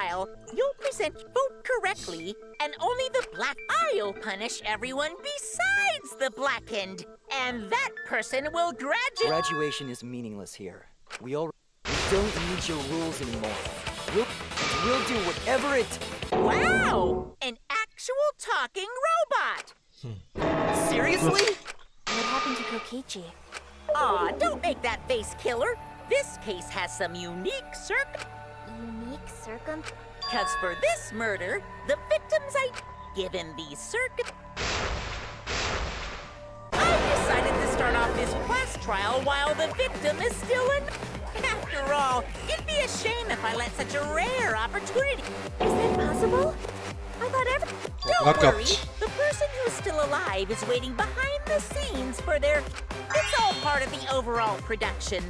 trial, you'll present vote correctly, and only the black eye'll punish everyone besides the blackened. And that person will graduate. Graduation is meaningless here. We don't need your rules anymore. We'll do whatever it... Wow! An actual talking robot! Seriously? What happened to Kokichi? Aw, don't make that face, killer. This case has some unique Unique circum... Cause for this murder, the victims given these I decided to start off this class trial while the victim is still in... After all, it'd be a shame if I let such a rare opportunity... Is that possible? I thought Don't worry, the person who's still alive is waiting behind the scenes for their... It's all part of the overall production.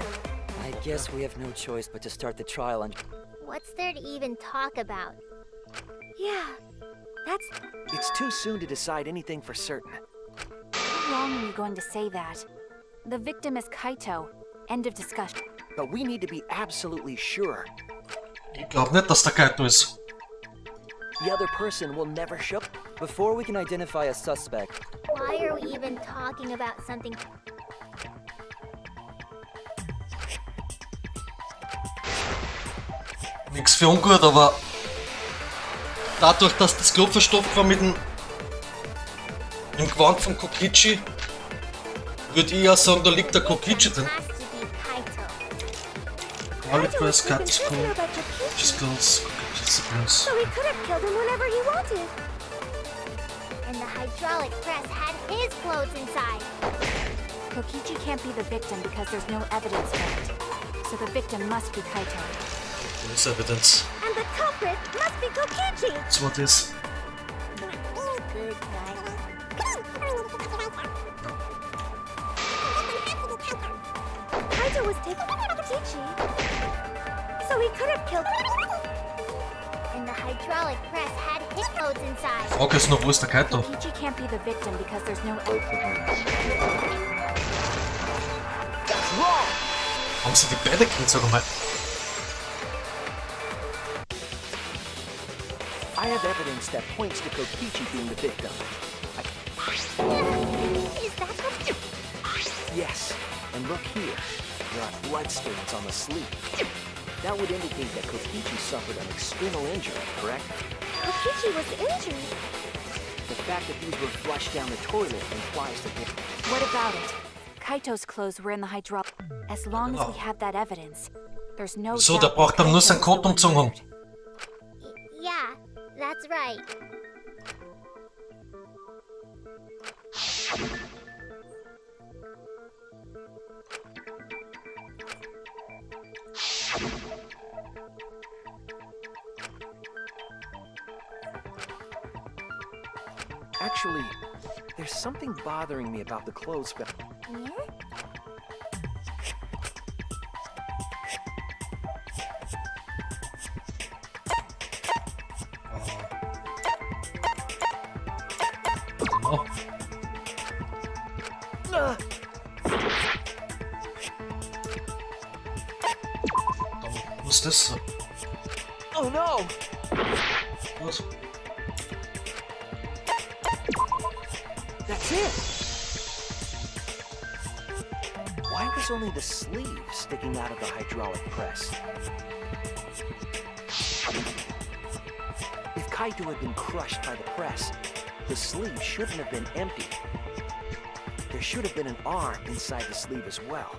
I guess we have no choice but to start the trial on... What's there to even talk about? Yeah, that's... It's too soon to decide anything for certain. How long are you going to say that? The victim is Kaito. End of discussion. But we need to be absolutely sure. Ich glaube nicht, dass der Kaito ist. The other person will never show... Before we can identify a suspect... Why are we even talking about something... Nix für ungut, aber dadurch, dass das Klo verstopft war mit dem Gewand von Kokichi, würde ich ja sagen, da liegt der Kokichi drin. Press, Kato's Klo, Kokichi's clothes, Kokichi's appearance. So he could have killed him whenever he wanted. And the hydraulic press had his clothes inside. Kokichi can't be the victim because there's no evidence for it. So the victim must be Kaito. There's evidence. And the culprit must be Kokichi! That's what it is. Good guy. Kaito was taken by Kokichi. So he could have killed... And the hydraulic press had his clothes inside. Frage ist nur, wo ist der Kaito? Kokichi can't be the victim because there's no... Haben sie die beide gekriegt, sag mal? I have evidence that points to Kokichi being the victim. Is that what... Yes, and look here. There are bloodstains on the sleeve. That would indicate that Kokichi suffered an external injury, correct? Kokichi was injured. The fact that these were flushed down the toilet implies that they... What about it? Kaito's clothes were in the hydraulic. As long as we have that evidence, there's no... So, der braucht dann nur sein Kot umzogen. Yeah, that's right. Actually, there's something bothering me about the clothes found. Yeah? Was ist das? Oh no! Was? That's it! Why was only the sleeve sticking out of the hydraulic press? If Kaito had been crushed by the press, the sleeve shouldn't have been empty. There should have been an arm inside the sleeve as well.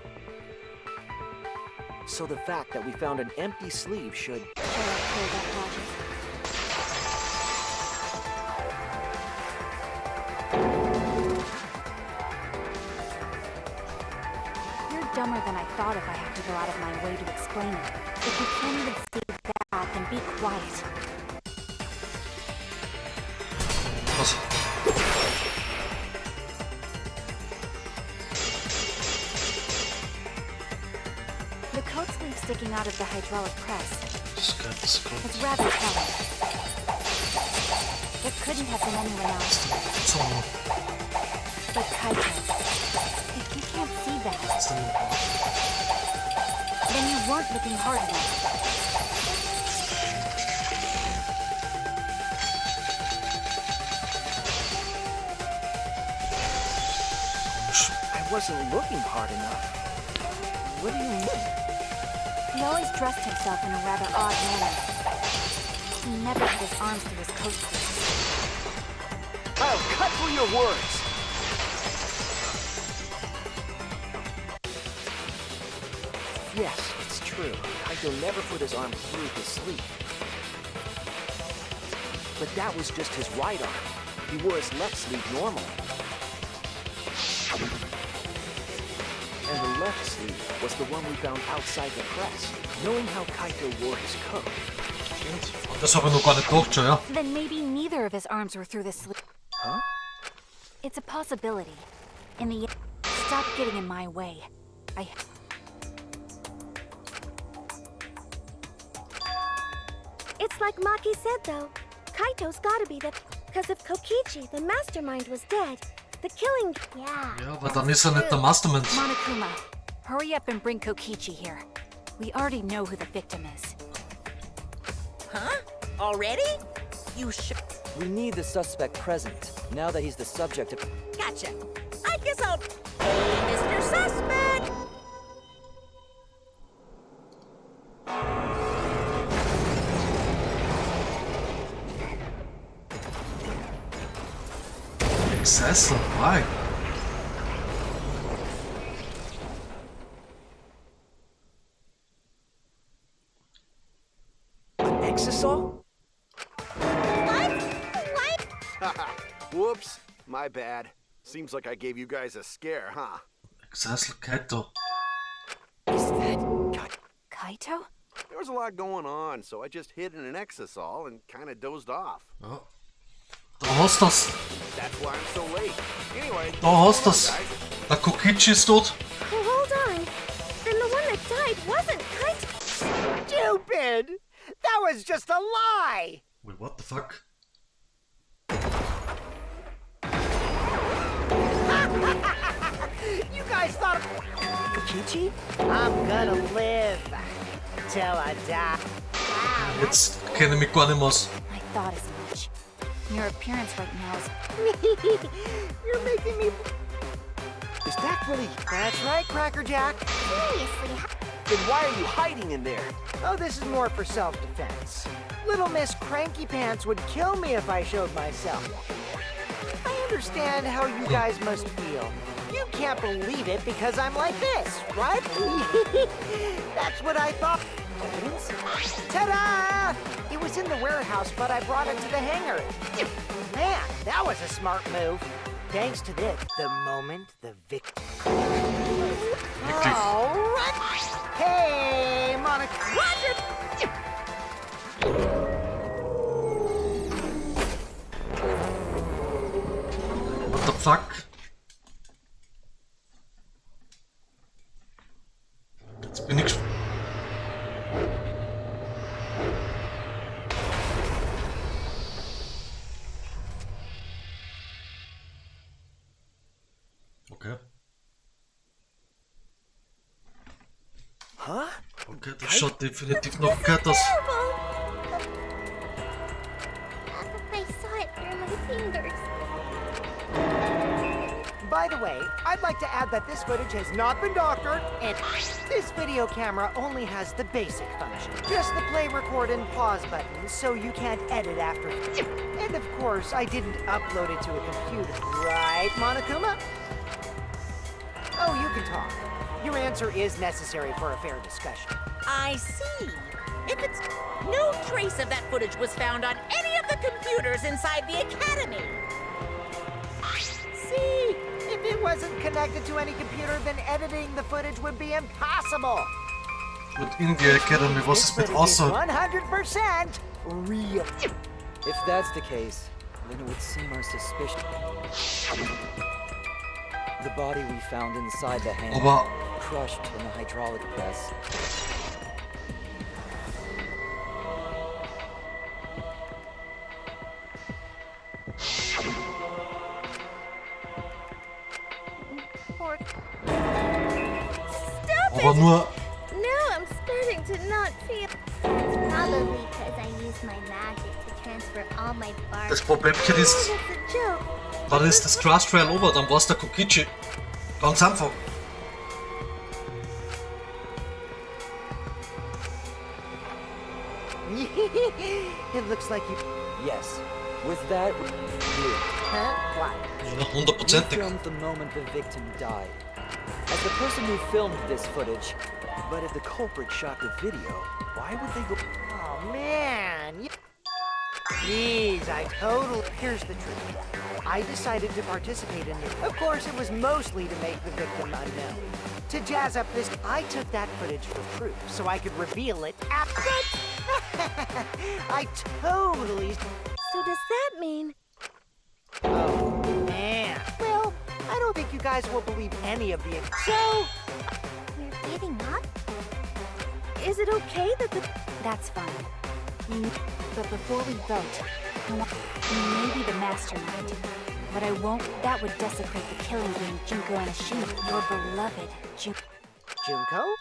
So the fact that we found an empty sleeve should... You're dumber than I thought if I have to go out of my way to explain it. If you can't even see that, then be quiet. Was? The coat sleeve sticking out of the hydraulic press Das ist is rather telling. It couldn't have been anyone else. so. But Kaito, if you can't see that, then you weren't looking hard enough. wasn't looking hard enough. What do you mean? He always dressed himself in a rather odd manner. He never put his arms through his coat sleeves. I'll cut through your words! Yes, it's true. Kaito never put his arm through his sleeve. But that was just his right arm. He wore his left sleeve normally. And the left sleeve was the one we found outside the press. Knowing how Kaito wore his coat. Das habe ich noch gar nicht gedacht schon, ja. Then maybe neither of his arms were through the sleeve. Huh? It's a possibility. In the end, stop getting in my way. It's like Maki said, though. Kaito's gotta be the... Because if Kokichi, the mastermind, was dead, the killing... Yeah. Ja, aber dann ist nicht der Mastermind. Monokuma, hurry up and bring Kokichi here. We already know who the victim is. Huh? Already? You should. We need the suspect present, now that he's the subject of... Gotcha. I guess I'll... Hey, Mr. Suspect! Excessive, why? An exisal? Whoops, my bad. Seems like I gave you guys a scare, huh? Excessive Kaito. Is that... Kaito? There was a lot going on, so I just hid in an exisal and kind of dozed off. Ja. Da hast du's. That's why I'm so late. Anyway, Da hast du's. Der Kokichi ist tot. Oh, hold on. Then the one that died wasn't Kaito. Stupid! That was just a lie! Wait, what the fuck? You guys thought... Kokichi? I'm gonna live till I die. Jetzt kenne ich mich gar nicht mehr aus. I thought as much. Your appearance right now is... You're making me... Is that really... That's right, Cracker Jack. Seriously, Then why are you hiding in there? Oh, this is more for self-defense. Little Miss Cranky Pants would kill me if I showed myself. I understand how you guys must feel. You can't believe it because I'm like this, right? That's what I thought. Ta-da! It was in the warehouse, but I brought it to the hangar. Man, that was a smart move. Thanks to this, the moment the victim... All right. Hey, Monica. Roger! What the fuck? Jetzt bin ich... Okay. Huh? Okay, das schaut definitiv noch gut aus. I saw it through my fingers. By the way, I'd like to add that this footage has not been doctored, and this video camera only has the basic function. Just the play, record, and pause buttons, so you can't edit after. And of course, I didn't upload it to a computer. Right, Monokuma? Oh, you can talk. Your answer is necessary for a fair discussion. I see. If it's... No trace of that footage was found on any of the computers inside the Academy. See? If it wasn't connected to any computer, then editing the footage would be impossible. Und in die Academy, was ist mit außer... 100% real. If that's the case, then it would seem our suspicion. The body we found inside the hangar, Aber... crushed in the hydraulic press. Aber nur... Now I'm starting to not feel... Probably because I used my magic to transfer all my bars. Das Problemchen ist... That's a joke. Dann ist das Classtrial over, dann war's der Kokichi. Ganz einfach. It looks like you... Yes. With that, here. Huh? What? Ja, You 100%ig. filmed the moment the victim died. As the person who filmed this footage, But if the culprit shot the video, why would they go... Oh, man. Jeez, I totally... Here's the truth. I decided to participate in it. Of course, it was mostly to make the victim unknown. To jazz up this, I took that footage for proof, so I could reveal it after... I totally... So does that mean... Oh, man. Well, I don't think you guys will believe any of the... So... You're giving up? Is it okay that the... That's fine. But before we vote, you may be the mastermind. But I won't. That would desecrate the killing game Junko and Ashina, your beloved Junko?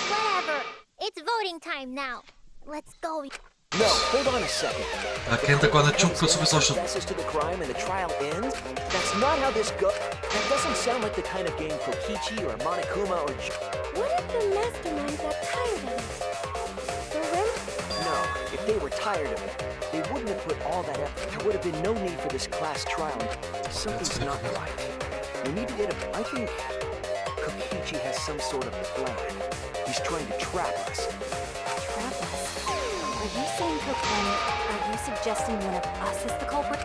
Whatever. It's voting time now. Let's go. No, hold on a second. Kennt er gar nicht Junko sowieso schon. Confesses to the crime and the trial ends? That's not how this goes. That doesn't sound like the kind of game Kokichi or Monokuma or... What if the mastermind got tired of it? No, if they were tired of it, they wouldn't have put all that effort. There would have been no need for this class trial. Something's not right. We need to get a... I think Kokichi has some sort of plan. He's trying to trap us. Trap us? Are you saying are you suggesting one of us is the culprit?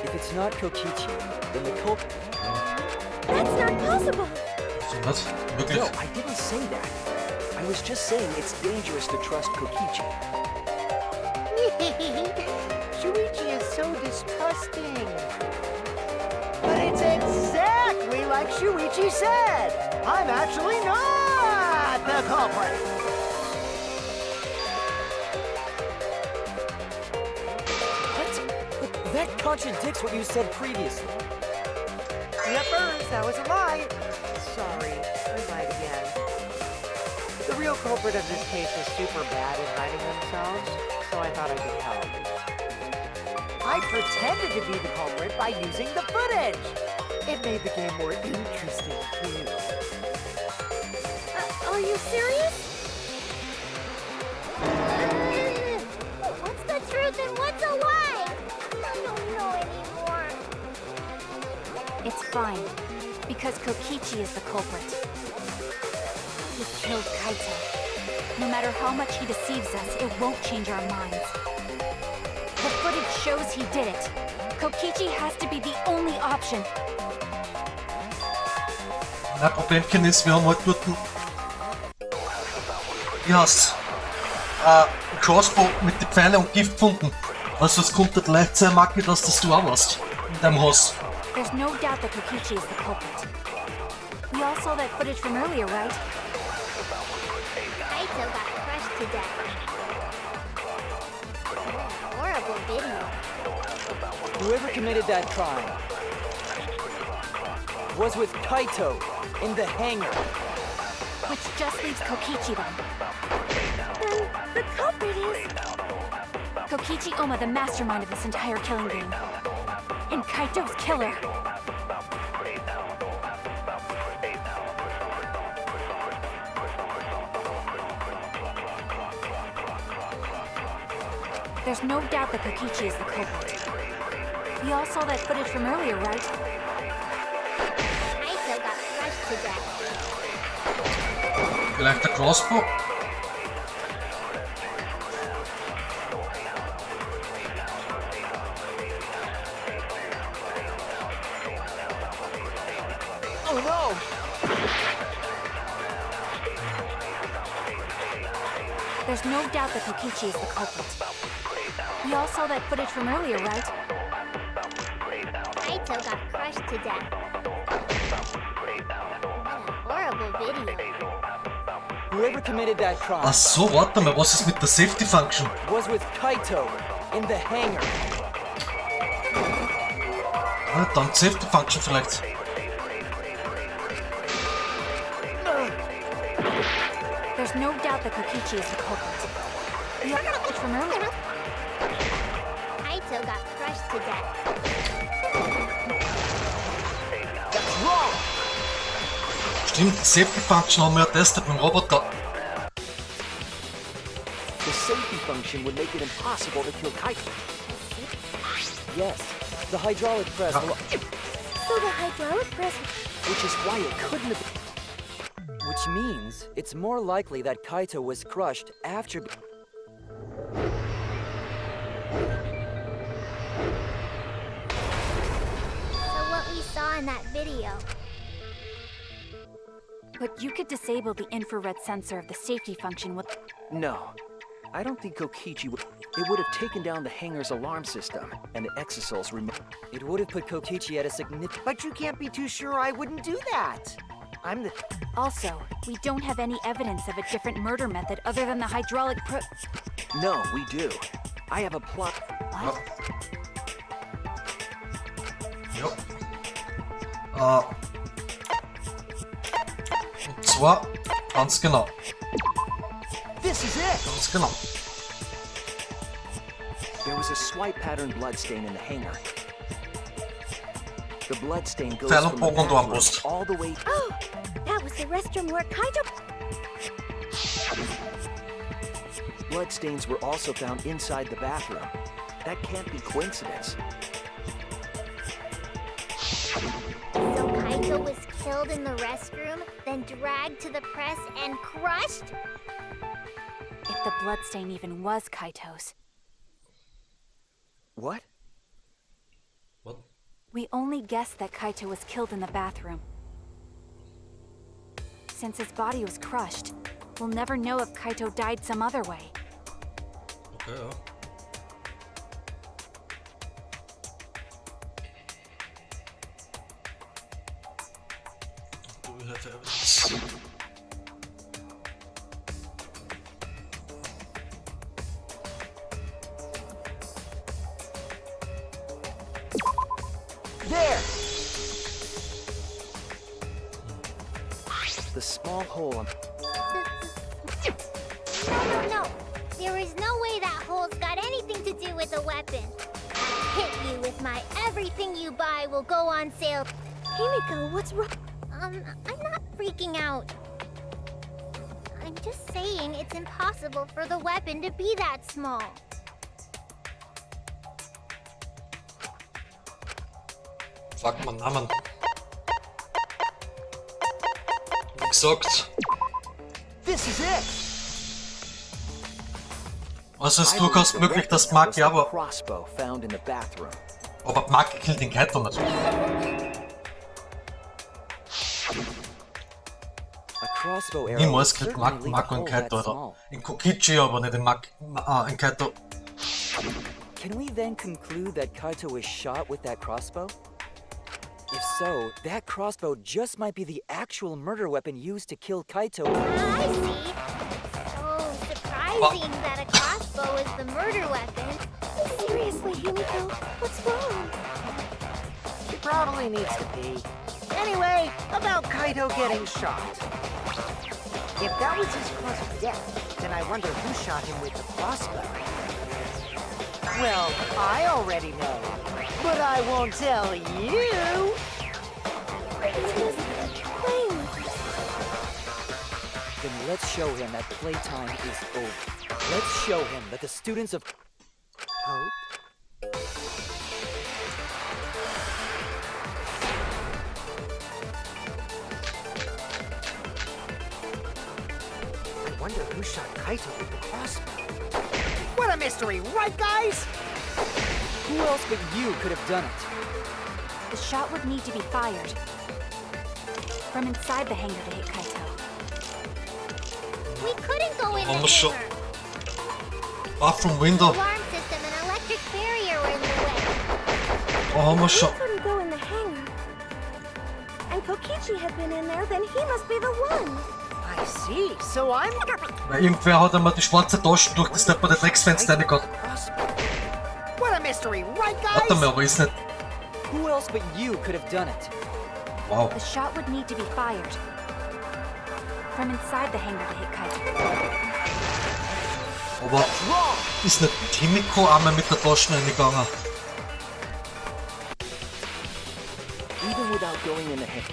if it's not Kokichi, then the culprit... That's not possible! So nicht? Wirklich? No, I didn't say that. I was just saying it's dangerous to trust Kokichi. Shuichi is so distrusting. But it's exactly like Shuichi said. I'm actually not the culprit. What? But that contradicts what you said previously. Yepers, that was a lie. Sorry, I lied again. The real culprit of this case was super bad at hiding themselves, so I thought I could help. I pretended to be the culprit by using the footage. It made the game more interesting, too. Are you serious? What's the truth and what's a lie? I don't know anymore. It's fine, because Kokichi is the culprit. He killed Kaito. No matter how much he deceives us, it won't change our minds. The footage shows he did it. Kokichi has to be the only option. Ein Problemchen ist, wir haben halt dort ein Crossbow mit den Pfeilen und Gift gefunden. Also es könnte leicht sein, Maki, dass das du auch warst in deinem Haus. There's no doubt that Kokichi is the culprit. We all saw that footage from earlier, right? Kaito got crushed to death. Horrible video. Whoever committed that crime was with Kaito in the hangar. Which just leaves Kokichi then. Then the culprit is... Kokichi Oma, the mastermind of this entire killing game. And Kaito's killer. There's no doubt that Kokichi is the culprit. We all saw that footage from earlier, right? Kaito got crushed to death. Vielleicht der Crossbow? Oh no! There's no doubt that Kokichi is the culprit. We all saw that footage from earlier, right? Kaito got crushed to death. What a horrible video. Whoever committed that crime Ach so, warte mal, was ist mit der Safety Function? was with Kaito in the hangar. Ah, dann Safety Function vielleicht. There's no doubt that Kokichi is the culprit. We all saw that footage from earlier. Kaito got crushed to death. That's wrong! Stimmt, die Safety Function haben wir ja getestet mit dem Roboter. The safety function would make it impossible to kill Kaito. Yes, the hydraulic press will... So the hydraulic press... Which is why it couldn't have... Which means it's more likely that Kaito was crushed after... So what we saw in that video. But you could disable the infrared sensor of the safety function with... No, I don't think Kokichi would... It would have taken down the hangar's alarm system, and the exosols removed. It would have put Kokichi at a significant... But you can't be too sure I wouldn't do that. I'm the... Also, we don't have any evidence of a different murder method other than the hydraulic No, we do. I have a plot... Ja. Ja. Und zwar, ganz genau. This is it! Ganz genau. There was a swipe pattern bloodstain in the hangar. The bloodstain goes Fäll from och the bågen då, bathroom Ampost. all the way... Oh, that was the restroom where Kaito... Bloodstains were also found inside the bathroom. That can't be coincidence. So Kaito was killed in the restroom, then dragged to the press and crushed? If the bloodstain even was Kaito's. What? What? We only guessed that Kaito was killed in the bathroom. Since his body was crushed, we'll never know if Kaito died some other way. Okay, ja. Do we have evidence? There! The small hole on... No. There is no way that hole's got anything to do with the weapon. I'll hit you with my everything you buy will go on sale. Himiko, what's wrong? I'm not freaking out. I'm just saying it's impossible for the weapon to be that small. Sag mal Namen. Wie gesagt, This is it! also ist I durchaus believe the möglich, dass weapon was Maki the aber... crossbow found in the bathroom. Aber Maki killt den Kaito natürlich. A crossbow arrow Niemals would killt certainly leave a Mako in hole that Kaito, oder? small. In Kokichi, aber nicht in in Kaito. Can we then conclude that Kaito was shot with that crossbow? If so, that crossbow just might be the actual murder weapon used to kill Kaito. I see. So surprising that a crossbow is the murder weapon. Seriously, Himiko, what's wrong? She probably needs to pee. Anyway, about Kaito getting shot. If that was his cause of death, then I wonder who shot him with the crossbow. Well, I already know, but I won't tell you. Then let's show him that playtime is over. Let's show him that the students of Hope? I wonder who shot Kaito with the crossbow. What a mystery, right, guys? Who else but you could have done it? The shot would need to be fired from inside the hangar to hit Kaito. We couldn't go in the Almost shot. hangar. Bathroom window. Alarm system and electric barrier were in the way. Oh, almost We shot. couldn't go in the hangar. And Kokichi had been in there, then he must be the one. I see, so I'm... Weil irgendwer hat einmal die schwarze Tasche durch das depperte Drecksfenster reingehauen. What a mystery, right, Warte guys? mal, aber ist nicht... Who else but you could have done it? Wow. The shot would need to be fired from inside the hangar to hit Kaito. Aber ist nicht Himiko einmal mit der Tasche reingegangen? Even without going in the hangar...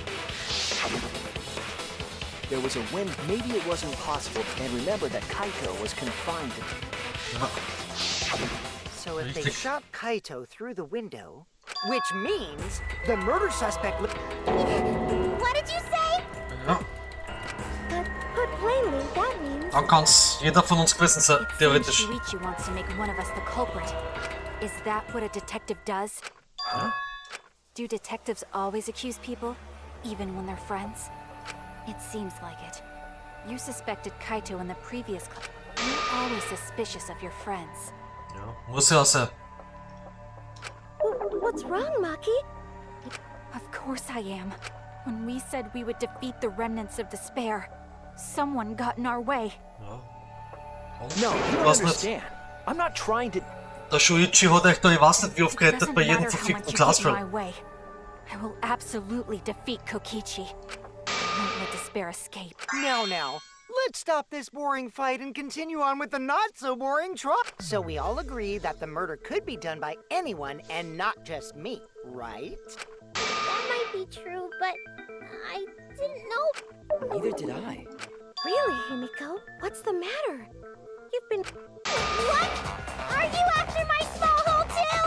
there was a wind. Maybe it wasn't possible. And remember that Kaito was confined to... So if they Richtig. shot Kaito through the window, which means the murder suspect... What did you say? Ja, But put plainly, that means... dann kann's jeder von uns gewesen sein, It seems theoretisch. Shuichi wants to make one of us the culprit. Is that what a detective does? Huh? Do detectives always accuse people, even when they're friends? It seems like it. You suspected Kaito in the previous club. You're always suspicious of your friends. Ja, muss ja auch sein. What's wrong, Maki? Of course I am. When we said we would defeat the remnants of despair, someone got in our way. No, you don't Was nicht. understand. I'm not trying to... Der Shuichi hat euch da, ich weiß nicht wie oft It gerettet doesn't bei jedem matter how verfickten much you get in my Classtrial. way. I will absolutely defeat Kokichi. I won't let despair escape. Now. Let's stop this boring fight and continue on with the not-so-boring trial. So we all agree that the murder could be done by anyone and not just me, right? That might be true, but I didn't know. Neither did I. Really, Himiko? What's the matter? You've been... What? Are you after my small hole too?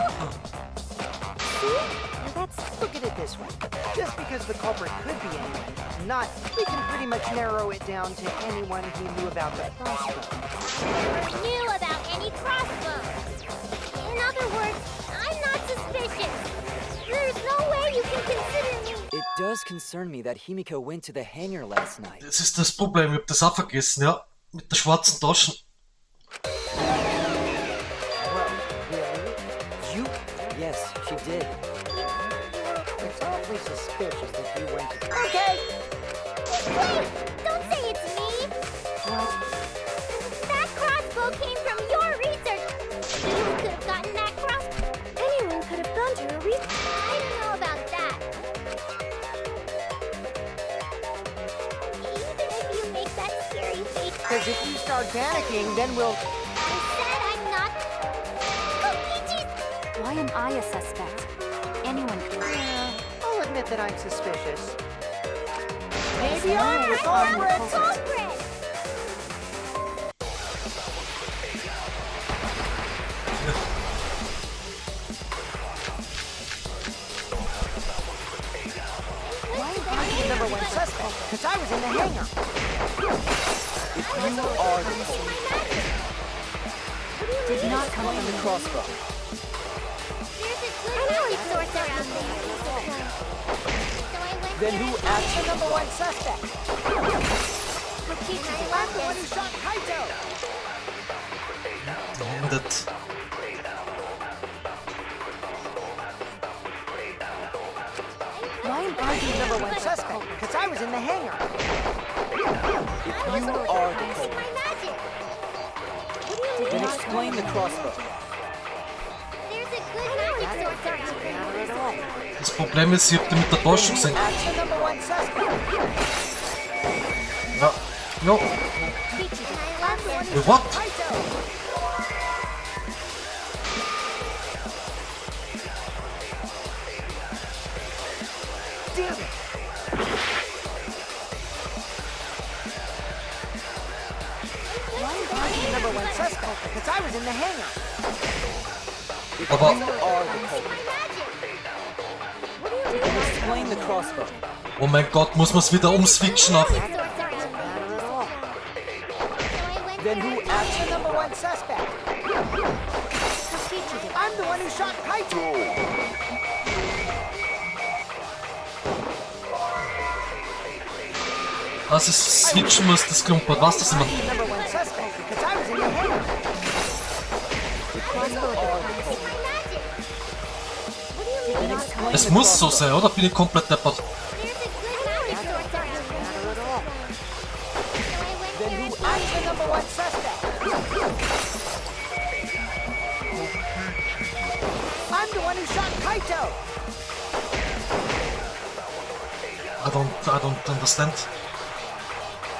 Now look at it this way. Just because the culprit could be anyone, we can pretty much narrow it down to anyone who knew about the crossbow. Never knew about any crossbows. In other words, I'm not suspicious. There's no way you can consider me. It does concern me that Himiko went to the hangar last night. Das ist das Problem, ich hab das auch vergessen, ja. Mit der schwarzen Taschen. Well, really? You? Yes, she did. It's awfully suspicious that you went to... Okay! Wait! Don't say it's me! What? That crossbow came from your research! You could have gotten that crossbow! Anyone could have gone to her I don't know about that. Even if you make that scary face... Because if you start panicking, then we'll... I said I'm not... Kokichi's... Why am I a suspect? Anyone could. I'll admit that I'm suspicious. Maybe Maybe I'm the culprit! culprit! I'm the number one suspect, because I was in the hangar. If you are the culprit, Did not come find from the the crossbow. There's a good magic source around here. So I went Then there who and- I'm the number one suspect. Kokichi, I I'm the one love who this. shot Kaito. Damn it. Why am I the number one suspect? Because I was in the hangar. If you are the Using culprit, my magic. then explain the crossbow. There's a good magic source around here. Not at all. Das Problem ist, ich hab die mit der Tasche gesehen. I'm the number one suspect. Ja. Ja. Kokichi, and I love this. What? Kaito. Damn it. Why am I the number one suspect? Because I was in the hangar. Aber You are the culprit, then explain the crossbow. oh mein Gott, muss man's wieder umswitchen auf. Source around here. Not at all. So I went Then there who and- I'm the number one suspect. I'm the one who shot Kaito. Was es switchen muss, das klumpert. Was das immer? I'm the number one suspect because I was in the hangar. Then explain Es the muss so crossbow. sein, oder? Bin ich komplett deppert? There's a good magic source around here. Not at all. So I went Then there who and- I'm the number one suspect. I'm the one who shot Kaito. I don't understand.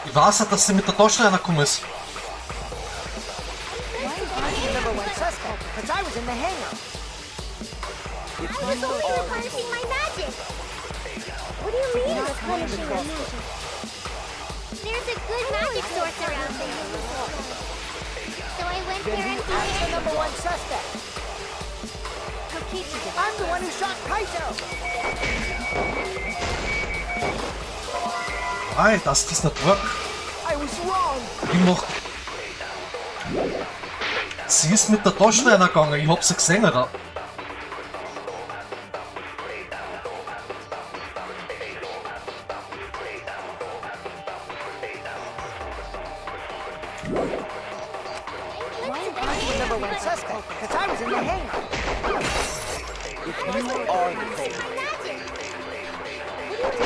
Ich weiß halt, dass sie mit der Tasche reingekommen ist. I'm the number one suspect because I was in the hangar. I was only replenishing my magic. What do you mean, replenishing your magic? There's a good magic source around there. So I went there and I'm the number one suspect. Kokichi did. I'm the one who shot Kaito. Nein, das ist nicht wahr. I was wrong. Ich mach... Sie ist mit der Taschenrechner gegangen, ich hab sie gesehen, oder? Number one suspect, because I was in the hangar. If you are the culprit,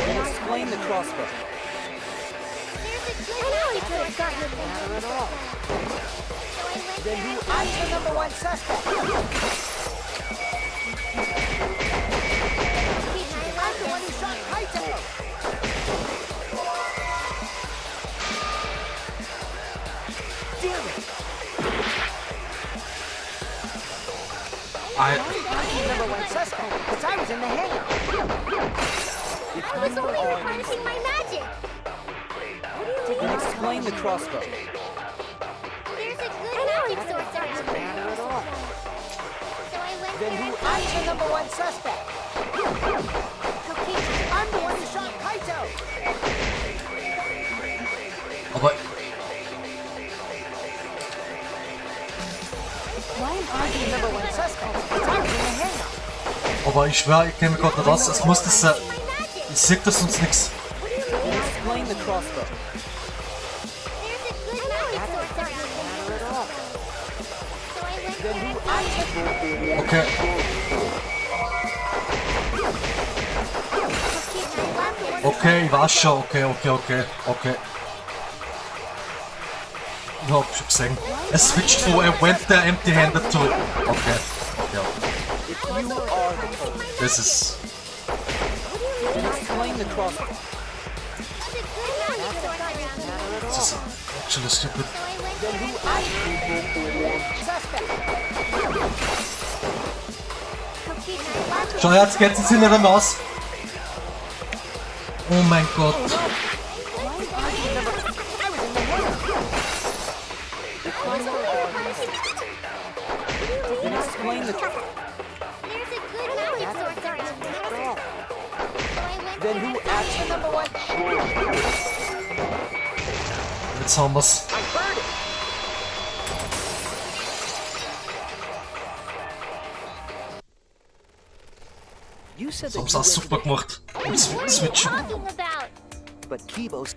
then explain the crossbow. I know he could have gotten it Not at all. Then who? I'm the number one suspect. I'm the one who shot Kaito. Damn it. I'm the number one suspect, because I was in the hangar. I was only replenishing my magic. Then explain the crossbow. There's a good magic source around there. Not at all. So I went Then there who? and I'm the number one suspect. I'm the one who shot Kaito. Aber Why am I the number one suspect? Because I was in the hangar. Aber ich schwör, ich kenne mich gerade nicht aus. Es muss das sein. Ich sehe das sonst nichts. Then explain the crossbow. there's a good magic source around there. Not at all. So I went Then there who? and I'm Okay. Okay, ich weiß schon. Okay. Ich hab schon gesehen. Es switcht von er went there empty-handed to... Okay. If you are the culprit, Das ist... then explain the crossbow. there's a good magic source around there. Das ist actually stupid. So I went Then there who? I'm suspect. Schau, jetzt geht's jetzt nicht mehr aus. Oh mein Gott. I was in the hangar. Then explain the... there's a good magic source around there. So I went Then there who and acts The number one. Jetzt haben wir's. I heard it. You said Das haben that sie you auch went to super the- gemacht. Und switchen. talking about. But Kibo's...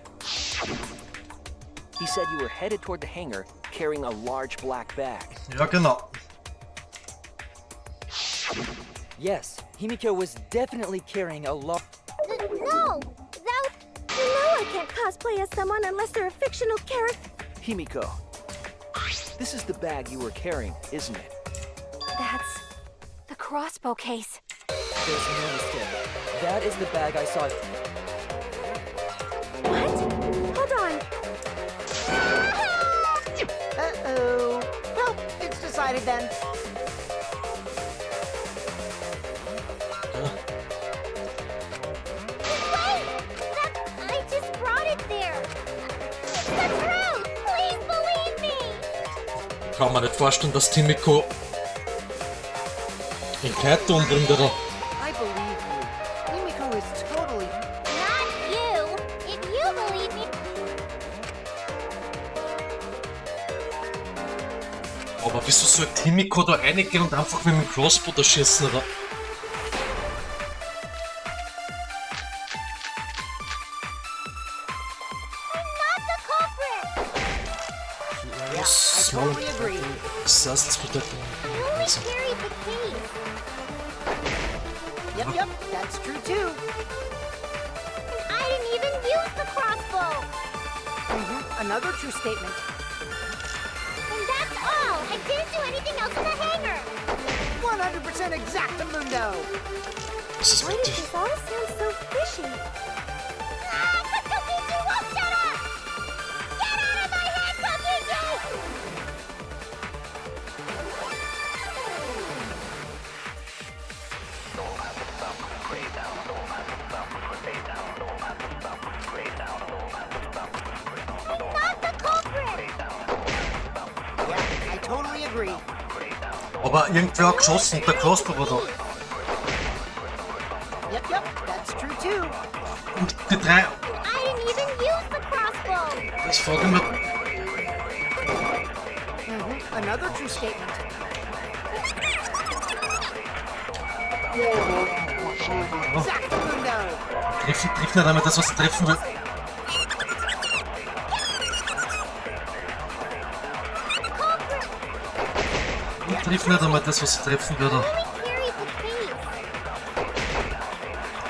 He said you were headed toward the hangar carrying a large black bag. Ja, genau. Yes, Himiko was definitely carrying a lot. No, that You know I can't cosplay as someone unless they're a fictional character. Himiko, this is the bag you were carrying, isn't it? That's the crossbow case. There's no mistake. That is the bag I saw. What? Hold on. Uh-oh. Well, it's decided then. Wait! I just brought it there. It's the truth. Please believe me. Kann man nicht vorstellen, dass Himiko in Kaito umbringt, oder? I believe you. Himiko is totally... Not you. If you believe me. Aber wieso sollte Himiko da reingehen und einfach mit dem Crossbow da schießen, oder? I'm not the culprit. Yeah, I totally agree. Assassin's Creed. I only carried the case. Yep, that's true too. And I didn't even use the crossbow. Another true statement. And that's all. I didn't do anything else in the hangar. 100% exactamundo. Das ist Why does wirklich... this all sound so fishy? Ah, but Kokichi won't shut up! Get out of my head, Kokichi! Aber irgendwer hat geschossen und der Crossbow war da. Yep, that's true too. Und die drei. I didn't even use the crossbow. Das frage ich mich. Another true statement. Exactamundo! Trifft nicht einmal das, was er treffen will. Trifft nicht einmal das, was er treffen würde. Only carried the case.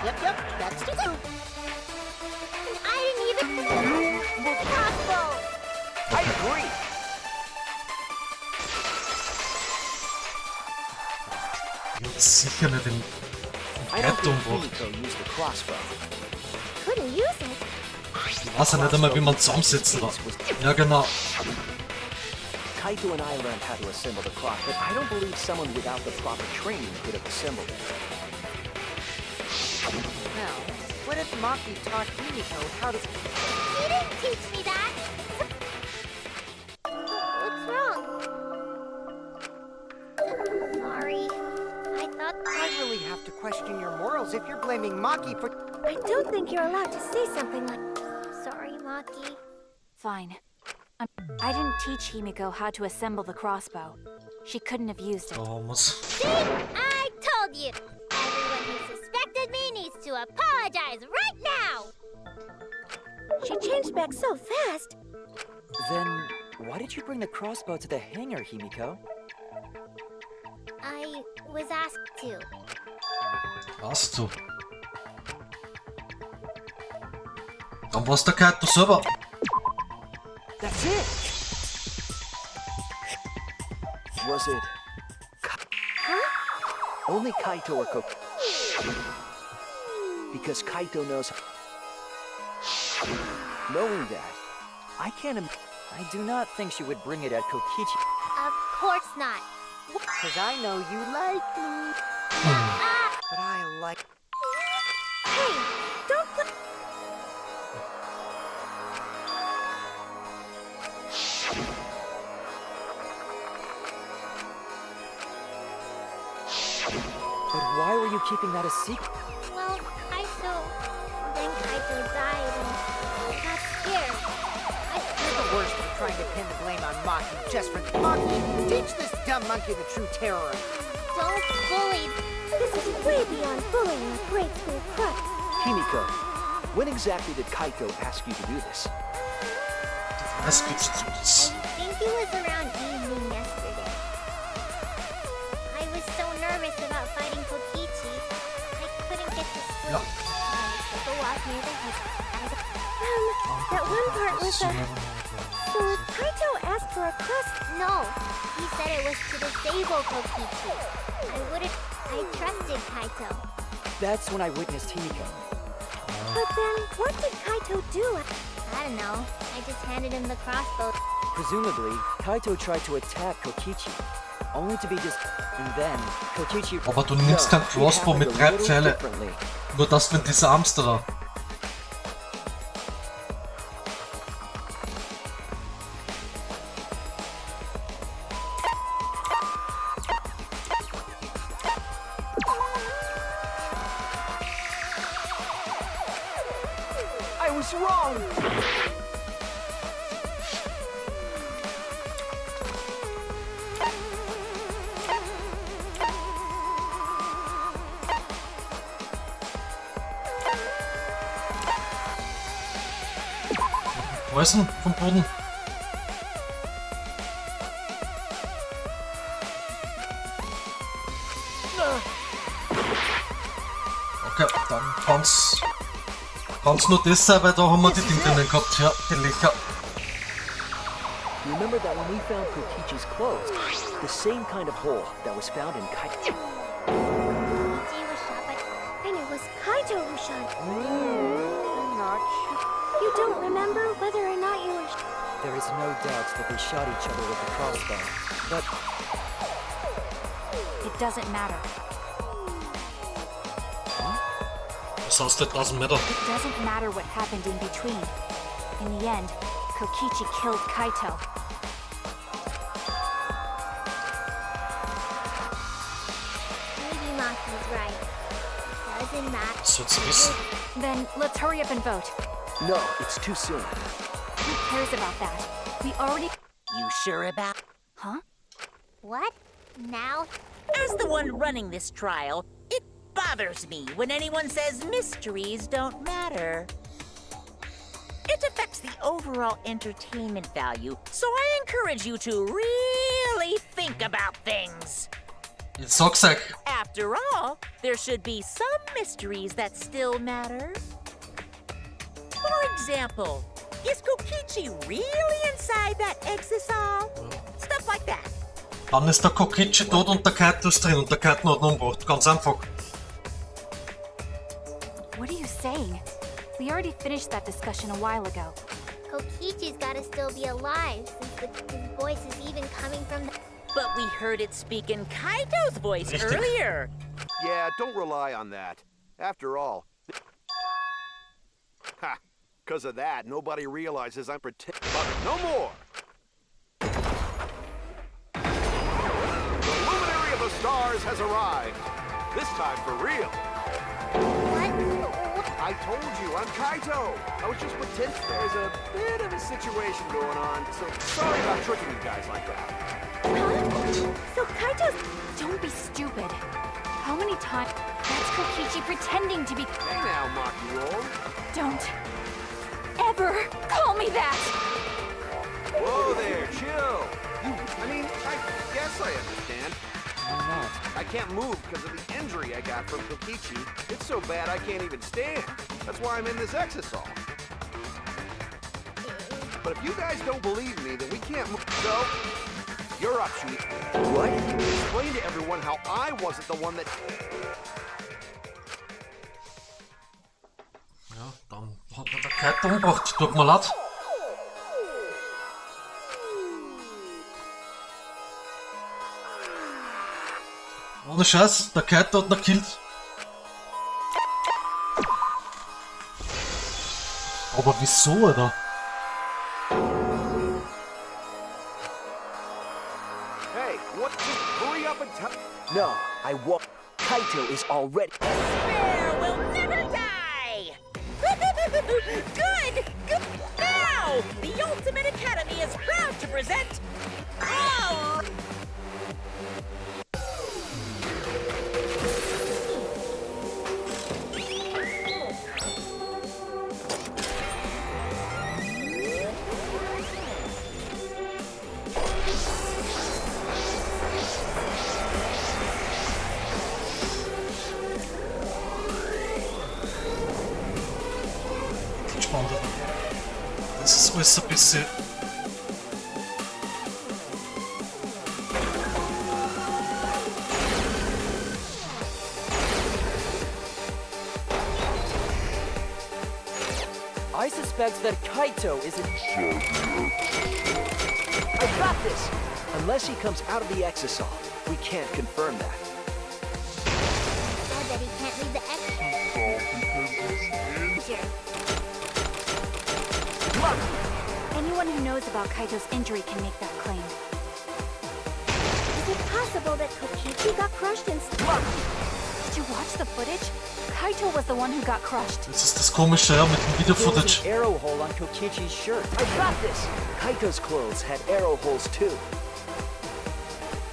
Yep, that's true. I didn't even the crossbow. I agree. Sicher nicht im I don't think Erdumbrach. Himiko used the crossbow. Couldn't use it. Ich weiß ja nicht einmal, wie man zusammensetzen war. Ja, genau. Kaito and I learned how to assemble the cross, but I don't believe someone without the proper training could have assembled it. Now, what if Maki taught Himiko how to... You didn't teach me that. What's wrong? Sorry. I thought I really have to question your morals if you're blaming Maki for... I don't think you're allowed to say something like. Sorry, Maki. Fine. I didn't teach Himiko how to assemble the crossbow. She couldn't have used it. Thomas. See? I told you. Everyone who suspected me needs to apologize right now. She changed back so fast. Then, why did you bring the crossbow to the hangar, Himiko? I was asked to. Hast du? Dann war's der Kaito selber. That's it! Was it... Only Kaito or Koki... Because Kaito knows... Knowing that, I can't I do not think she would bring it at Kokichi. Of course not. Because I know you like me. But I like... Hey, don't put. But why were you keeping that a secret? Well, then Kaito died and I got scared. You're the worst for trying to pin the blame on Maki just for... Maki, teach this dumb monkey the true terror. Don't bully. This is way beyond bullying a grade school crux. Himiko, when exactly did Kaito ask you to do this? Was gibt's zu das? I think it was around evening yesterday. I was so nervous about fighting Kokichi. I couldn't get to sleep. Ja. I took a walk near the house. That one part was a. So Kaito asked for a cross. No, he said it was to disable Kokichi. I trusted Kaito. That's when I witnessed Himiko. But then, what did Kaito do? I don't know. I just handed him the crossbow. Presumably, Kaito tried to attack Kokichi, only to be and then Kokichi... Aber du nimmst kein Crossbow mit 3 Pfeile. differently. Nur das mit dieser Amster da. I was wrong! Weißen vom Boden. Okay, dann kann's nur das sein, weil da haben wir die Dinge drinnen gehabt. Ja, die Löcher. Remember that when we found Kokichi's clothes, the same kind of hole that was found in Kaito. Kokichi was shot by... And it was Kaito who shot. I'm not sure. You don't remember whether or not you were. There is no doubt that they shot each other with the crossbow, but It doesn't matter. Das heißt, it doesn't matter. It doesn't matter what happened in between. In the end, Kokichi killed Kaito. doesn't matter. So it's this. Then let's hurry up and vote. No, it's too soon. Who cares about that? We already... You sure about? Huh? What? Now? As the one running this trial, it bothers me when anyone says mysteries don't matter. It affects the overall entertainment value, so I encourage you to really think about things. Jetzt sag's euch. After all, there should be some mysteries that still matter. For example, is Kokichi really inside that exisal? Stuff like that. Dann ist der Kokichi tot und der Kaito ist drin und der Kaito hat ihn umgebracht. Ganz einfach. What are you saying? We already finished that discussion a while ago. Kokichi's gotta still be alive, since his voice is even coming from the... But we heard it speak in Kaito's voice Richtig. earlier. Yeah, don't rely on that. After all... Ha! Because of that, nobody realizes I'm pretending. But no more! The luminary of the stars has arrived. This time for real. What? I told you, I'm Kaito. I was just pretending. There's a bit of a situation going on, so sorry about tricking you guys like that. So Kaito's... Don't be stupid. How many times... That's Kokichi pretending to be... Hey now, Maki Roll. Don't... ever call me that! Whoa there, chill. I mean, I guess I understand. I can't move because of the injury I got from Kokichi. It's so bad I can't even stand. That's why I'm in this exisal. But if you guys don't believe me, then we can't move. So, you're up, Chief. What? Explain to everyone how I wasn't the one that... Ja, dann hat er der Kaito umgebracht. Tut mir leid. Ohne Scheiß, der Kaito hat ihn gekillt. Aber wieso, Alter? Hey, what? Just hurry up and tell... No, I won't. Kaito is already... There will never die! Good! Good! Now, the Ultimate Academy is proud to present... Oh! Spannend. Das ist alles ein bisschen... I suspect that Kaito isn't... I got this! Unless he comes out of the exisal, we can't confirm that. Said that he can't leave the Anyone who knows about Kaito's injury can make that claim. Is it possible that Kokichi got crushed and... Did you watch the footage? Kaito was the one who got crushed. Das ist das Komische, ja, mit dem There was Video-Footage. an arrow hole on Kokichi's shirt. I got this! Kaito's clothes had arrow holes too.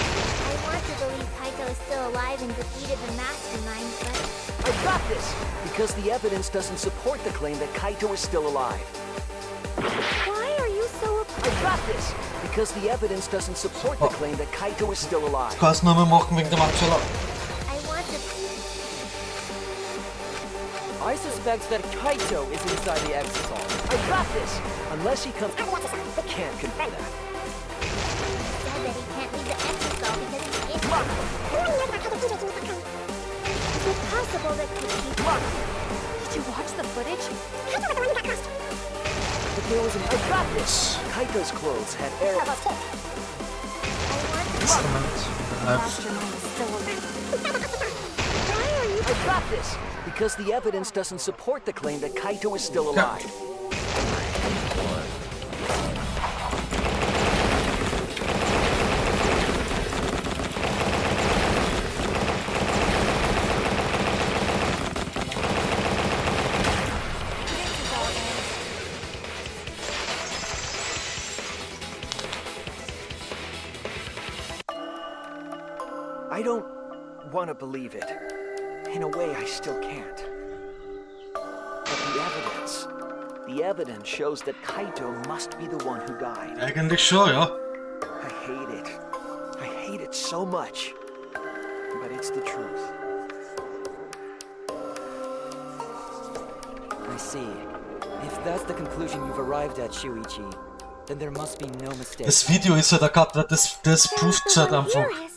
I want to believe Kaito is still alive and defeated the mastermind, but... I got this! Because the evidence doesn't support the claim that Kaito is still alive. Why are you so... I got this! Because the evidence doesn't support the claim that Kaito is still alive. Ich kann es nur mehr machen wegen dem Aktueller. I want to... I suspect that Kaito is inside the exisal. I got this! Unless he comes... Can't confirm that. Said that he can't leave the exisal because he's in... Is it possible that Kokichi... Did you watch the footage? But there was an... I got this! Kaito's clothes had arrow... Instrument. Mastermind is still alive. I got this! Because the evidence doesn't support the claim that Kaito is still alive. I don't want to believe it. In a way, I still can't. But the evidence shows that Kaito must be the one who died. Eigentlich schon, ja. I hate it. I hate it so much. But it's the truth. I see. If that's the conclusion you've arrived at, Shuichi, then there must be no mistake. Das Video ist halt gerade, weil das prüft halt einfach. Here is.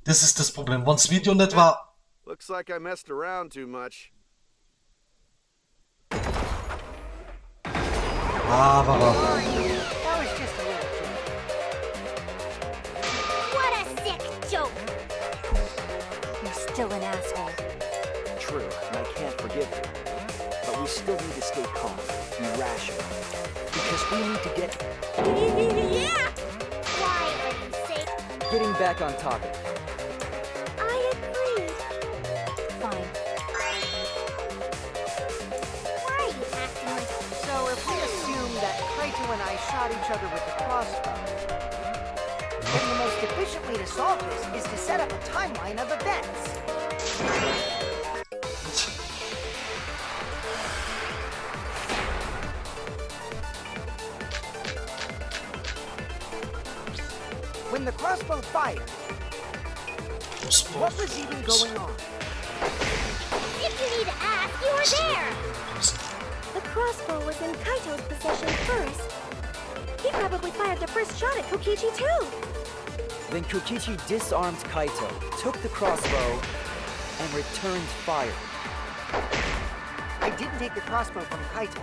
Das ist das Problem. Wenn das Video nicht war. Looks like I messed around too much. Aber. That was just a little joke. What a sick joke! You're still an asshole. True, and I can't forgive you. But we still need to stay calm, be rational. Because we need to get... Yeah! Why are you saying... Getting back on topic. I agree. Fine. Why are you acting like... So if we assume that Kaito and I shot each other with the crossbow, then the most efficient way to solve this is to set up a timeline of events. When the crossbow fired, what was even going on? If you need to ask, you were there! The crossbow was in Kaito's possession first. He probably fired the first shot at Kokichi too. Then Kokichi disarmed Kaito, took the crossbow, and returned fire. I didn't take the crossbow from Kaito.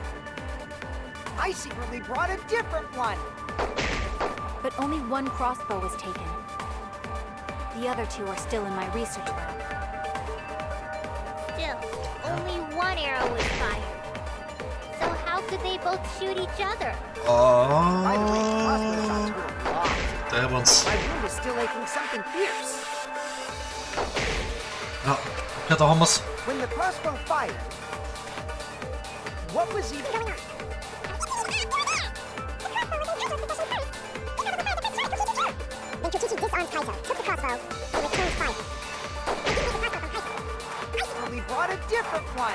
I secretly brought a different one. But only one crossbow was taken. The other two are still in my research lab. Still, only one arrow was fired. So how could they both shoot each other? By the way, the crossbow shots were blocked. Der one's. My wound is still aching something fierce. Ja, okay, da haben wir's. When the crossbow fired, what was even going on? Then Kokichi disarmed Kaito, took the crossbow, and returned fire. We brought a different one.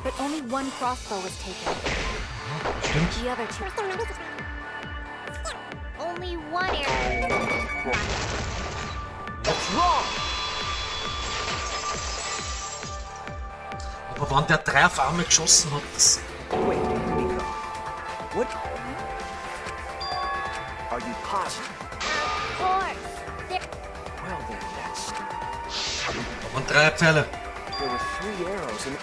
But only one crossbow was taken. Stimmt. The other two... Only one arrow. What's wrong? Aber wenn der 3 auf einmal geschossen hat, das... Wait, Miko. What? Are you positive? Of course. Well then, that's... Da waren 3 Pfeile. There were 3 arrows and... 3?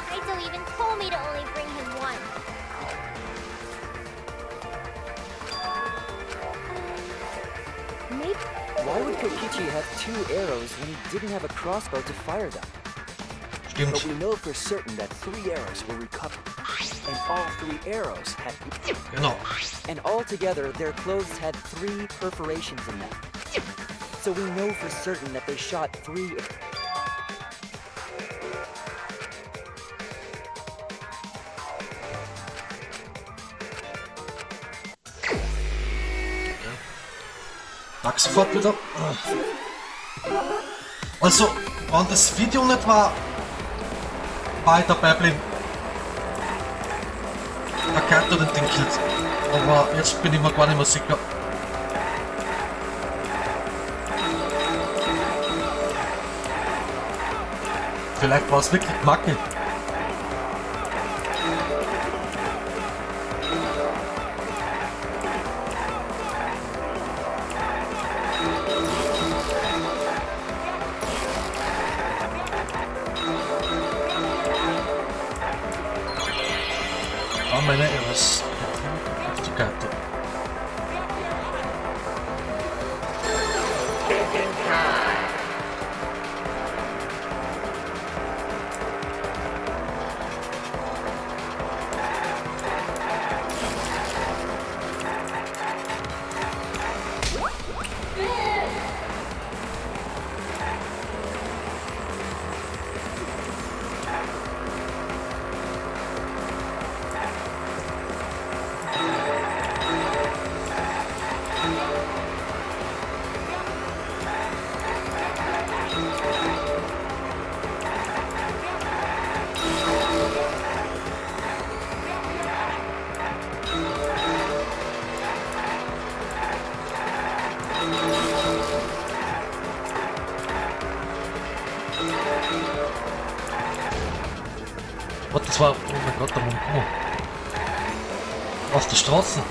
Kaito even told me to only bring him one. Maybe. Why would Kokichi have 2 arrows when he didn't have a crossbow to fire them? Stimmt. But we know for certain that 3 arrows were recovered. And all 3 arrows had... Genau. And altogether, their clothes had 3 perforations in them. So we know for certain that they shot 3... Sag sofort wieder. Also, wenn das Video nicht war, war ich dabei bleiben. Der Kaito den Ding killt. Aber jetzt bin ich mir gar nicht mehr sicher. Vielleicht war es wirklich Macke. Meine Arrows. Auf die Karte. Warte, das war... Oh mein Gott, da oben. Oh. Auf der Straße.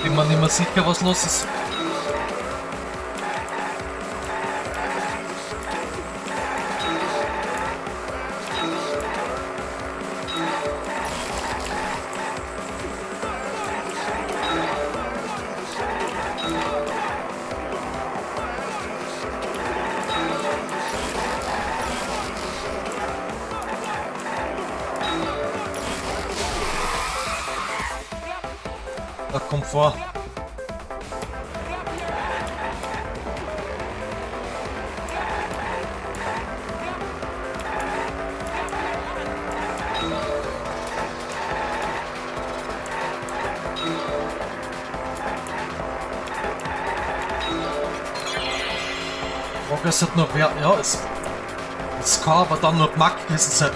Bin mir nicht mehr sicher, was los ist. Da kommt vor. Frage ist halt nur wer. Ja, es kann aber dann nur Mack gewesen sein.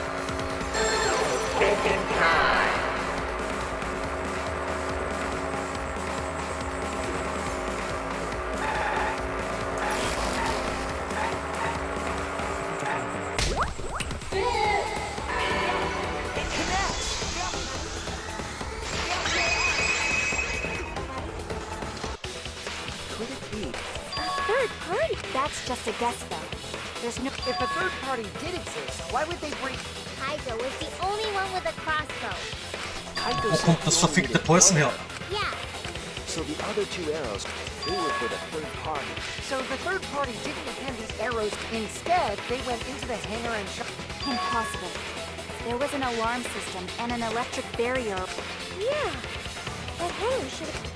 That's just a guess, though. There's no... If a third party did exist, why would they bring... Kaito is the only one with a crossbow. Wo kommt das verfickte Poison her? Yeah. So the other two arrows, they were for the third party. So the third party didn't hand these arrows. Instead, they went into the hangar and shot... Impossible. There was an alarm system and an electric barrier. Yeah. That hangar should have...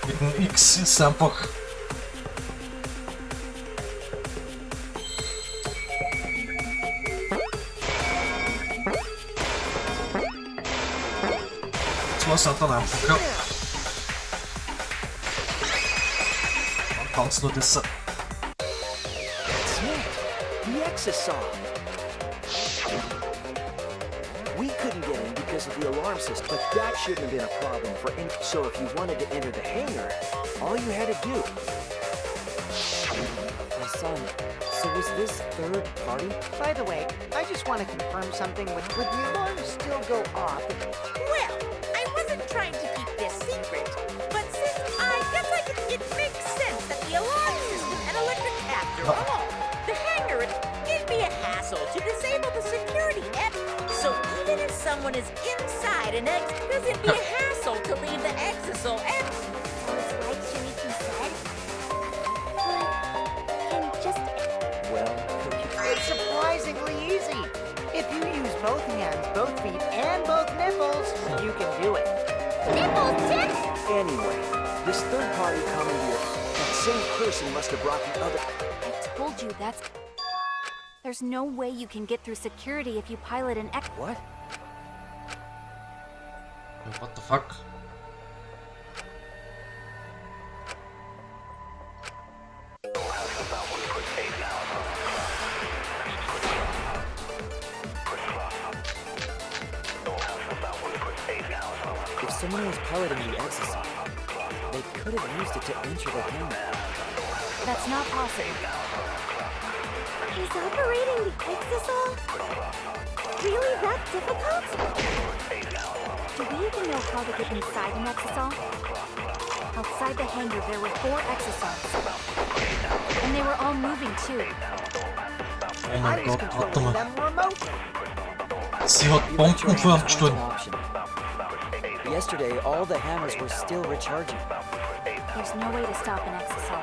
Mit dem X ist einfach... Das war's halt dann einfach, ja. Man kann's nur das... That's it. The exosaw. We couldn't get in because of the alarm system, but that shouldn't have been a problem for any... So if you wanted to enter the hangar, all you had to do... My son, so was this third party? By the way, I just want to confirm something. Would the alarm still go off? Well, I wasn't trying to keep this secret, but since I guess it makes sense that the alarm system and electric after all. The hangar, it'd be a hassle to disable the security and so even if someone is inside an it'd be a hassle to leave the exisal and Sounds like Shiniki said. But can just... Well, It's surprisingly easy. If you use both hands, both feet, and both nipples, you can do it. Nipples, tip! Anyway, this third party commandeer, that same person must have brought the other... I told you that's... There's no way you can get through security if you pilot an X... what? What the fuck? someone was piloting the exosuit, they could have used it to enter the hammer. That's not possible. Is operating the exosol really that difficult? Do we even know how to get inside an exosol? Outside the hangar, there were 4 exosols. And they were all moving too. Oh mein I was Gott, warte controlling mal. them remotely. Sie hat The Bomben electro vor ihm hammers weren't gestohlen. an option. Yesterday, all the hammers were still recharging. There's no way to stop an exosol.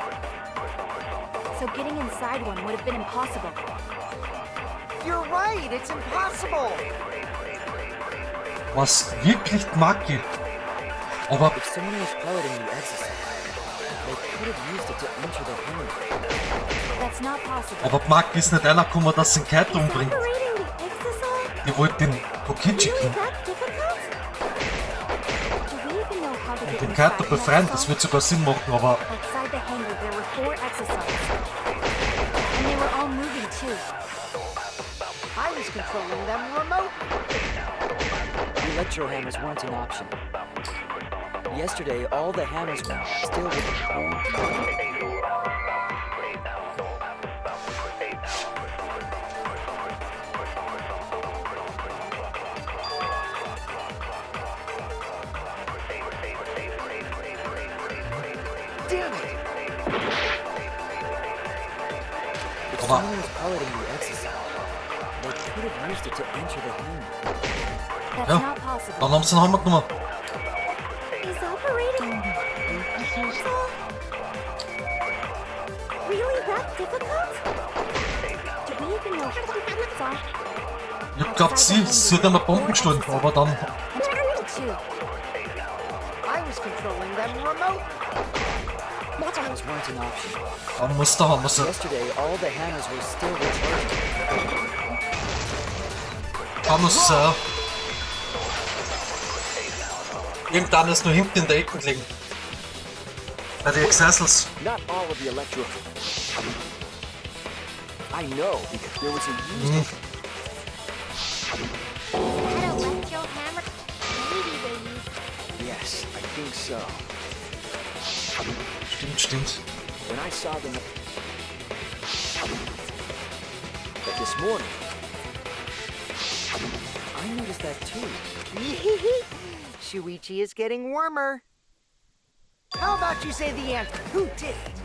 So getting inside one would have been impossible. You're right, it's impossible. Was wirklich Maki. Aber If someone was piloting the exosuit, they could have used it to enter the hammer. That's not possible. Aber Maki ist nicht einer gekommen, dass sie den Kaito Is umbringt. operating the exosol Die wollte den Kokichi really killen. that difficult? Do we even know how to Und get den inside Kaito an befreien, das exosol? wird sogar Sinn machen, aber Outside the hangar, there were 4 exosols. And they were all moving too. I was controlling them remotely. The electro hammers weren't an option. Yesterday, all the hammers were still Damn it! If Aber- someone was piloting the exosuit, they could have used it to enter the hammer. That's Ja, not possible. dann haben sie den Hammer genommen. Is operating the exosol really that difficult? Do we even know how to get inside? Ich hab glaubt, sie hat einmal Bomben gestohlen, aber dann Too. I was controlling them remotely. Hammers weren't an option. muss der Hammer sein. Yesterday, all the hammers were still recharging. Kann es sein. Irgendwann ist nur hinten in der Ecke gelegen. Bei den Accessors. Not all of the electro... I know, because there was a used... That electro hammer? Maybe they used Yes, I think so. Stimmt. When I saw them... But this morning, I noticed that too. Shuichi is getting warmer. How about you say the answer? Who did it?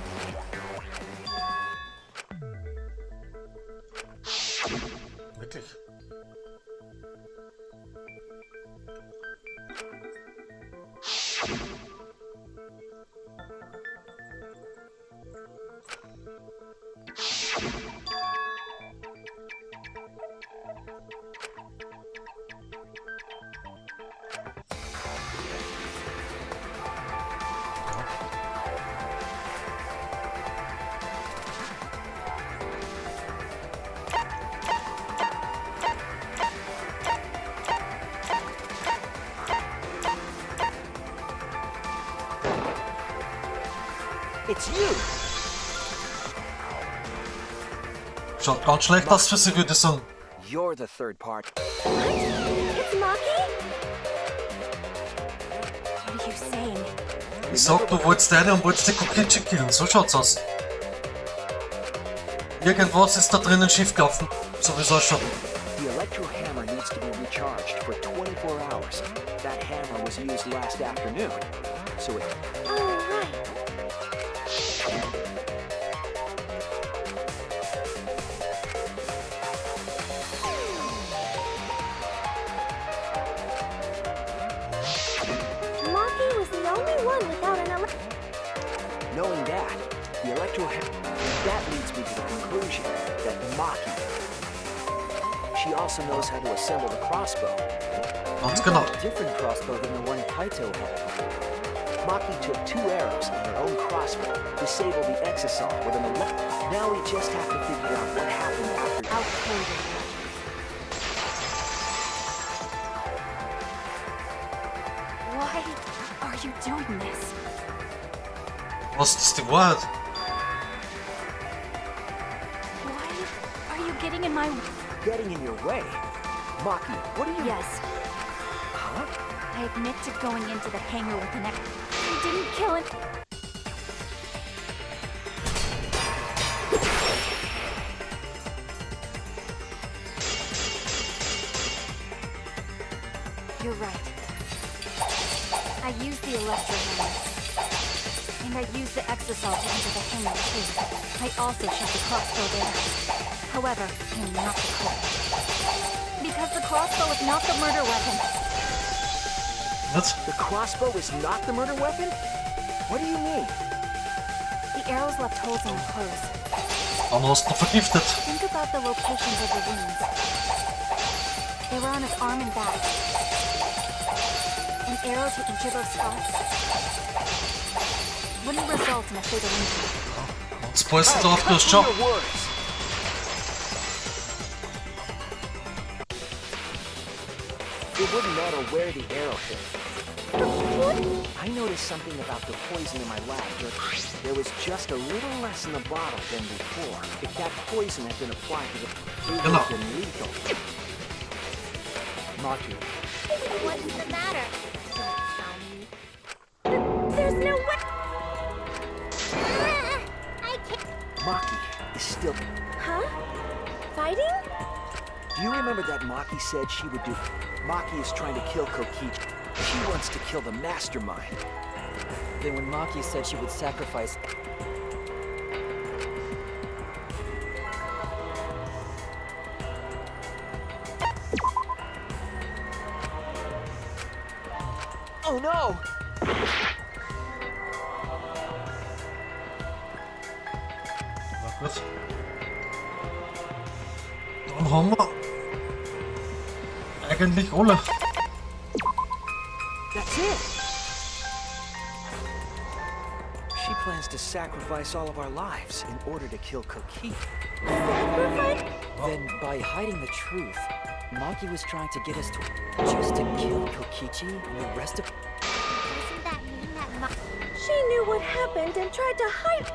Wirklich. It's you! Schaut ganz schlecht aus für sie, würde ich sagen. you're the third part. It's Maki? What are you saying? Ich sag, du wolltest eine und wolltest die Kokichi killen. So schaut's aus. Irgendwas ist da drinnen schiefgelaufen. So wie es ausschaut. The electro hammer needs to be recharged for 24 hours. That hammer was used last afternoon. So it... Oh, right. Maki was the only one without an Knowing that, the electro that leads me to the conclusion that Maki... She also knows how to assemble the crossbow. Ganz You genau. got a different crossbow than the one Kaito had. Maki took 2 arrows and her own crossbow, disabled the exosol with an Now we just have to figure out what happened after... How cold is it? Why are you doing this? Was ist die Wahrheit? Why are you getting in my way? Getting in your way? Maki, what are you... Yes. Huh? I admit to going into the hangar with an I didn't kill him. You're right. I used the electro hammer. And I used the exasol to enter the hangar too. I also shot the crossbow there. However, I am not the culprit. Because the crossbow is not the murder weapon. What? The crossbow is not the murder weapon? What do you mean? The arrows left holes in the clothes. Dan was het nog vergiftigd. Think about the locations of the wounds. They were on his arm and back. An arrow to each of those spots wouldn't result in a fatal injury. Want spoilst het af dus, Your joh. words. It wouldn't matter where the arrow hit. I noticed something about the poison in my lab. There was just a little less in the bottle than before. If that poison had been applied to the it would have been lethal. Maki. What's the matter? There's no way. I can't. Maki is still... Huh? Fighting? Do you remember that Maki said she would do? Maki is trying to kill Kokichi. She wants to kill the mastermind. Then when Maki said she would sacrifice... Oh no! Wacht wat. Dan gaan we eigenlijk rollen. That's it! She plans to sacrifice all of our lives in order to kill Kokichi. Then, by hiding the truth, Maki was trying to get us to... just to kill Kokichi and the rest of... Doesn't that mean that She knew what happened and tried to hide.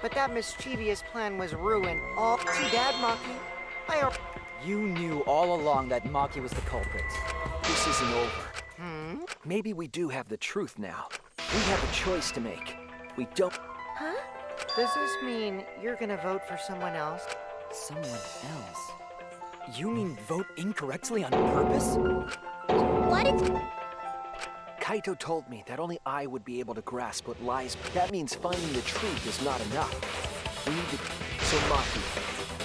But that mischievous plan was ruined. All too bad, Maki. You knew all along that Maki was the culprit. This isn't over. Maybe we do have the truth now. We have a choice to make. We don't... Huh? Does this mean you're gonna vote for someone else? Someone else? You mean vote incorrectly on purpose? What is... Kaito told me that only I would be able to grasp what lies. That means finding the truth is not enough. We need to... So Maki,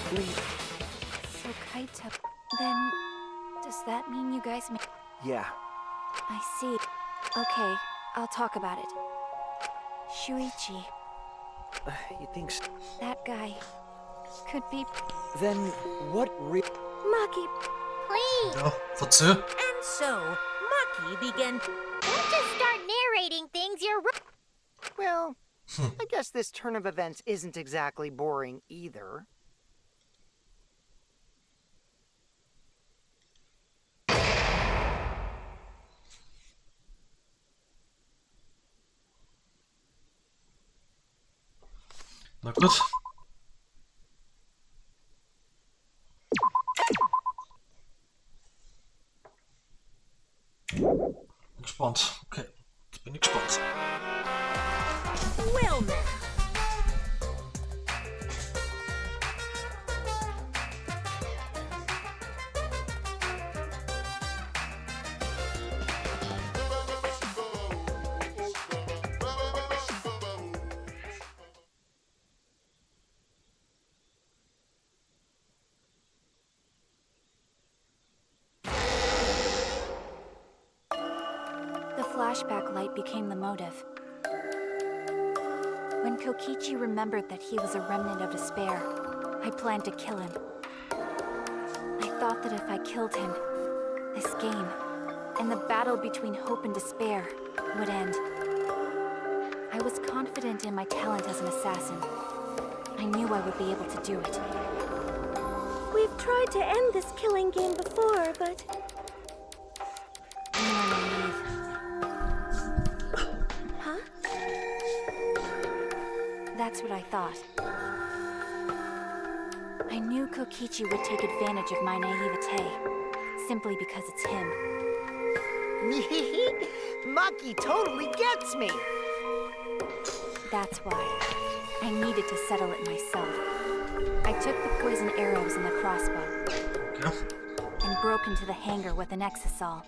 please... So Kaito... Then... does that mean you guys may... Yeah. I see. Okay, I'll talk about it. Shuichi, You think so? that guy... could be... Then what Maki, Please, Ja, wat zo. And so, Maki began. don't just start narrating things you're... Well, I guess this turn of events isn't exactly boring either. Nou goed. Ik ben gespannen. Oké, ik ben gespannen. Well now. The flashback light became the motive. When Kokichi remembered that he was a remnant of despair, I planned to kill him. I thought that if I killed him, this game, and the battle between hope and despair, would end. I was confident in my talent as an assassin. I knew I would be able to do it. we've tried to end this killing game before, but... You are naive. Huh? That's what I thought. I knew Kokichi would take advantage of my naivete, simply because it's him. Maki totally gets me. That's why. I needed to settle it myself. I took the poison arrows and the crossbow. Okay. And broke into the hangar with an exisal.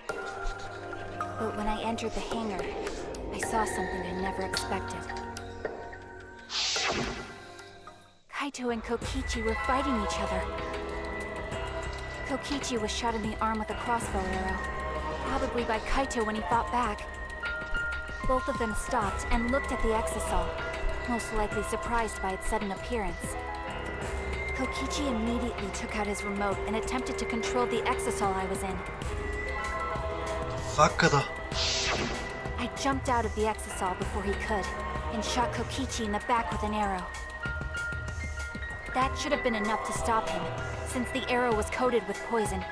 But when I entered the hangar, I saw something I never expected. Kaito and Kokichi were fighting each other. Kokichi was shot in the arm with a crossbow arrow, probably by Kaito when he fought back. Both of them stopped and looked at the exisal, most likely surprised by its sudden appearance. Kokichi immediately took out his remote and attempted to control the exisal I was in. Fucker. I jumped out of the exisal before he could, and shot Kokichi in the back with an arrow. That should have been enough to stop him, since the arrow was coated with poison.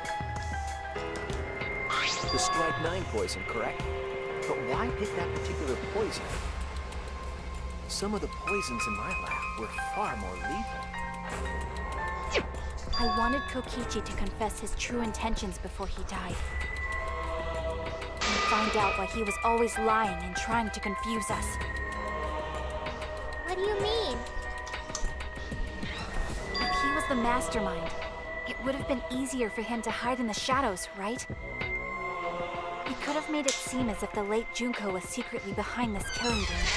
The Strike 9 poison, correct? But why pick that particular poison? Some of the poisons in my lab were far more lethal. I wanted Kokichi to confess his true intentions before he died. And find out why he was always lying and trying to confuse us. What do you mean? If he was the mastermind, it would have been easier for him to hide in the shadows, right? He could have made it seem as if the late Junko was secretly behind this killing game.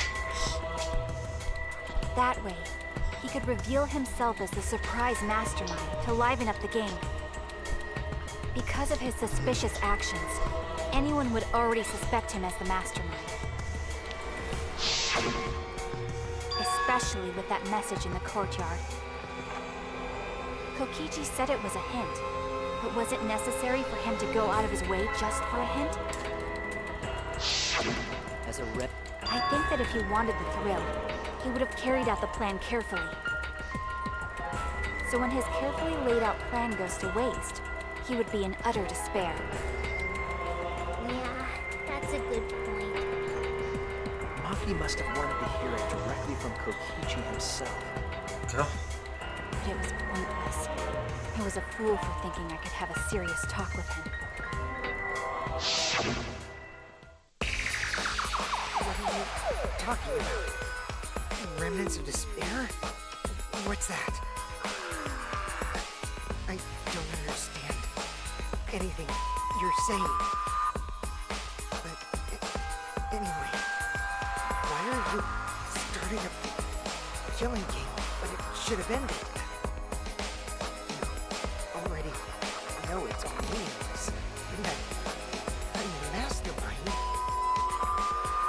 That way, he could reveal himself as the surprise mastermind to liven up the game. Because of his suspicious actions, anyone would already suspect him as the mastermind. Especially with that message in the courtyard. Kokichi said it was a hint, but was it necessary for him to go out of his way just for a hint? As a rep, I think that if he wanted the thrill, he would have carried out the plan carefully. So when his carefully laid out plan goes to waste, he would be in utter despair. Yeah, that's a good point. Maki must have wanted to hear it directly from Kokichi himself. Okay. But it was pointless. I was a fool for thinking I could have a serious talk with him. What are you talking about? Remnants of despair? What's that? I don't understand anything you're saying. But anyway, why are you starting a killing game when it should have ended? You already know it's meaningless. And that I'm the mastermind.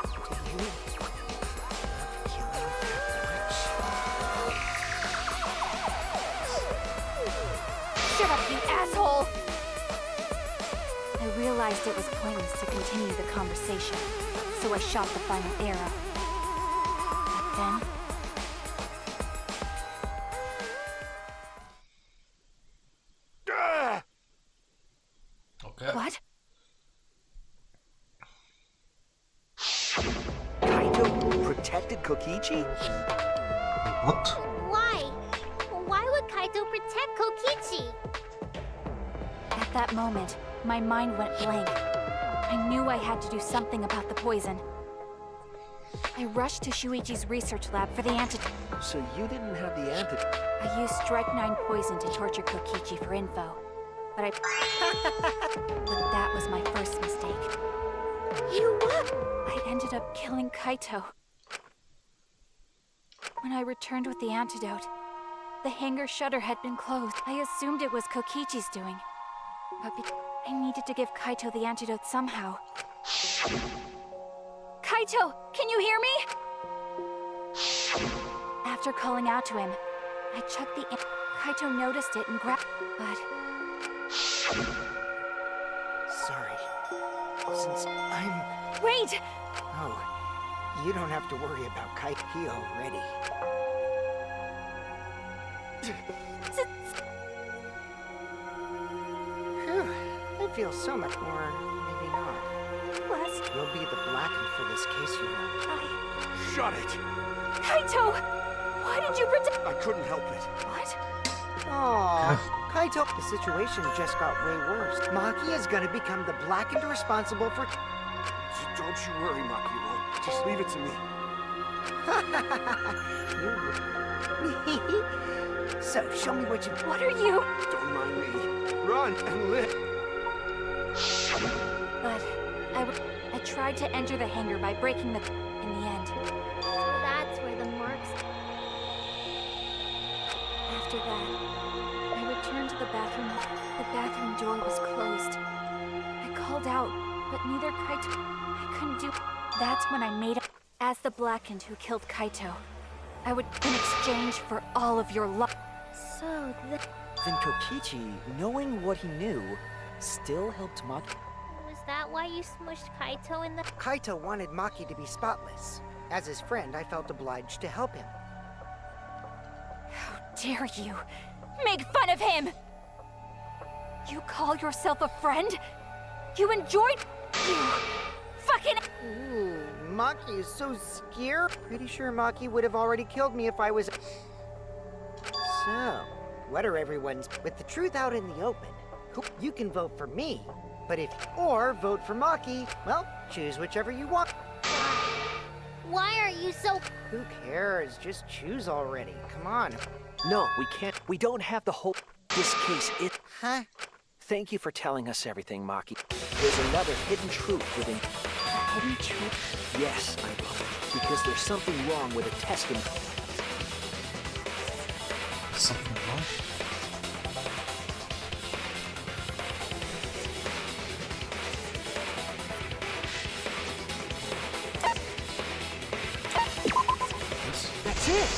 Do you love killing that much? Shut up, you asshole! I realized it was pointless to continue the conversation, so I shot the final arrow. But then... Okay. What? Kaito protected Kokichi? What? Why? Why would Kaito protect Kokichi? At that moment, my mind went blank. I knew I had to do something about the poison. I rushed to Shuichi's research lab for the antidote. So you didn't have the antidote. I used Strike 9 poison to torture Kokichi for info. But that was my first mistake. You what? I ended up killing Kaito. When I returned with the antidote, the hangar shutter had been closed. I assumed it was Kokichi's doing. But I needed to give Kaito the antidote somehow. Kaito, can you hear me? After calling out to him, I chucked the Kaito noticed it and grabbed... But... Sorry. Since I'm... Wait! Oh, you don't have to worry about Kaito. He already... Phew, I feel so much more, maybe not. What? You'll be the blackened for this case, you know. Shut it! Kaito! Why did you pretend... I couldn't help it. What? Aw, Kaito, the situation just got way worse. Maki is gonna become the blackened responsible for... Don't you worry, Makilo. Just leave it to me. So, show me what you... What are you? Don't mind me. Run and live. But I tried to enter the hangar by breaking the... in the end. So that's where the marks... After that, I returned to the bathroom. The bathroom door was closed. I called out, but neither Kaito... I couldn't do... That's when I made up as the Blackened who killed Kaito. I would, in exchange for all of your love. So Then Kokichi, knowing what he knew, still helped Maki. was that why you smushed Kaito in the... Kaito wanted Maki to be spotless. As his friend, I felt obliged to help him. How dare you make fun of him? You call yourself a friend? You enjoyed... You fucking... Ooh, Maki is so scared. Pretty sure Maki would have already killed me if I was... So, what are everyone's... With the truth out in the open, you can vote for me. But if... Or vote for Maki, well, choose whichever you want. Why are you so... Who cares? Just choose already. Come on. No, we can't. We don't have the whole... This case, Huh? Thank you for telling us everything, Maki. There's another hidden truth within... A hidden truth? Yes, I know. Because there's something wrong with a testing... Something wrong? That's it!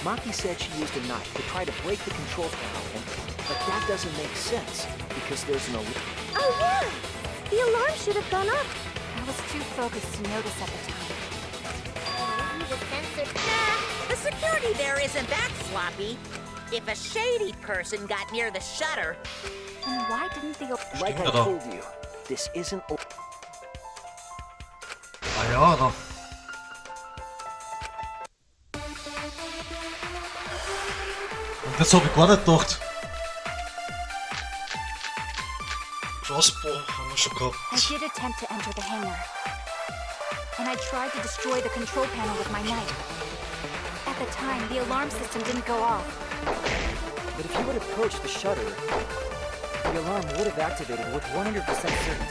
Maki said she used a knife to try to break the control panel, but that doesn't make sense, because there's no... Oh, yeah! The alarm should have gone off. I was too focused to notice at the time. Maybe the sensor... The security there isn't that sloppy. If a shady person got near the shutter, Then why didn't the... Like I told you, this isn't... Ah ja, da. Und jetzt hab ich gar nicht gedacht. Crossbow haben wir schon gehabt. I did attempt to enter the hangar. And I tried to destroy the control panel with my knife. At the time, the alarm system didn't go off. But if you had approached the shutter, the alarm would have activated with 100% certainty.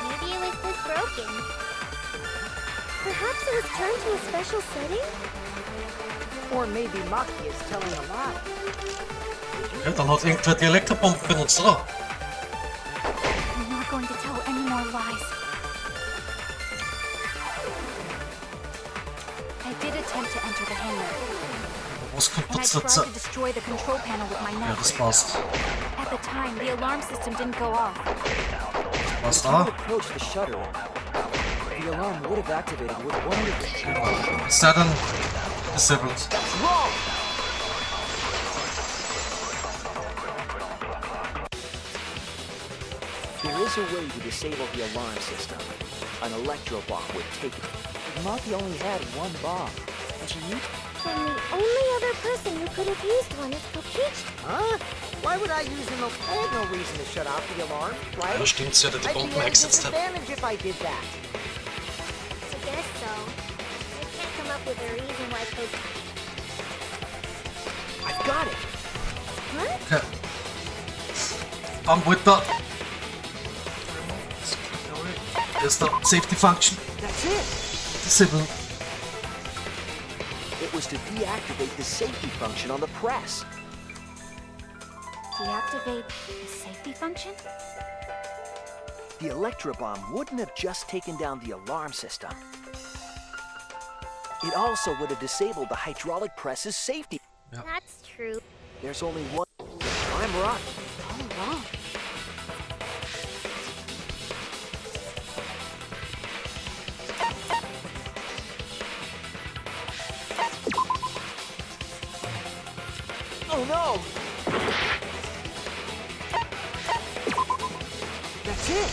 Maybe it was just broken. Perhaps it was turned to a special setting? Or maybe Maki is telling a lie. Ja, dann hat irgendwer die Elektrobombe benutzt, oder? I'm not going to tell any more lies. I did attempt to enter the hangar. Was kommt And I jetzt tried dazu? to destroy the control panel with my Ja, das knife. passt. At the time, the alarm system didn't go off. Passt If you had auch. approached the shutter, the alarm would have activated with 100%. Ist der dann disabled? There is a way to disable the alarm system. An electro bomb would take it. Maki only had one bomb, and she used... Then the only other person who could have used one is Kokichi. Huh? Why would I use an... I had no reason to shut off the alarm, right? Ja, stimmt, sie hat die I'd be Bomben at a eingesetzt hat. disadvantage if I did that. I guess so. I can't come up with a reason why Kokichi... I've got it! Okay. Dann weiter. Ist der Safety Function. That's it! Disable. It was to deactivate the safety function on the press. Deactivate the safety function? The electro bomb wouldn't have just taken down the alarm system. It also would have disabled the hydraulic press's safety. That's true. There's only one. I'm right. Oh, wow. Oh no! That's it!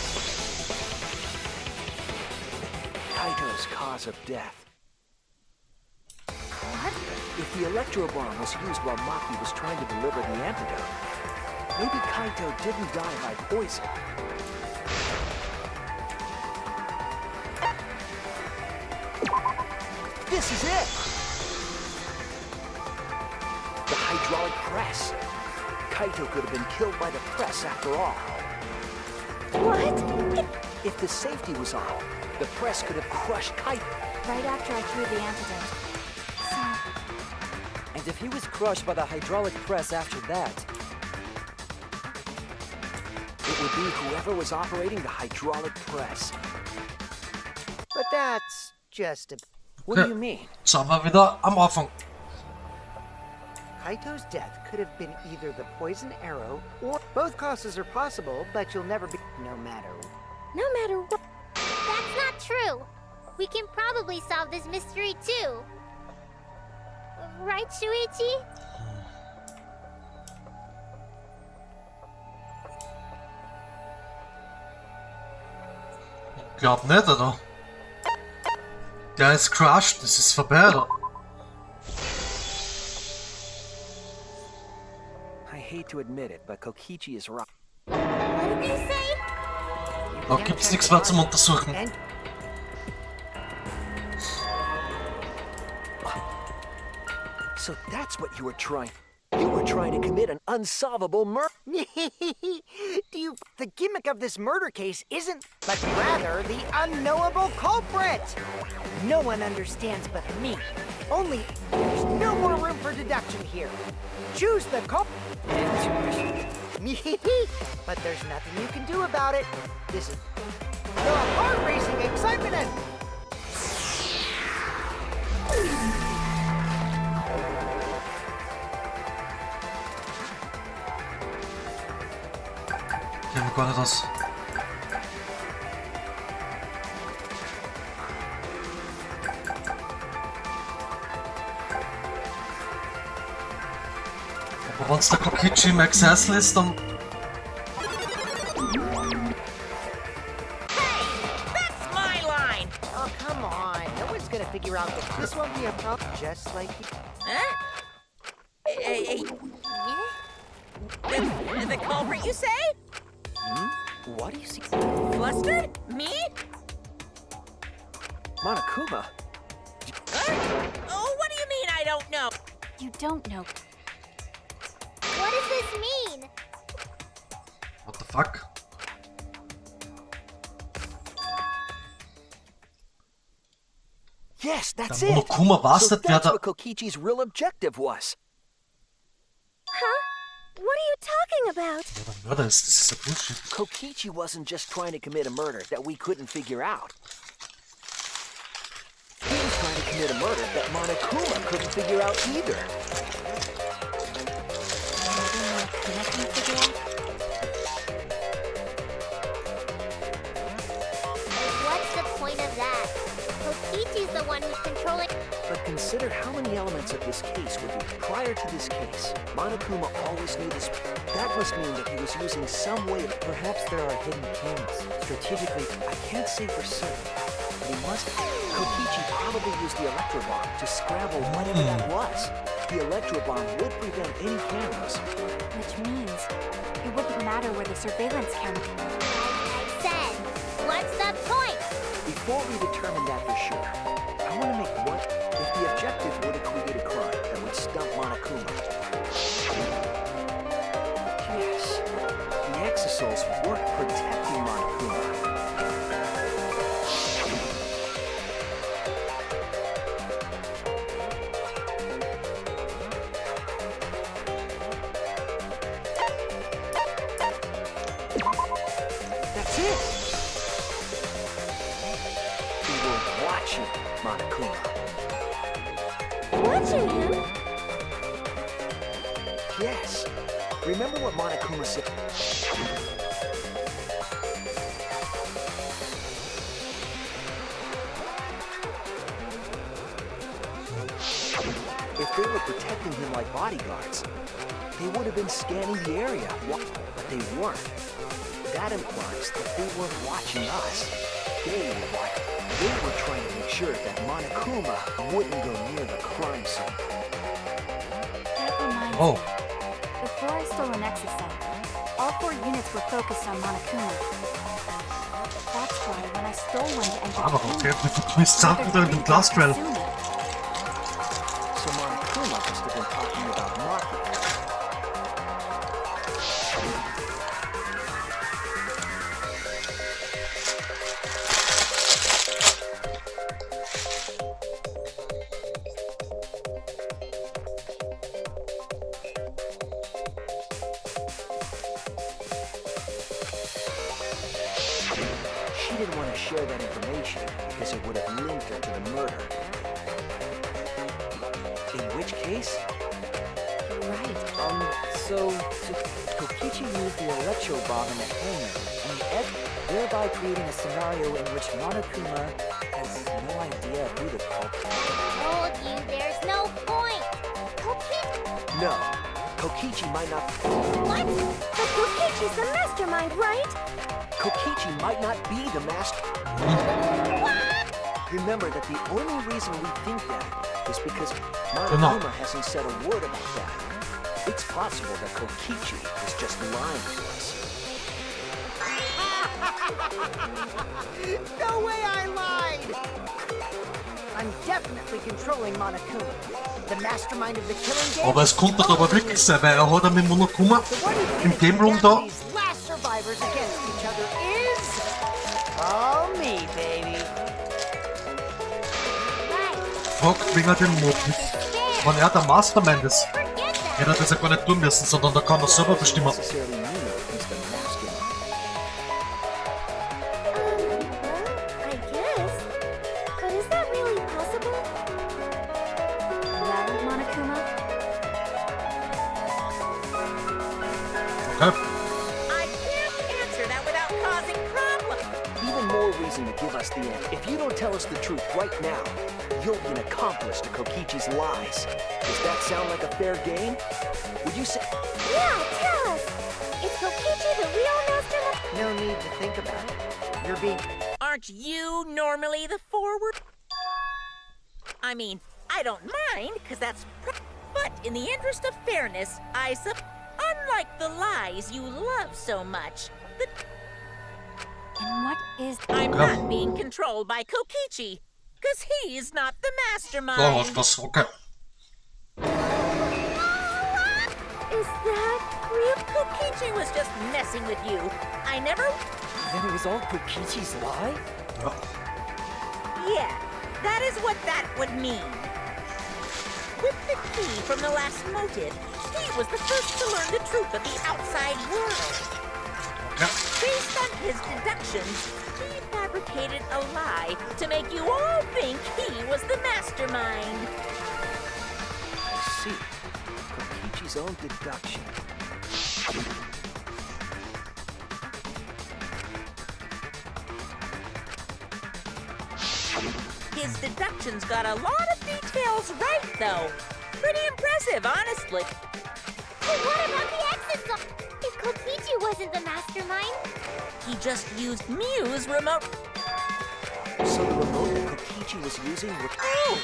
Kaito's cause of death. What? If the electro bomb was used while Maki was trying to deliver the antidote, maybe Kaito didn't die by poison. This is it! The hydraulic press. Kaito could have been killed by the press after all. What? If the safety was on, the press could have crushed Kaito. Right after I threw the antidote. And if he was crushed by the hydraulic press after that, It would be whoever was operating the hydraulic press. But that's just a... What do you mean? So haben wir wieder am Anfang. Kaito's death could have been either the poison arrow or... Both causes are possible, but you'll never be... No matter... No matter what. That's not true. We can probably solve this mystery too. Right, Shuichi? Ich glaub nicht, oder? Der ist crushed, das ist vorbei, oder? I hate to admit it, but Kokichi is right. What did you say? Da gibt's nichts mehr zum Untersuchen. And So that's what you were trying. You were trying to commit an unsolvable murder. The gimmick of this murder case isn't, but rather the unknowable culprit. No one understands but me. Only there's no more room for deduction here. Choose the culprit. But there's nothing you can do about it. This is the heart racing excitement and... Ja, wie war das? Aber wenn's der Kokichi im Access ist, dann... That's my line! Oh, come on. No one's gonna figure out that this won't be a problem. Just like you. Huh? Hey, the culprit, you say? What do you see? Flustered? Me? Monokuma? Oh, what do you mean I don't know? You don't know. What does this mean? What the fuck? Yes, that's Der it. Monokuma weiß So nicht, wer that's da... what Kokichi's real objective was. Huh? What are you talking about? Ja, der Mörder ist, das ist ja Bullshit. Kokichi wasn't just trying to commit a murder that we couldn't figure out. He was trying to commit a murder that Monokuma couldn't figure out either. What's the point of that? Kokichi's the one who's controlling... But consider how many elements of this case would be prior to this case. Monokuma always knew this. That must mean that he was using some way of... perhaps there are hidden cameras. Strategically, I can't say for certain, but he must... Kokichi probably used the electro bomb to scramble whatever that was. The electro bomb would prevent any cameras. Which means it wouldn't matter where the surveillance camera... I said, what's the point? Before we determine that for sure, I want to make one... If the objective were to create a crime that would stump Monokuma. Yes, the Exosouls weren't protecting Monokuma. That's it! We were watching Monokuma. Watching him? Yes. Remember what Monokuma said? If they were protecting him like bodyguards, they would have been scanning the area. But they weren't. That implies that they weren't watching us. They were trying to make sure that Monokuma wouldn't go near the crime scene. Oh. Before I stole an Nexus set, all 4 units were focused on Monokuma. That's why when I stole one to enter Aber the okay, kingdom, wie viel Twists hatten wir in dem Classtrial? So Monokuma must have been talking about Maki. She didn't want to share that information because it would have linked her to the murder. In which case, Right. So Kokichi used the electro bomb in the hangar, and thereby creating a scenario in which Monokuma has no idea who the culprit is. Told you there's no point. Kokichi. no, Kokichi might not. What? But Kokichi's the mastermind, right? Kokichi might not be the master. Remember that the only reason we think that is because Monokuma hasn't said a word about that. It's possible that Kokichi is just lying to us. No way I lied! I'm definitely controlling Monokuma, the mastermind of the killing game. Aber es konnte doch aber wirklich sein, weil er hat ja mit Monokuma im Game Room da. These last survivors against each other is all me, baby. Fragt wegen dem Mob nicht. Wenn er der Mastermind ist, hätte er das ja gar nicht tun müssen, sondern da kann er selber bestimmen. Necessarily mean he's the mastermind. I guess. But is that really possible? Well, Monokuma, Okay. I can't answer that without causing problems. Even more reason to give us the end. If you don't tell us the truth right now, you'll be an accomplice to Kokichi's lies. Does that sound like a fair game? Would you say... Yeah, tell us! Is Kokichi the real mastermind? No need to think about it. You're being... Aren't you normally the forward? I mean, I don't mind, because that's... But in the interest of fairness, unlike the lies you love so much, and what is... I'm not being controlled by Kokichi, because he's not the Da mastermind. hast du's, okay. Is that real? Kokichi was just messing with you. I never... Then it was all Kokichi's lie? Ja. Yeah, that is what that would mean. With the key from the last motive, he was the first to learn the truth of the outside world. Okay. Based on his deductions, he fabricated a lie to make you all think he was the mastermind. I see. Kokichi's own deduction. His deductions got a lot of details right, though. Pretty impressive, honestly. But what about the exit? If Kokichi wasn't the mastermind, He just used Mew's remote... So the remote that Kokichi was using would... Oh!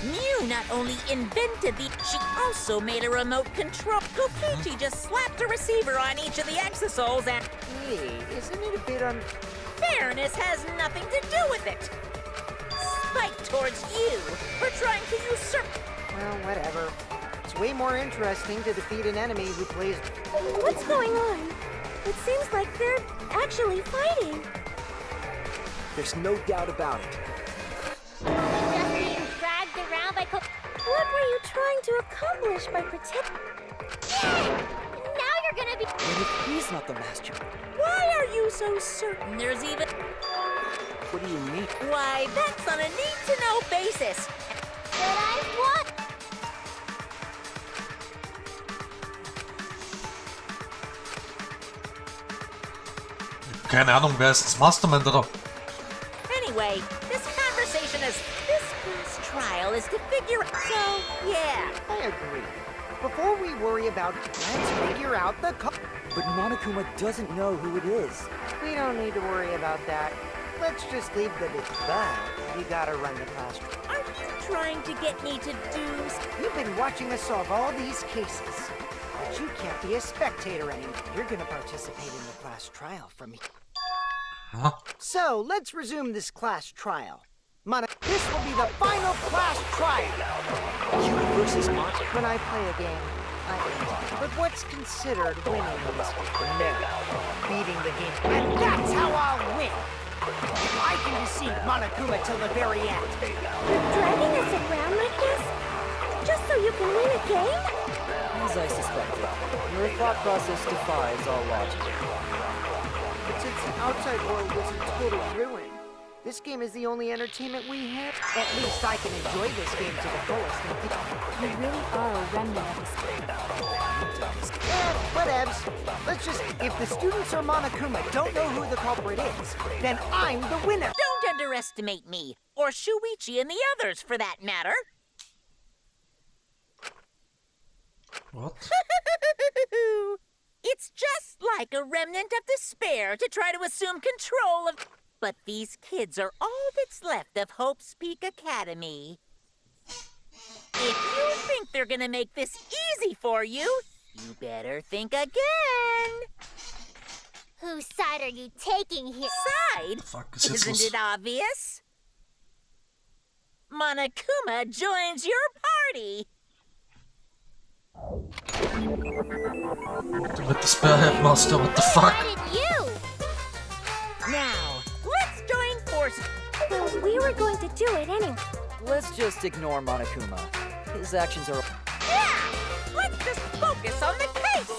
Mew not only invented the... She also made a remote control. Kokichi just slapped a receiver on each of the exosols and... Hey, isn't it a bit Fairness has nothing to do with it. Spite towards you for trying to usurp... Well, whatever. It's way more interesting to defeat an enemy who plays... What's going on? It seems like they're actually fighting. There's no doubt about it. just being dragged around by What were you trying to accomplish by protecting? Now you're gonna be... And if he's not the mastermind? Why are you so certain there's even... What do you mean? Why, that's on a need-to-know basis. But I what? Keine Ahnung, wer ist das Mastermind oder? Anyway, this conversation is... This class trial is to figure... So, yeah. I agree. Before we worry about... Let's figure out the... But Monokuma doesn't know who it is. We don't need to worry about that. Let's just leave the... But you gotta run the class. Are you trying to get me to do? You've been watching us solve all these cases. But you can't be a spectator anymore. You're gonna participate in the class trial from here. Huh? So, let's resume this class trial. This will be the final class trial. You versus Monica. When I play a game, I win. But what's considered winning in this game? No. Beating the game. And that's how I'll win. I can deceive Monokuma till the very end. You're dragging us around like this? Just so you can win a game? As I suspected, your thought process defies all logic. But since the outside world was in total ruin, this game is the only entertainment we have. At least I can enjoy this game to the fullest. You really are a remnant of this. Whatevs. Let's just, if the students or Monokuma don't know who the culprit is, then I'm the winner. Don't underestimate me, or Shuichi and the others, for that matter. What? It's just like a remnant of despair to try to assume control of... But these kids are all that's left of Hope's Peak Academy. If you think they're gonna make this easy for you, you better think again. Whose side are you taking here? Side? Fuck is jetzt Isn't los? it obvious? Monokuma joins your party. With the Spearhead Master, what the fuck? Why did you? Now, let's join forces. Well, we were going to do it anyway. Let's just ignore Monokuma. His actions are... Yeah! Let's just focus on the case.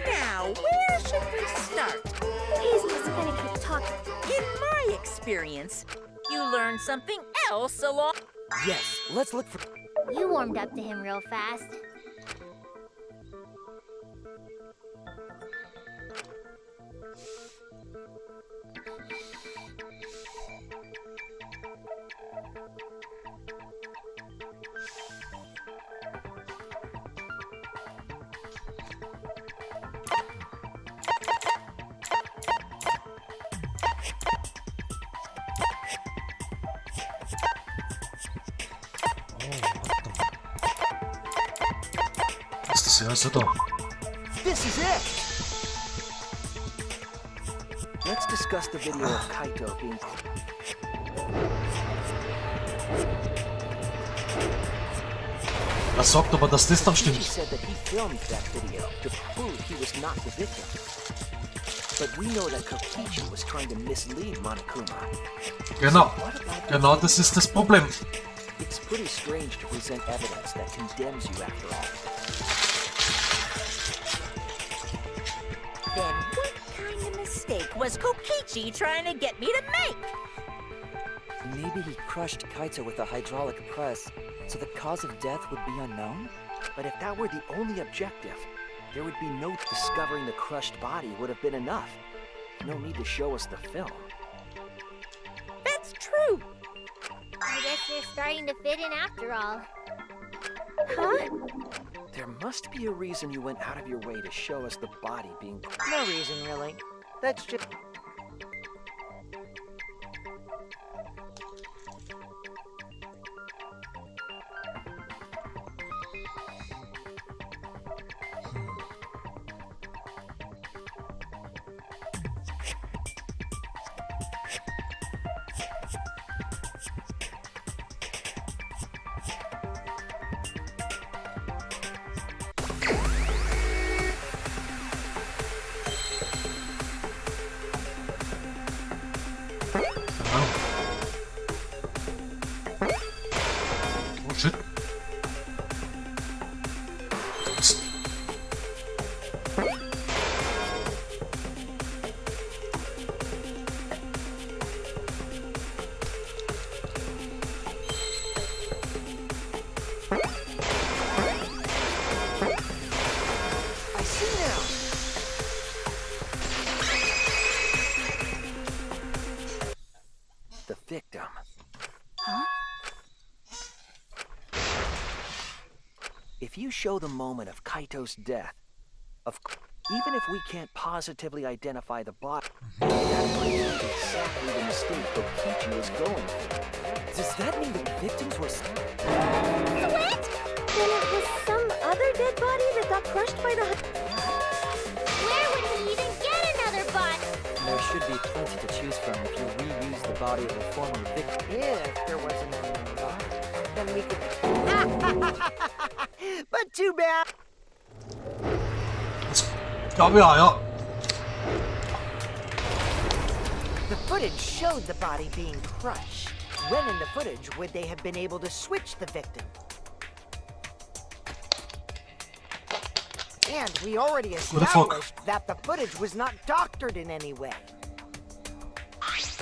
Now, where should we start? He's just gonna keep talking. In my experience, you learn something else along... Yes, let's look for... You warmed up to him real fast. Ist das ja also da? This is it! Let's discuss the video of Kaito being... Er sagt aber, dass das dann He stimmt. said that he filmed that video to prove he was not the victim. But we know that Kokichi was trying to mislead Monokuma. Genau. Genau das ist das Problem. It's pretty strange to present evidence that condemns you after all. Then what kind of mistake was Kokichi trying to get me to make? Maybe he crushed Kaito with a hydraulic press, so the cause of death would be unknown? But if that were the only objective, there would be no... Discovering the crushed body would have been enough. No need to show us the film. That's true. I guess you're starting to fit in after all. Huh? There must be a reason you went out of your way to show us the body being... No reason, really. That's just... Oh shit. I see now! The victim. If you show the moment of Kaito's death, Even if we can't positively identify the body, that might be exactly the mistake Kokichi was going for. Does that mean the victims were... Sweat? Then it was some other dead body that got crushed by the... Where would he even get another body? There should be plenty to choose from if you reuse the body of a former victim. If there wasn't another body, then we could... But too bad. Ja. The footage showed the body being crushed. When in the footage would they have been able to switch the victim? And we already established that the footage was not doctored in any way.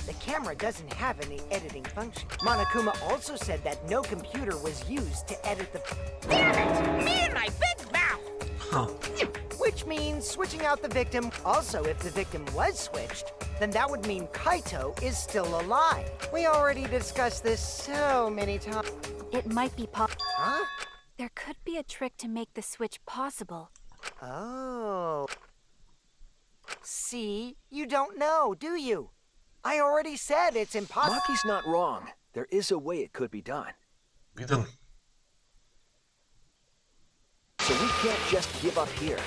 The camera doesn't have any editing function. Monokuma also said that no computer was used to edit the... Damn it! Me and my big mouth! Huh. Which means switching out the victim. Also, if the victim was switched, then that would mean Kaito is still alive. We already discussed this so many times. It might be Huh? There could be a trick to make the switch possible. Oh. See? You don't know, do you? I already said it's impossible. Maki's not wrong. There is a way it could be done. Wie denn? So we can't just give up here.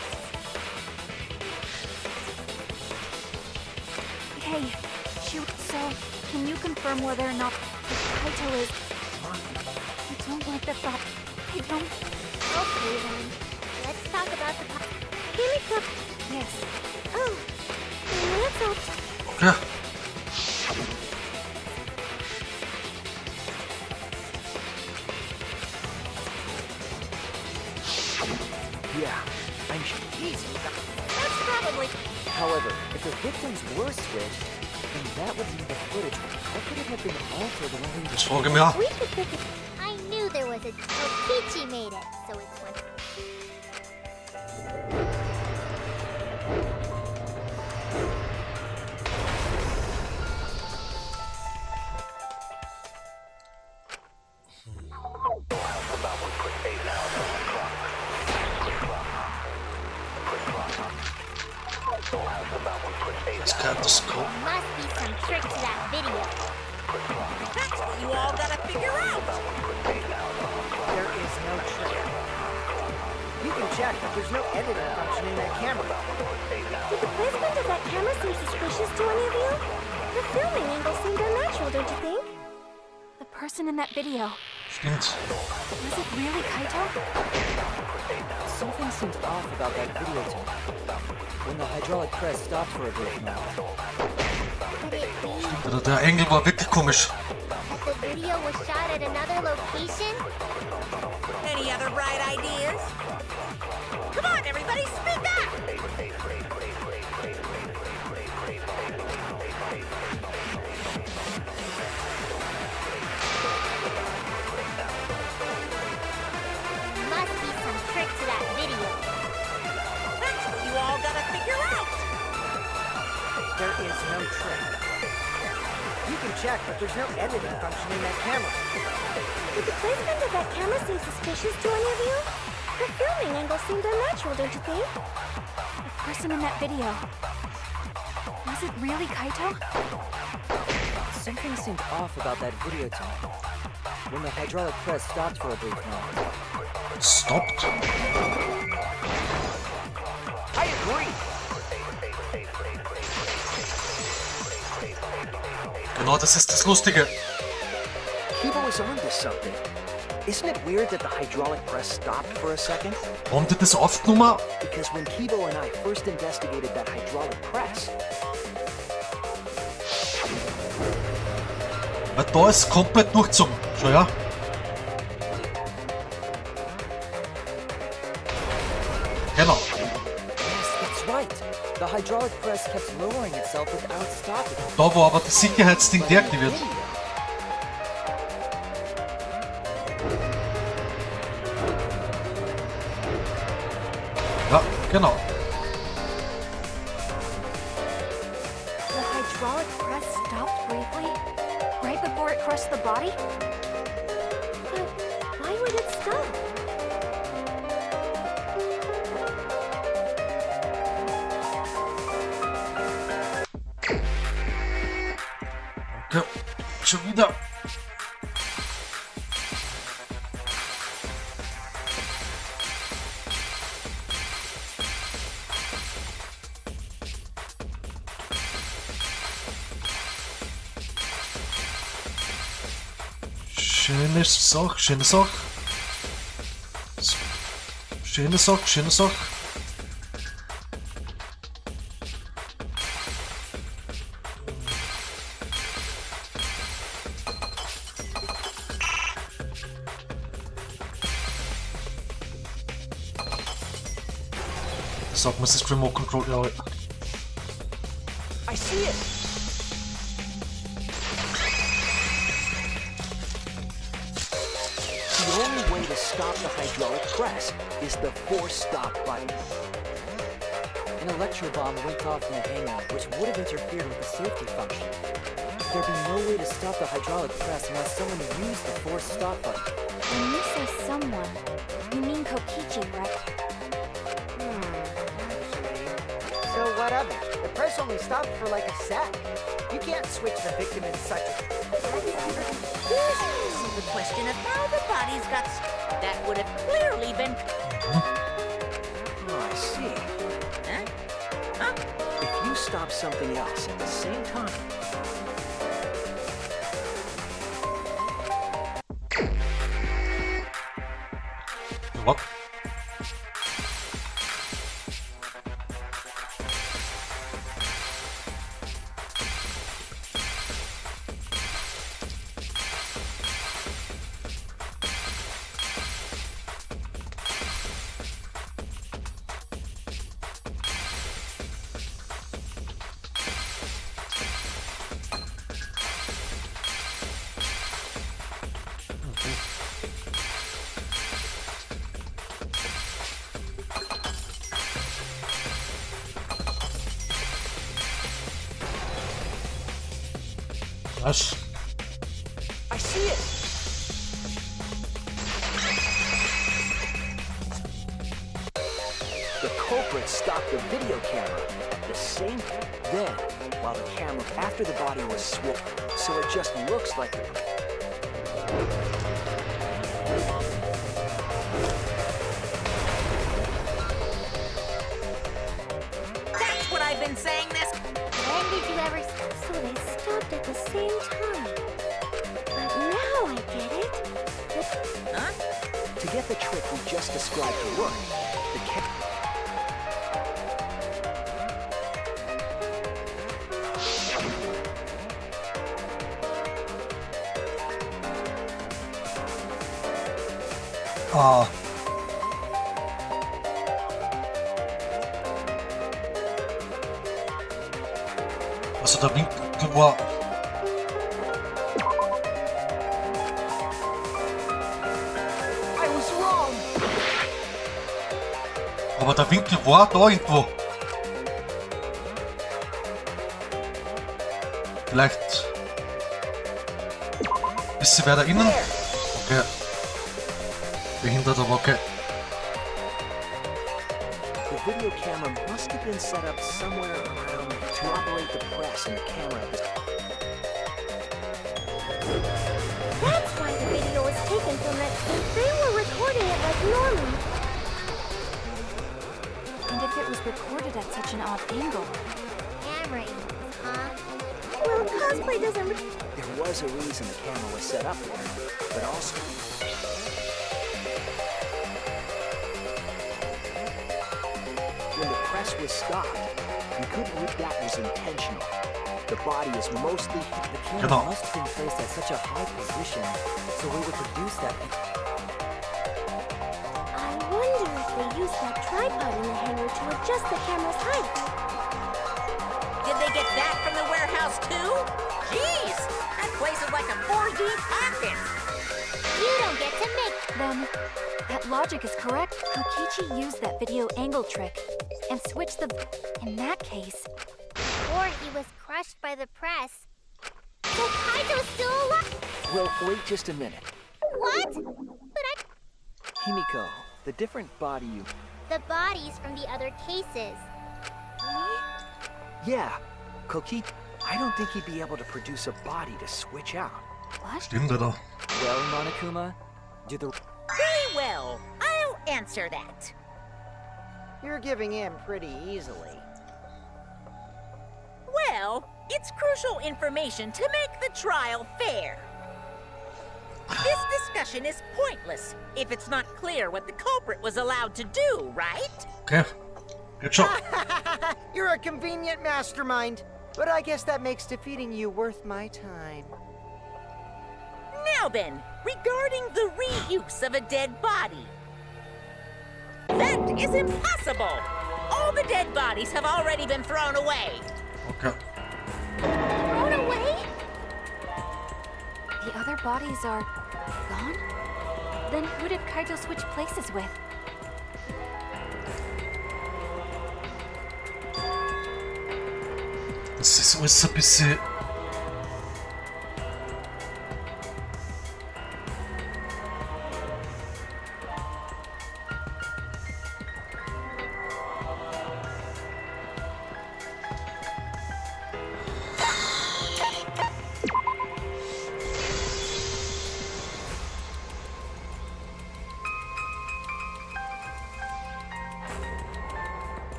Hey, shoot. So, can you confirm whether or not Kaito is... I don't like the thought. I don't... Okay then. Let's talk about the... Kimiko! Yes. Oh, let's hope. Okay. Yeah, I'm sure. Easy. That's probably... However, if the victims were switched, then that would mean the footage. How could it have been altered when we... Das frage ich mich auch. We could pick it. I knew there was a... Kokichi made it, so it's one... Das kann das kommen. Must be some trick to that video. That's what you all gotta figure out! There is no trick. You can check, but there's no editing function in that camera. Did the placement of that camera seem suspicious to any of you? The filming angle seemed unnatural, don't you think? The person in that video. Stimmt. Was it really Kaito? Something seemed off about that video tape. When the hydraulic press stopped for a brief moment. Could it be Oder der Engel war wirklich komisch. that the video was shot at another location? Any other bright ideas? Come on, everybody, speak up! Must be some trick to that video. That's what you all gotta figure out! There is no trick. You can check, but there's no editing function in that camera. Did the placement of that camera seem suspicious to any of you? The filming angle seemed unnatural, don't you think? The person in that video. Was it really Kaito? Something seemed off about that video tape. When the hydraulic press stopped for a brief moment. Stoppt. I agree. Genau, das ist das Lustige. Kibo was onto something. Isn't it weird that the hydraulic press stopped for a second? Haben die das aufgenommen? Because when Kibo and I first investigated that hydraulic press, Weil da ist komplett durchgezogen. Schau ja. Genau. Yes, that's right. The hydraulic press kept lowering itself without stopping. Da war aber das Sicherheitsding deaktiviert. Ja, genau. The hydraulic press stopped briefly, right before it crushed the body? But why would it stop? Schon wieder. Schöne Sache, schöne Sache. Schöne Sache, schöne Sache. Sag mal, es ist Remote Control, ja. I see it! The only way to stop the hydraulic press is the force stop button. An electro bomb went off in the hangar, which would have interfered with the safety function. There'd be no way to stop the hydraulic press unless someone used the force stop button. When you say someone, you mean Kokichi, right? So what of it? The press only stopped for like a sec. You can't switch the victim in such a... This is the question of how the bodies got... That would have clearly been... Oh, I see. Huh? Huh? If you stop something else at the same time... What? Nice. I see it! The culprit stopped the video camera. The same... Then, while the camera after the body was swapped, so it just looks like the... That's what I've been saying this... When did you ever... So they stopped at the same time. But now I get it. Huh? To get the trick we just described to work, the Also der Winkel war... I was wrong! Aber der Winkel war da irgendwo. Vielleicht... Ist sie weiter innen? Okay. Behindert, aber okay. The video camera must have been set up somewhere around to operate the press and the camera. That's why the video was taken from it. They were recording it like normal. And if it was recorded at such an odd angle, Camera angles, huh? Well, cosplay doesn't... There was a reason the camera was set up there, but also... When the press was stopped, you couldn't read that was intentional. The body is mostly... The camera Genau. must have been placed at such a high position, so we would produce that... I wonder if they used that tripod in the hangar to adjust the camera's height. Did they get that from the warehouse too? Jeez! That place is like a 4D pocket! You don't get to make... then that logic is correct. Kokichi used that video angle trick and switched the... In that case, Or he was crushed by the press. So Kaito's still alive! Well, wait just a minute. What? But Himiko, the different body you... the bodies from the other cases. Yeah, Koki... I don't think he'd be able to produce a body to switch out. What? Stimmt, Alter. Well, Monokuma, do the... Very well. I'll answer that. You're giving in pretty easily. Well, it's crucial information to make the trial fair. This discussion is pointless if it's not clear what the culprit was allowed to do, right? Okay. Good job. You're a convenient mastermind, but I guess that makes defeating you worth my time. Now then, regarding the reuse of a dead body. That is impossible! All the dead bodies have already been thrown away. Okay. Thrown away? The other bodies are gone? Then who did Kaito switch places with? Das ist alles ein bisschen...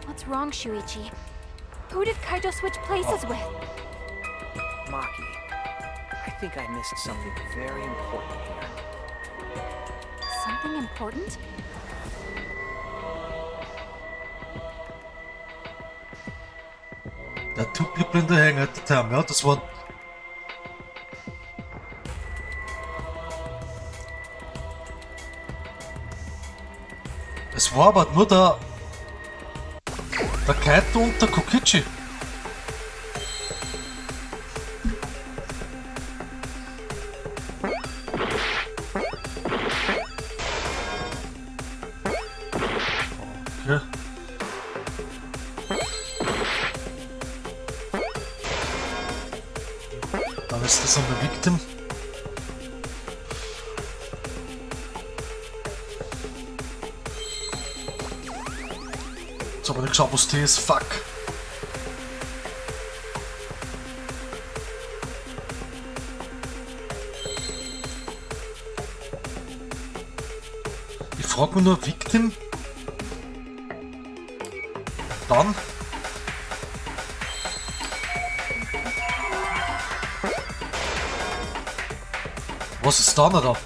What's wrong, Shuichi? Who did Kaito switch places with? Maki, I think I missed something very important here. Something important? Der Two People in the Hang at the Time, ja, das war... Es war aber nur der Kaito und der Kokichi. Okay. Dann ist das eine Victim. Jetzt habe ich nicht geschaut, was das ist. Fuck. Ich frage mich nur, Victim? Dann? Was ist da da?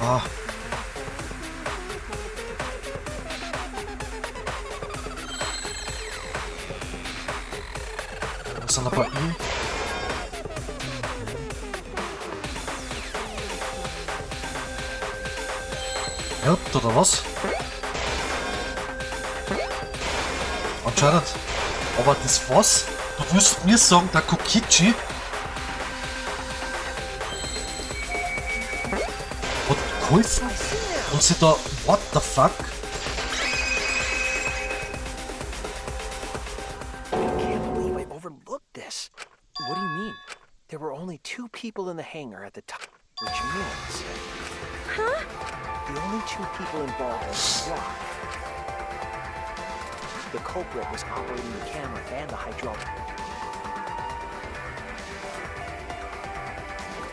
Ah. Was sind aber Ja, oder was? Anscheinend. Aber das was? Du wirst mir sagen, der Kokichi hat geholfen und sie da, what the fuck? I can't believe I overlooked this. What do you mean? There were only 2 people in the hangar at the time, which means... Huh? The only 2 people involved in the swap. The culprit was operating the camera and the hydraulic.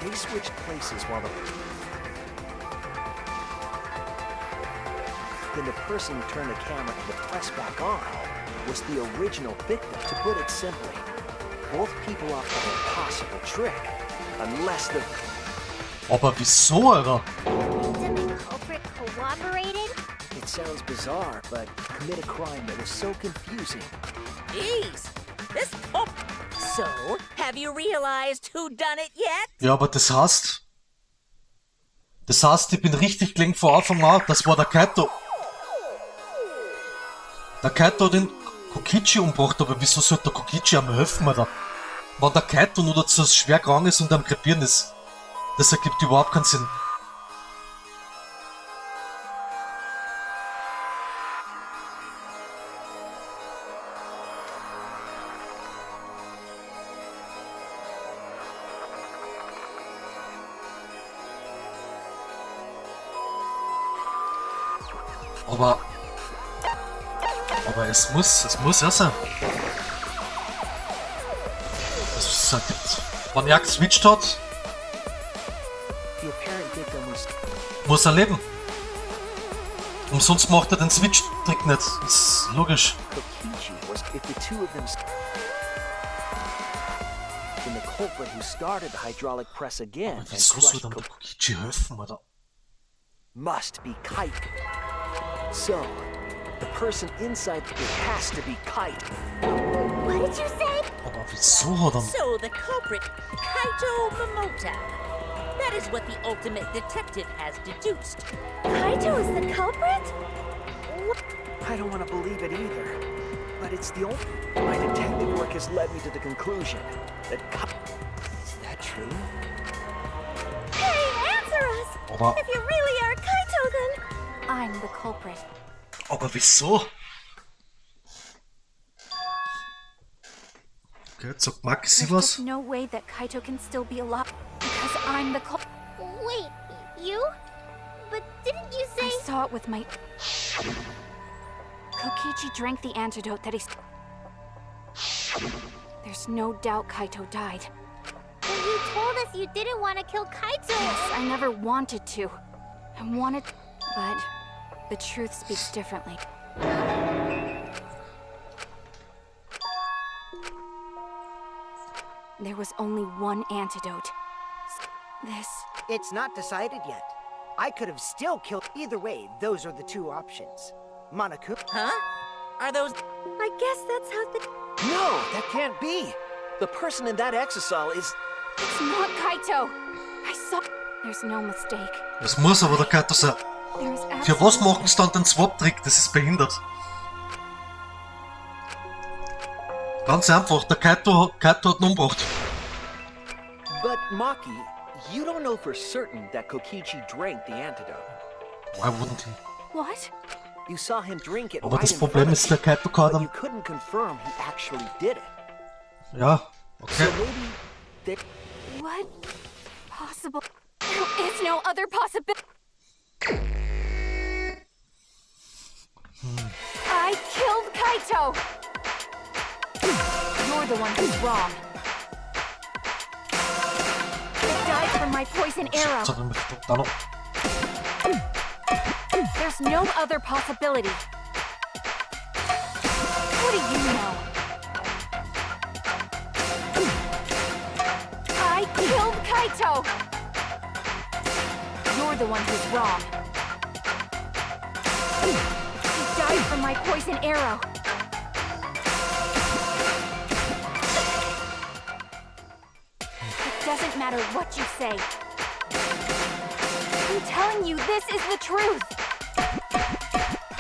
They switched places while Then the person who turned the camera and the press back on was the original victim. To put it simply, both people off an impossible trick, unless the... Aber wieso, Alter? Victim and culprit cooperated? It sounds bizarre, but commit a crime that was so confusing. Jeez, this pulp. So, have you realized who done it yet? Ja, aber das heißt... Das heißt, ich bin richtig kling vor Anfang an, das war der Kaito. Der Kaito hat den Kokichi umgebracht, aber wieso sollte der Kokichi ihm helfen, Alter? Wenn der Kaito nur dazu schwer krank ist und am Krepieren ist. Das ergibt überhaupt keinen Sinn. Aber es muss ja sein. Es gibt, wenn er geswitcht hat, The apparent victim was muss er leben. Umsonst macht er den Switch-Trick nicht. Ist logisch. Kokichi. Was if the two of them? Then the culprit who started the hydraulic press again Aber and wieso soll crushed dann der Kokichi helfen, oder? must be Kaito. So, the person inside it has to be Kaito. What did you say? Aber wieso hat er... So the culprit, Kaito Momota. That is what the ultimate detective has deduced. Kaito is the culprit? I don't want to believe it either, but it's the only. My detective work has led me to the conclusion that is that true? Hey, answer us! Aber, If you really are Kaito, then... I'm the culprit. aber wieso? Okay, jetzt sagt Maki sie There's was. just no way that Kaito can still be alive because I'm the culprit. Wait, you? But didn't you say... I saw it with my... Kokichi drank the antidote that he... There's no doubt Kaito died. But you told us you didn't want to kill Kaito! Yes, I never wanted to. I wanted... But the truth speaks differently. There was only one antidote. This... It's not decided yet. I could have still killed. Either way, those are the two options. Monaku. Huh? Are those... I guess that's how the... No, that can't be. The person in that exosol is. It's not Kaito! I saw... There's no mistake. Das muss aber der Kaito sein. There's Für was machen sie dann den Swap-Trick? Das ist behindert. Ganz einfach, der Kaito hat ihn umgebracht. But Maki, you don't know for certain that Kokichi drank the antidote. Why wouldn't he? What? You saw him drink it Aber right das in Problem front ist, of der you, Kaito kann but you dann... couldn't confirm he actually did it. Ja, So okay. maybe they. What? Possible? There is no other possibility. I killed Kaito! You're the one who's wrong. I died from my poison arrow. Jetzt hat er mich da noch... There's no other possibility. What do you know? I killed Kaito! You're the one who's wrong. He died from my poison arrow. It doesn't matter what you say. I'm telling you, this is the truth.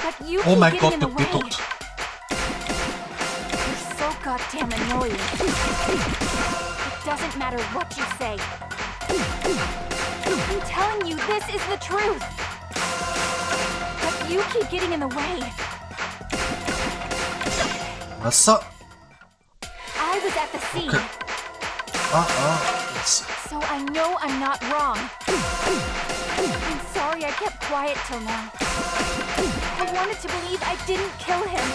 But you Oh keep mein getting Gott, in du the way. Idiot. You're so goddamn annoying. It doesn't matter what you say. I'm telling you, this is the truth. But you keep getting in the way. Wasser. I was at the scene, Okay. Jetzt... so I know I'm not wrong. I'm sorry I kept quiet till now. I wanted to believe I didn't kill him.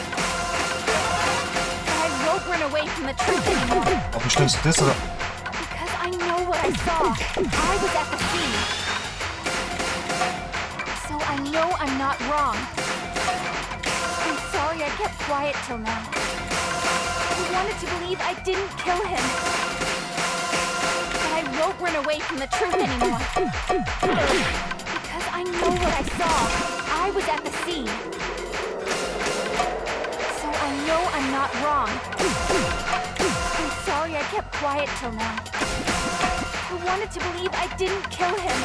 But I won't run away from the truth anymore. Aber stimmst du das, oder? Because I know what I saw. I was at the scene. So I know I'm not wrong. I'm sorry I kept quiet till now. I wanted to believe I didn't kill him. But I won't run away from the truth anymore. Because I know what I saw. I was at the scene. So I know I'm not wrong. I'm sorry I kept quiet till now. I wanted to believe I didn't kill him.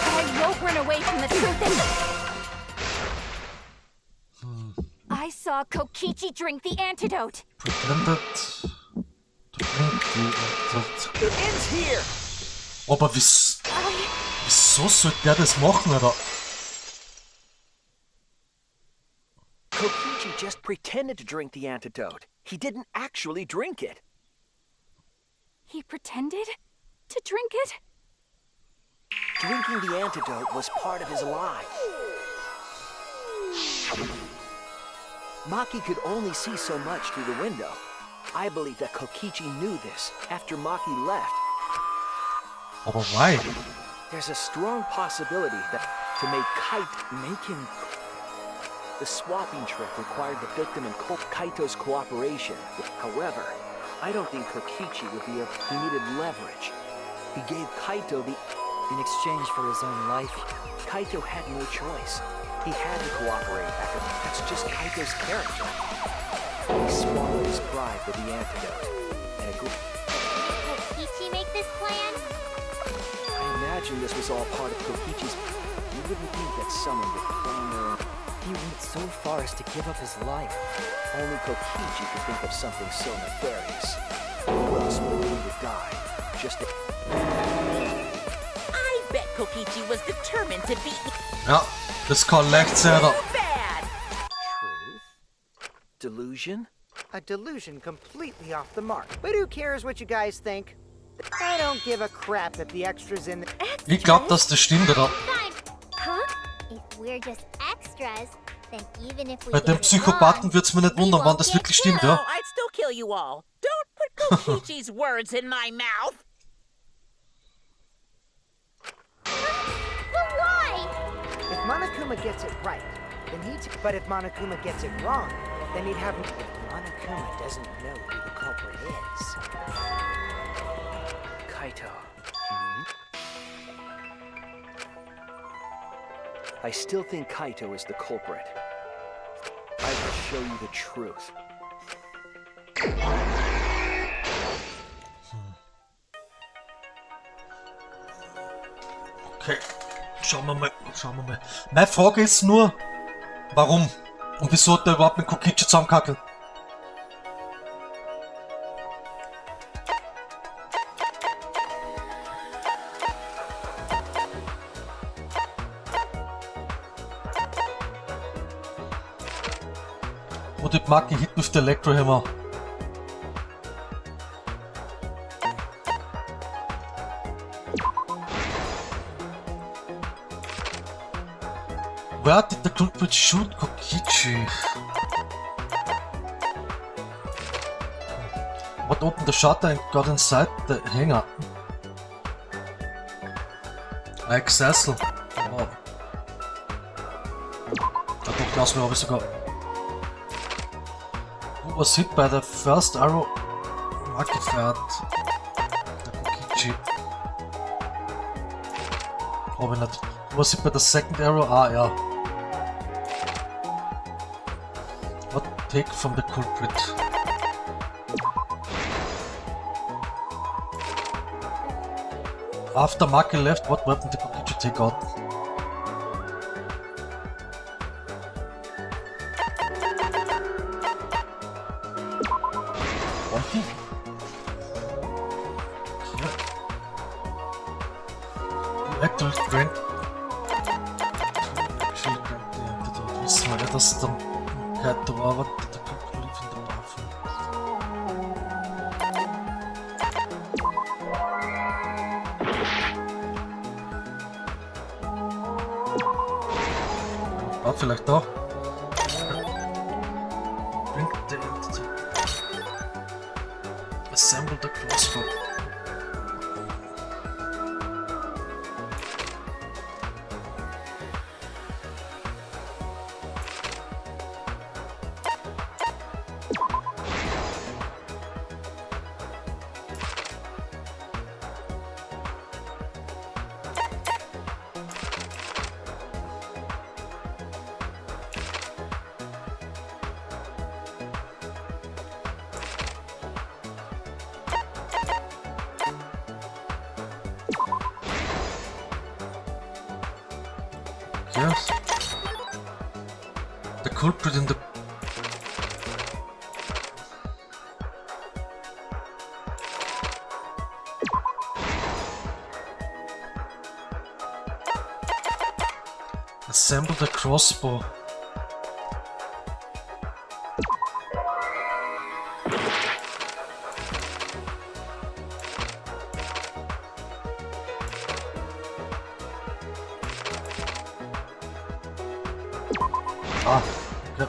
But I won't run away from the truth anymore. I saw Kokichi drink the antidote. Pretended... to drink the antidote. It ends here. Aber wieso sollte der das machen, oder? Kokichi just pretended to drink the antidote. He didn't actually drink it. He pretended to drink it? Drinking the antidote was part of his lie. Maki could only see so much through the window. I believe that Kokichi knew this after Maki left. Aber why? There's a strong possibility that to make him... The swapping trick required the victim and Kaito's cooperation. However, I don't think Kokichi would be he needed leverage. He gave Kaito the... In exchange for his own life, Kaito had no choice. He had to cooperate after... That's just Kaito's character. He swallowed his pride with the antidote. And Did Kokichi make this plan? I imagine this was all part of Kokichi's... You wouldn't think that someone would plan their... he went so far as to give up his life. Only Kokichi could think of something so nefarious. Who else would need to die? Just to... I bet Kokichi was determined to beat me Ja, das kann leicht sein. so bad. Truth? Delusion? A delusion completely off the mark. But who cares what you guys think? I don't give a crap if the extras in the... Ich glaub, dass das stimmt, oder? Fine. Huh? If we're just extras, then even if we Bei dem get it Psychopathen wrong, wird's mir nicht wundern, wann das wirklich stimmt, No, ja? I'd still kill you all. Don't put Kokichi's words in my mouth. But why? If Monokuma gets it right, then but if Monokuma gets it wrong, then he'd have... If Monokuma doesn't know who the culprit is... Kaito. I still think Kaito is the culprit. I will show you the truth. Okay, schauen wir mal, schauen wir mal. Meine Frage ist nur, warum? Und wieso hat der überhaupt mit Kokichi zusammenkackeln? Wo did Maki hit with the electro hammer? Where did the culprit shoot Kokichi? What opened the shutter and got inside the hangar? Accessel. Wow. Da doch, das habe ich sogar. Who was hit by the first arrow? Maki fired. Der Kokichi. Habe ich nicht. Who was hit by the second arrow? Ah, ja. What take from the culprit? After Maki left, what weapon did Kokichi take out? Monkey? Okay. You actually drank. Actually drank the antidote. Wissen wir ja, dass dann Kaito war, aber der Kumpel lief in der Waffe. War vielleicht da? Drink the antidote. Assemble the crossbow. Yes. The culprit in the... Assemble the crossbow. Ah, okay.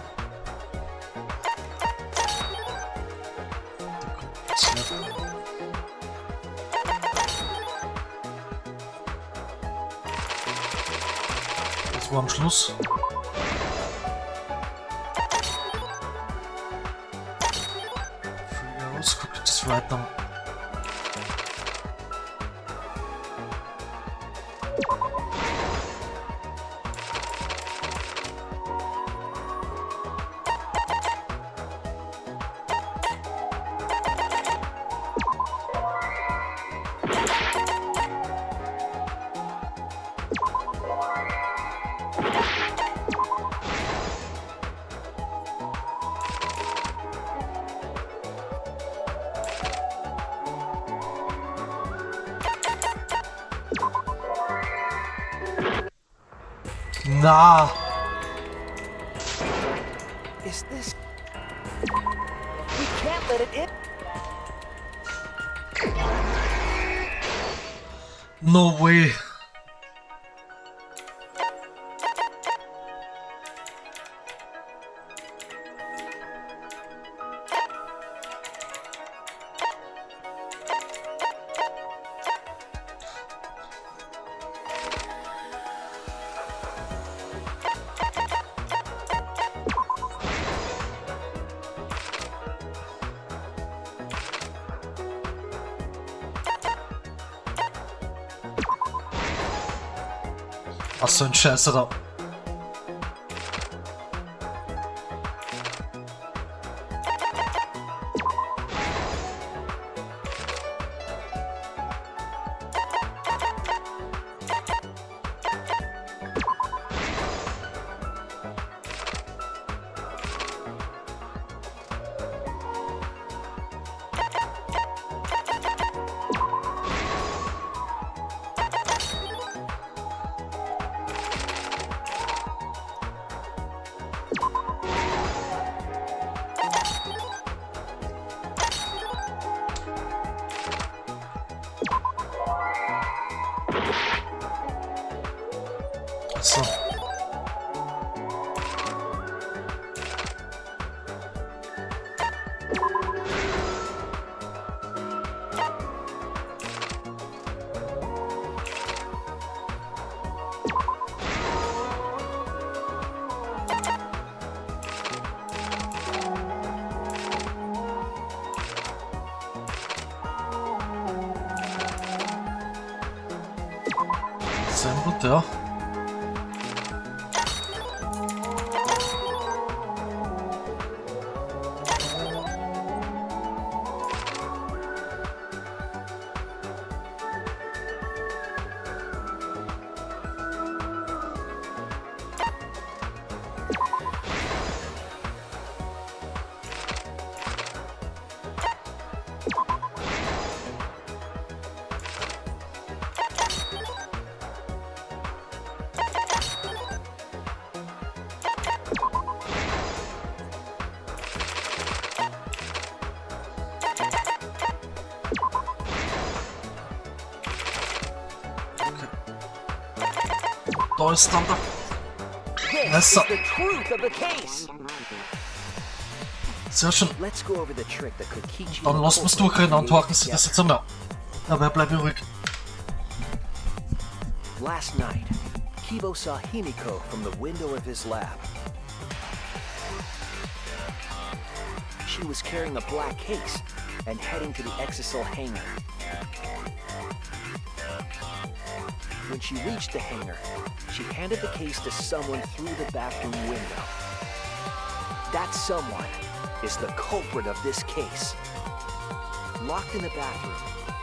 Das war am Schluss. Free aus, guck das weiter. Na, Is this... We can't let it in. no way. Was für ein Scheiße da. So. Sehr gut, ja. Da ist dann der This Messer. is the truth of the case. Sehr schön. Let's go over the trick that Kokichi Dann lassen wir es durchrennen und haken sie das jetzt einmal. Aber bleib ruhig. Last night, Kibo saw Himiko from the window of his lab. She was carrying a black case and heading to the Exekution hangar. When she reached the hangar, she handed the case to someone through the bathroom window. That someone is the culprit of this case. Locked in the bathroom,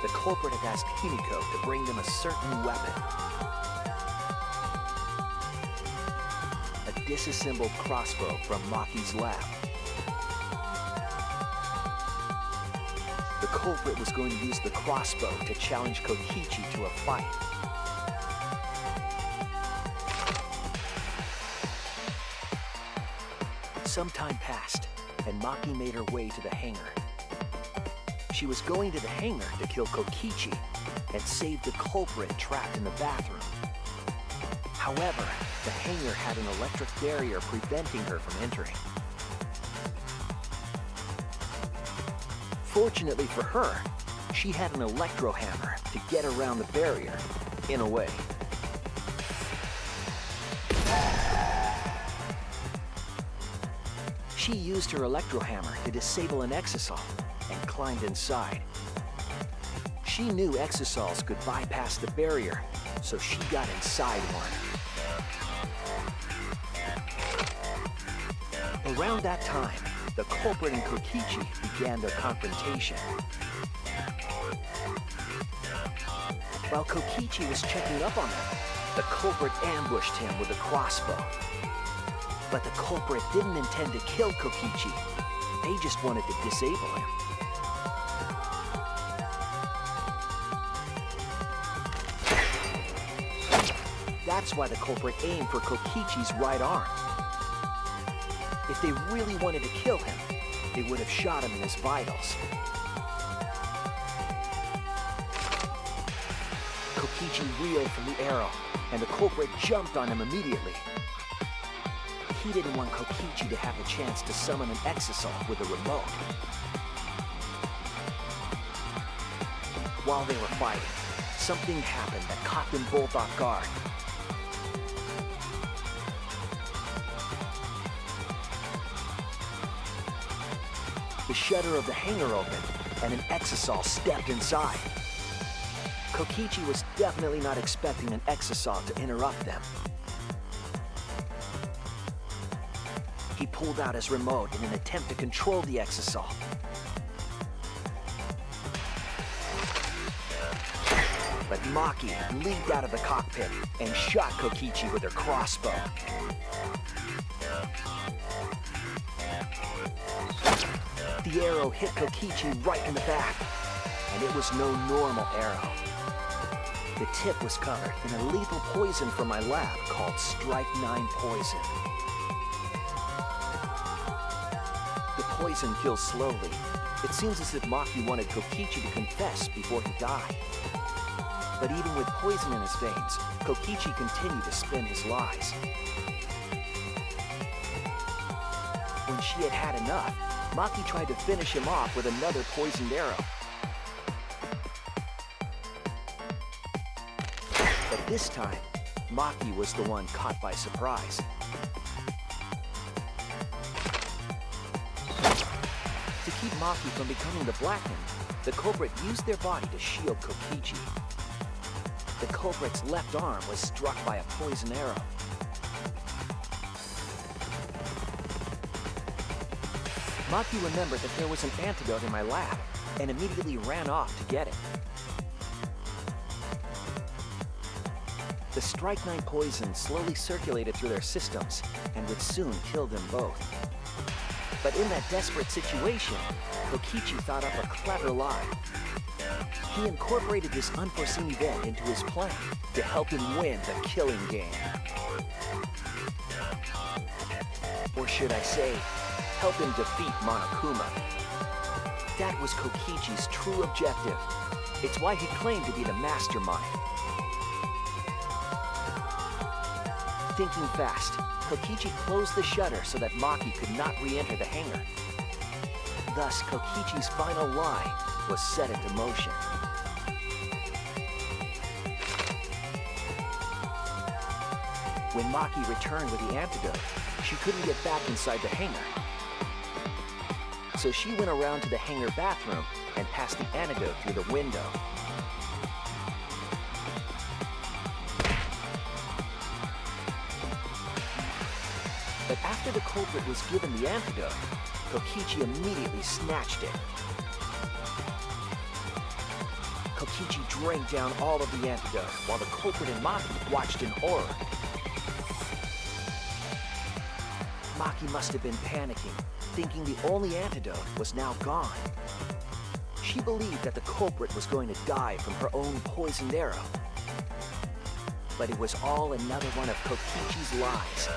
the culprit had asked Himiko to bring them a certain weapon. A disassembled crossbow from Maki's lab. The culprit was going to use the crossbow to challenge Kokichi to a fight. Some time passed, and Maki made her way to the hangar. She was going to the hangar to kill Kokichi and save the culprit trapped in the bathroom. However, the hangar had an electric barrier preventing her from entering. Fortunately for her, she had an electro hammer to get around the barrier, in a way. She used her electro hammer to disable an exisal and climbed inside. She knew exisals could bypass the barrier, so she got inside one. Around that time, the culprit and Kokichi began their confrontation. While Kokichi was checking up on them, the culprit ambushed him with a crossbow. But the culprit didn't intend to kill Kokichi. They just wanted to disable him. That's why the culprit aimed for Kokichi's right arm. If they really wanted to kill him, they would have shot him in his vitals. Kokichi reeled from the arrow, and the culprit jumped on him immediately. He didn't want Kokichi to have the chance to summon an exisal with a remote. While they were fighting, something happened that caught them both off guard. The shutter of the hangar opened, and an exisal stepped inside. Kokichi was definitely not expecting an exisal to interrupt them. He pulled out his remote in an attempt to control the exisal. But Maki leaped out of the cockpit and shot Kokichi with her crossbow. The arrow hit Kokichi right in the back, and it was no normal arrow. The tip was covered in a lethal poison from my lab called Strychnine poison. The poison kills slowly. It seems as if Maki wanted Kokichi to confess before he died. But even with poison in his veins, Kokichi continued to spin his lies. When she had had enough, Maki tried to finish him off with another poisoned arrow. But this time, Maki was the one caught by surprise. To keep Maki from becoming the Blackened, the culprit used their body to shield Kokichi. The culprit's left arm was struck by a poison arrow. Maki remembered that there was an antidote in my lab and immediately ran off to get it. The strychnine poison slowly circulated through their systems and would soon kill them both. But in that desperate situation, Kokichi thought up a clever lie. He incorporated this unforeseen event into his plan to help him win the killing game. Or should I say, help him defeat Monokuma. That was Kokichi's true objective. It's why he claimed to be the mastermind. Thinking fast, Kokichi closed the shutter so that Maki could not re-enter the hangar. Thus, Kokichi's final lie was set into motion. When Maki returned with the antidote, she couldn't get back inside the hangar. So she went around to the hangar bathroom and passed the antidote through the window. But after the culprit was given the antidote, Kokichi immediately snatched it. Kokichi drank down all of the antidote while the culprit and Maki watched in horror. Maki must have been panicking, thinking the only antidote was now gone. She believed that the culprit was going to die from her own poisoned arrow. But it was all another one of Kokichi's lies.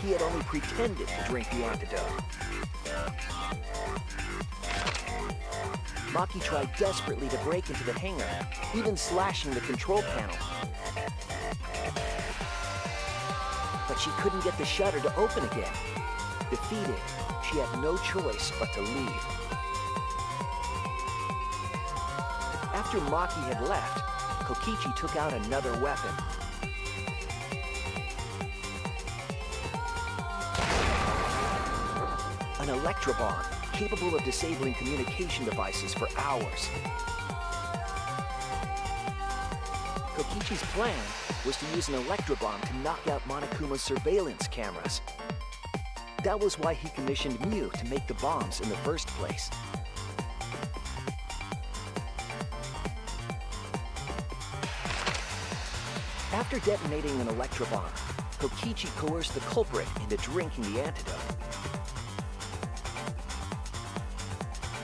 He had only pretended to drink the antidote. Maki tried desperately to break into the hangar, even slashing the control panel. but she couldn't get the shutter to open again. Defeated, she had no choice but to leave. After Maki had left, Kokichi took out another weapon. An electrobomb, capable of disabling communication devices for hours. Kokichi's plan was to use an electrobomb to knock out Monokuma's surveillance cameras. That was why he commissioned Miu to make the bombs in the first place. After detonating an electrobomb, Kokichi coerced the culprit into drinking the antidote.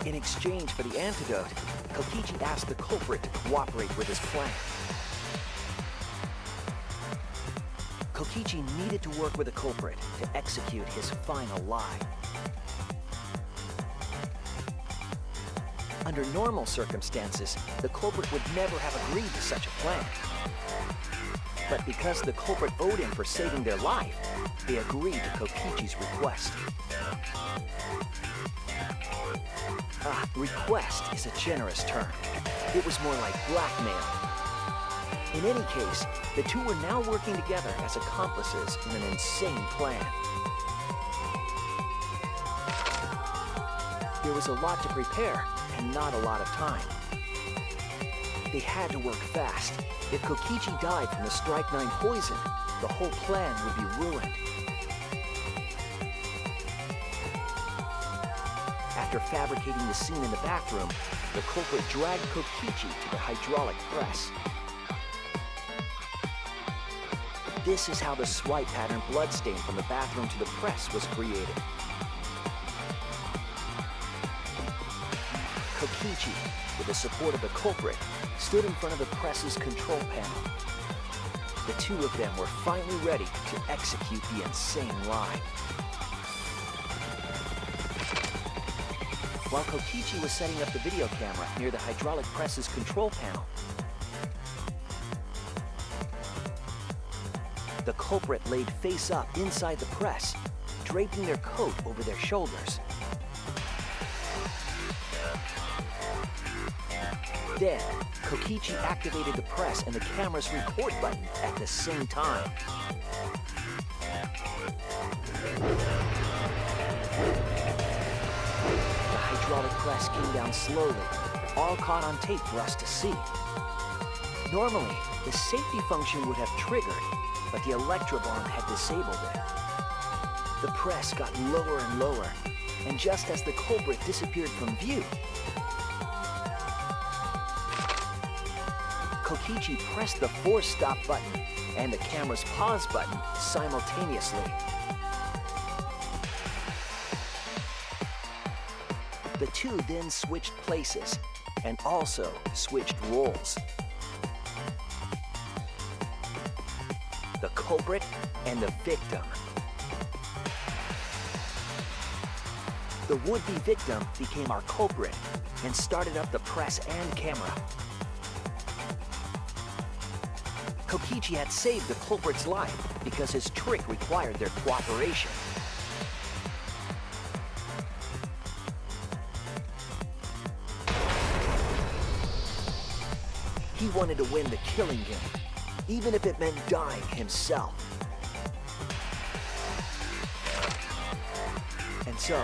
In exchange for the antidote, Kokichi asked the culprit to cooperate with his plan. Kokichi needed to work with the culprit to execute his final lie. Under normal circumstances, the culprit would never have agreed to such a plan. But because the culprit owed him for saving their life, they agreed to Kokichi's request. Request is a generous term. It was more like blackmail. In any case, the two were now working together as accomplices in an insane plan. There was a lot to prepare and not a lot of time. They had to work fast. If Kokichi died from the Strike 9 poison, the whole plan would be ruined. After fabricating the scene in the bathroom, the culprit dragged Kokichi to the hydraulic press. This is how the swipe pattern bloodstain from the bathroom to the press was created. Kokichi, with the support of the culprit, stood in front of the press's control panel. The two of them were finally ready to execute the insane lie. While Kokichi was setting up the video camera near the hydraulic press's control panel, the culprit laid face up inside the press, draping their coat over their shoulders. Then, Kokichi activated the press and the camera's record button at the same time. The hydraulic press came down slowly, all caught on tape for us to see. Normally, the safety function would have triggered, but the electrobomb had disabled it. The press got lower and lower, and just as the culprit disappeared from view, Kokichi pressed the force stop button and the camera's pause button simultaneously. The two then switched places and also switched roles. The culprit and the victim. The would-be victim became our culprit and started up the press and camera. Kokichi had saved the culprit's life because his trick required their cooperation. He wanted to win the killing game, even if it meant dying himself. And so,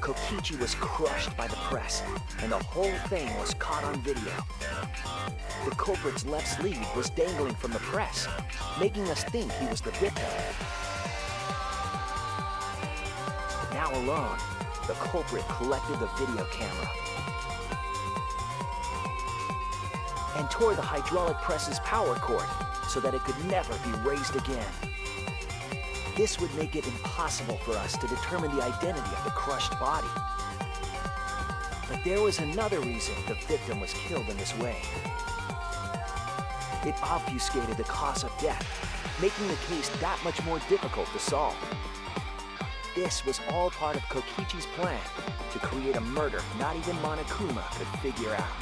Kokichi was crushed by the press, and the whole thing was caught on video. The culprit's left sleeve was dangling from the press, making us think he was the victim. Now alone, the culprit collected the video camera and tore the hydraulic press's power cord so that it could never be raised again. This would make it impossible for us to determine the identity of the crushed body. But there was another reason the victim was killed in this way. It obfuscated the cause of death, making the case that much more difficult to solve. This was all part of Kokichi's plan to create a murder not even Monokuma could figure out.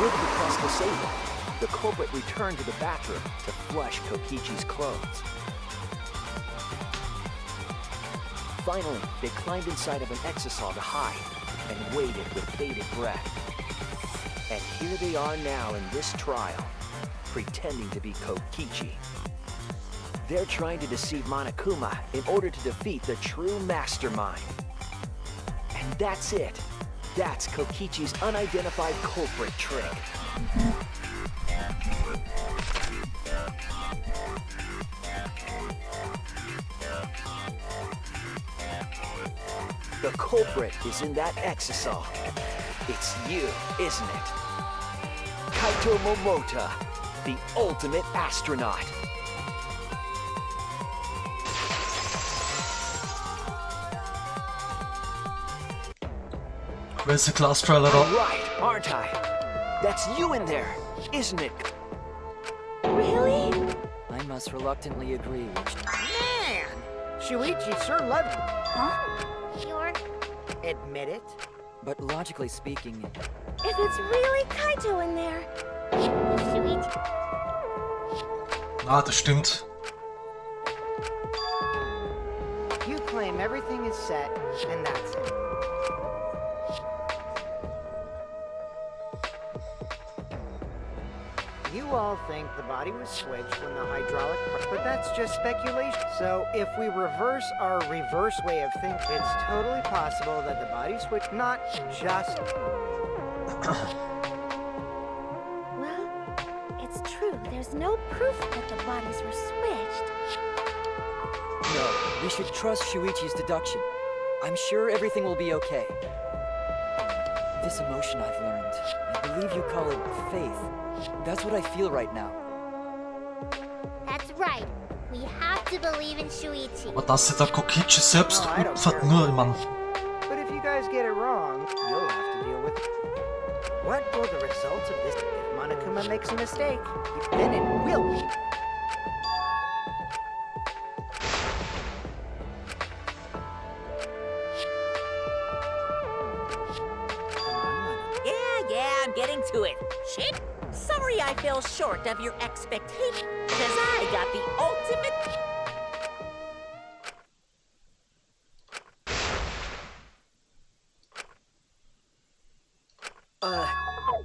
With the press disabled, the culprit returned to the bathroom to flush Kokichi's clothes. Finally, they climbed inside of an exisal to hide and waited with bated breath. And here they are now in this trial, pretending to be Kokichi. They're trying to deceive Monokuma in order to defeat the true mastermind. And that's it. That's Kokichi's unidentified culprit trick. The culprit is in that exisal. It's you, isn't it? Kaito Momota, the ultimate astronaut. Where's the Classtrial at I'm all? right, aren't I? That's you in there, isn't it? Really? I must reluctantly agree. Man! Shuichi sure loved it. Huh? Sure. Admit it. But logically speaking, If it's really Kaito in there. Shuichi. Ah, das stimmt. You claim everything is set, and that's it. You all think the body was switched when the hydraulic... But that's just speculation. So if we reverse our reverse way of thinking, it's totally possible that the body switched, not just... Well, it's true. There's no proof that the bodies were switched. no, we should trust Shuichi's deduction. I'm sure everything will be okay. This emotion I've learned, I believe you call it faith. That's what I feel right now. That's right. We have to believe in Shuichi. Aber dass sie da Kokichi selbst No, I don't opfert, care. nur, Mann. But if you guys get it wrong, you'll have to deal with it. What will the results of this... If Monokuma makes a mistake, then it will be... Yeah, I'm getting to it. Shit. Sorry I fell short of your expectation, because I got the ultimate...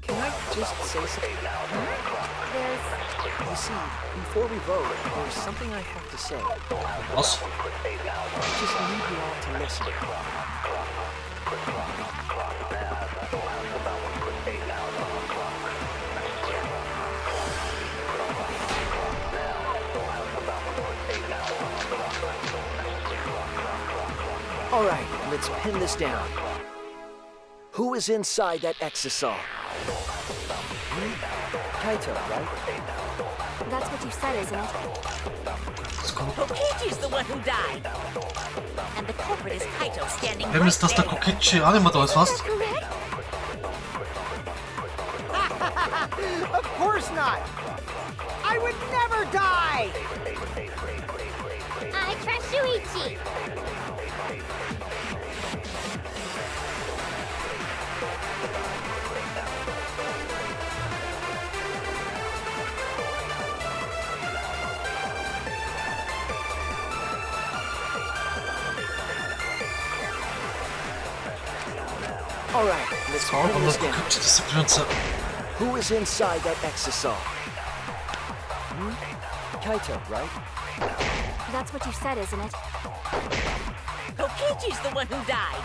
Can I just say something? You see, before we vote, there's something I have to say. Was? I just need you all to listen. All right, let's pin this down. Who is inside that exisal? Kaito, right? That's what you said, isn't it? Kokichi's the one who died. And the culprit is Kaito standing Eben right ist das der there. Kokichi Animator ist, was? Correct? Of course not! I would never die! I trust Shuichi. All right, let's Schauen, pin ob this das down. Kokichi das Sequenz. Who is inside that exisal? Kaito, right? That's what you said, isn't it? Kokichi's the one who died.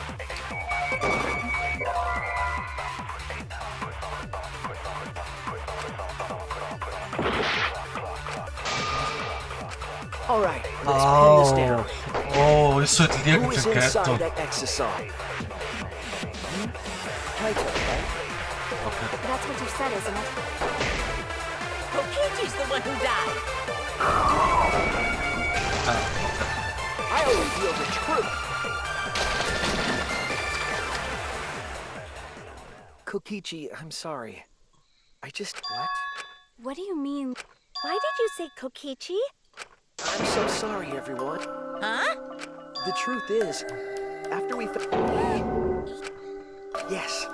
All right, let's pin this down. Oh, ist halt liegen Who is für inside Kaito. that exisal? Kaito, right? Okay. That's what you said, isn't it? Kokichi's the one who died. I will reveal the truth. Kokichi, I'm sorry. I just... What? What do you mean? Why did you say Kokichi? I'm so sorry, everyone. Huh? The truth is, after we... Yes.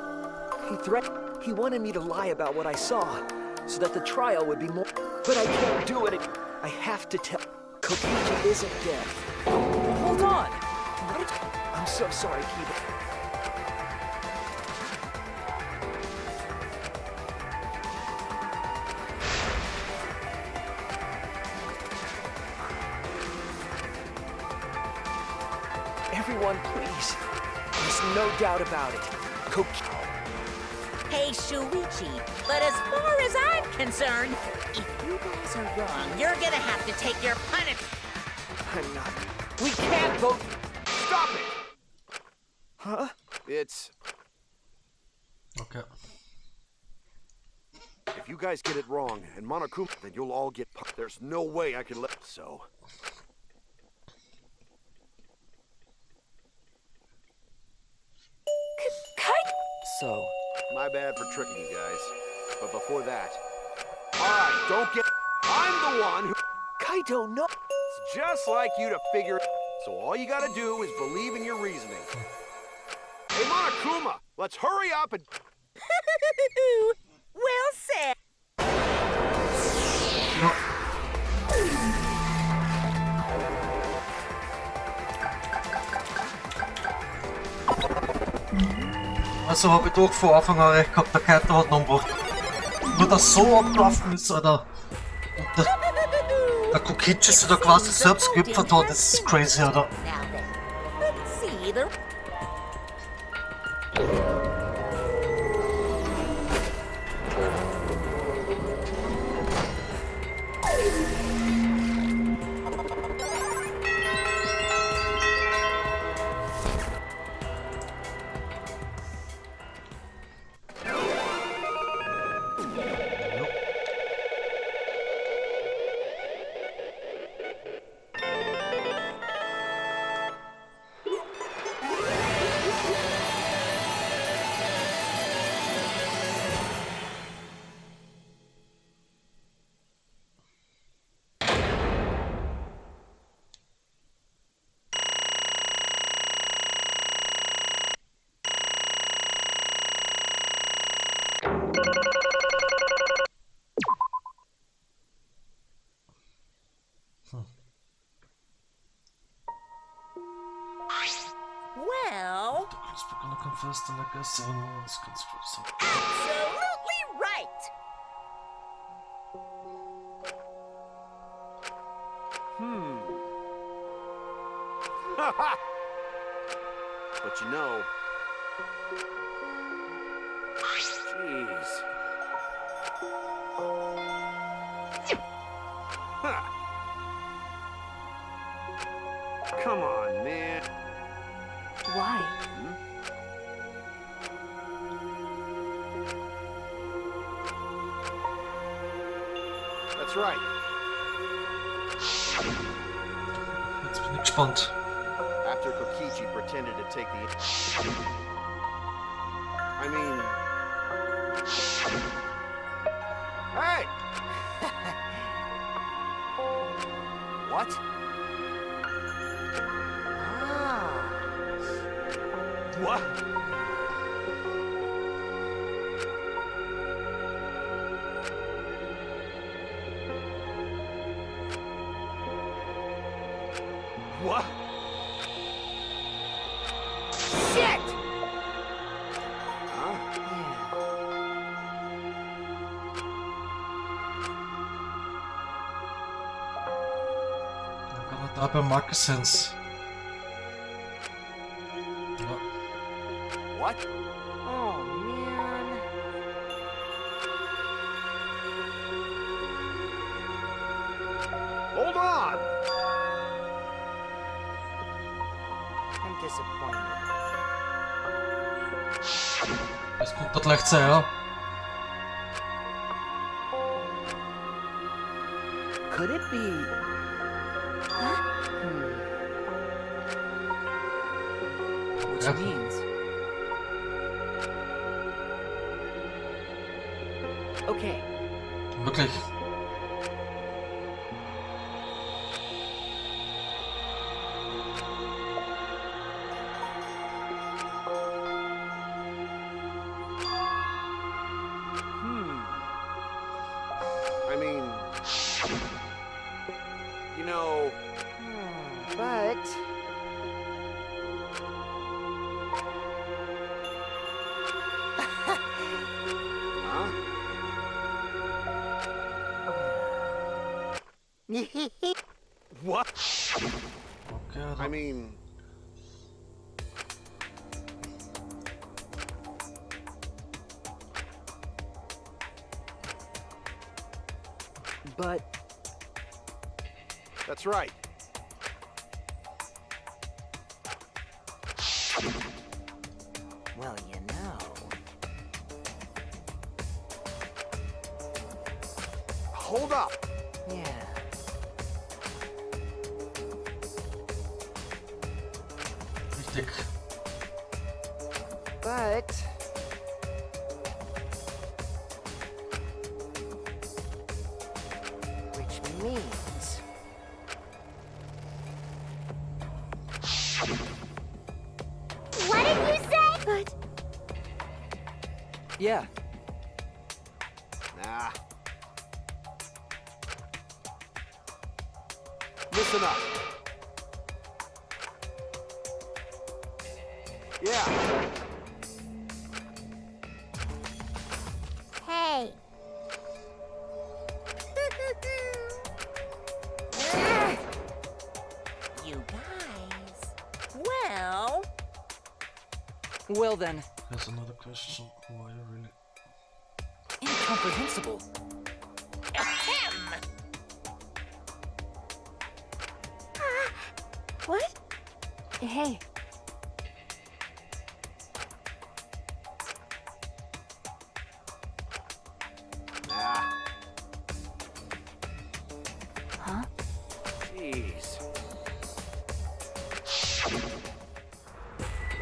He wanted me to lie about what I saw. so that the trial would be more... But I can't do it. I have to tell... Kokichi isn't dead. Hold on! What? I'm so sorry, Kiba. Everyone, please. There's no doubt about it. Hey, Shuichi, but as far as I'm concerned, if you guys are wrong, you're gonna have to take your punishment. I'm not... We can't vote... Stop it! Huh? It's... Okay. If you guys get it wrong, and Monokuma, then you'll all get There's no way I can let... So... So... My bad for tricking you guys. But before that... Alright, don't get... I'm the one who... Kaito, no... It's just like you to figure... So all you gotta do is believe in your reasoning. Hey, Monokuma! Let's hurry up and... Well said. Also habe ich doch von Anfang an recht gehabt, der Kaito hat noch umgebracht. Nur das so abgelaufen ist, Alter. Und der Kokichi sich da quasi selbst geopfert hat, das ist crazy, Alter. Now then, let's see the... Well, absolutely right. Haha! But you know... Jeez. Huh. Come on, man. Why? That's right. Jetzt bin ich gespannt. After Kokichi pretended to take the... I mean... Hey! What? Ah. What? What? Shit! Huh? Dann kann er da bei Marcus Sense. Ja. What? Oh, man. Hold on! I'm disappointed. Das könnte leicht sein, ja. Could it be... Which Ja. means... Okay, Wirklich. What? Okay, I da. mean... But That's right. Well, you know. Hold up. Yeah. Richtig. But which means What did you say? But Yeah. Nah. Listen up. Yeah. Hey. You guys. Well, Well then, Here's another question. Who are you really? incomprehensible. ahem. what? Hey, Nah. huh? Jeez.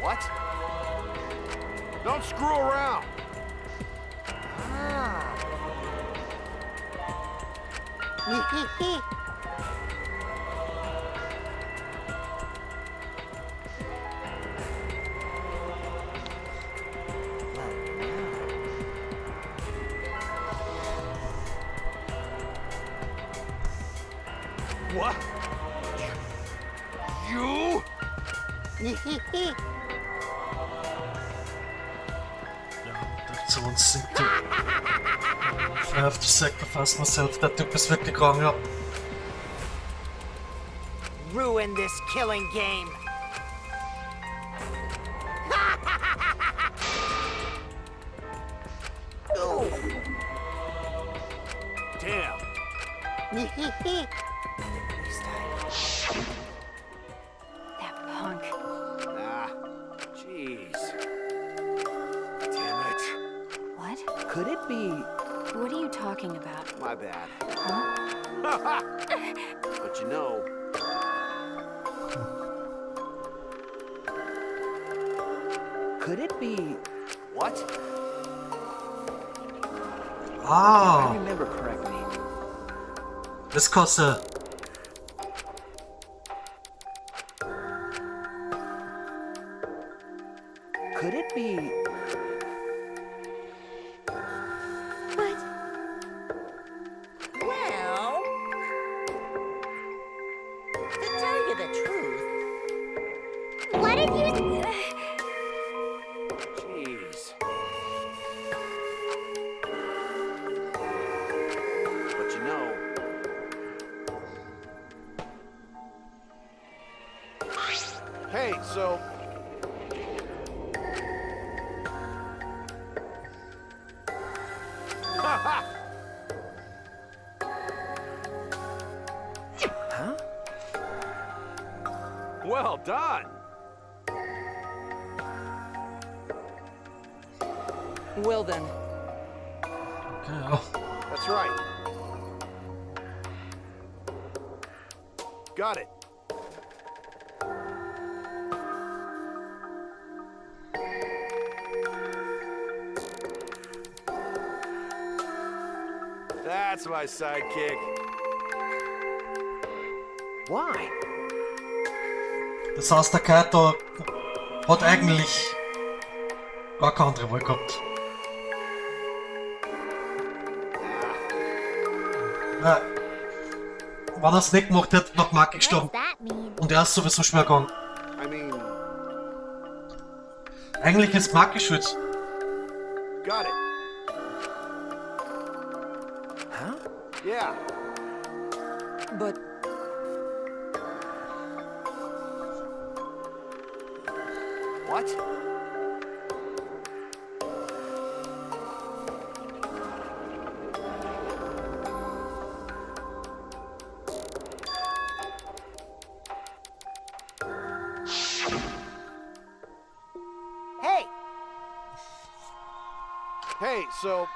What? Don't screw around. What? You? That's one thing to... I have to sacrifice myself. Der Typ ist wirklich wrong, ja. ruin this killing game. Damn. That punk. Nah. Jeez. Damn it. What? Could it be? What are you talking about? My bad. Huh? But you know, Could it be? what? If I Ah, remember correctly. das kostet. Could it be? But Well, to tell you the truth, What did you... Jeez. But you know, hey, so Huh? well done. Well then. Okay, ja. That's right. Got it. That's my sidekick. Why? Das heißt, der Kaito hat eigentlich gar keine andere Wahl gehabt. Ja, wenn er es nicht gemacht hätte, nach Marke What gestorben. does that mean? Und er ist sowieso schwer gegangen. I mean, Eigentlich ist Marke schuld. got it. Huh? Yeah. But What? Hey! Hey, so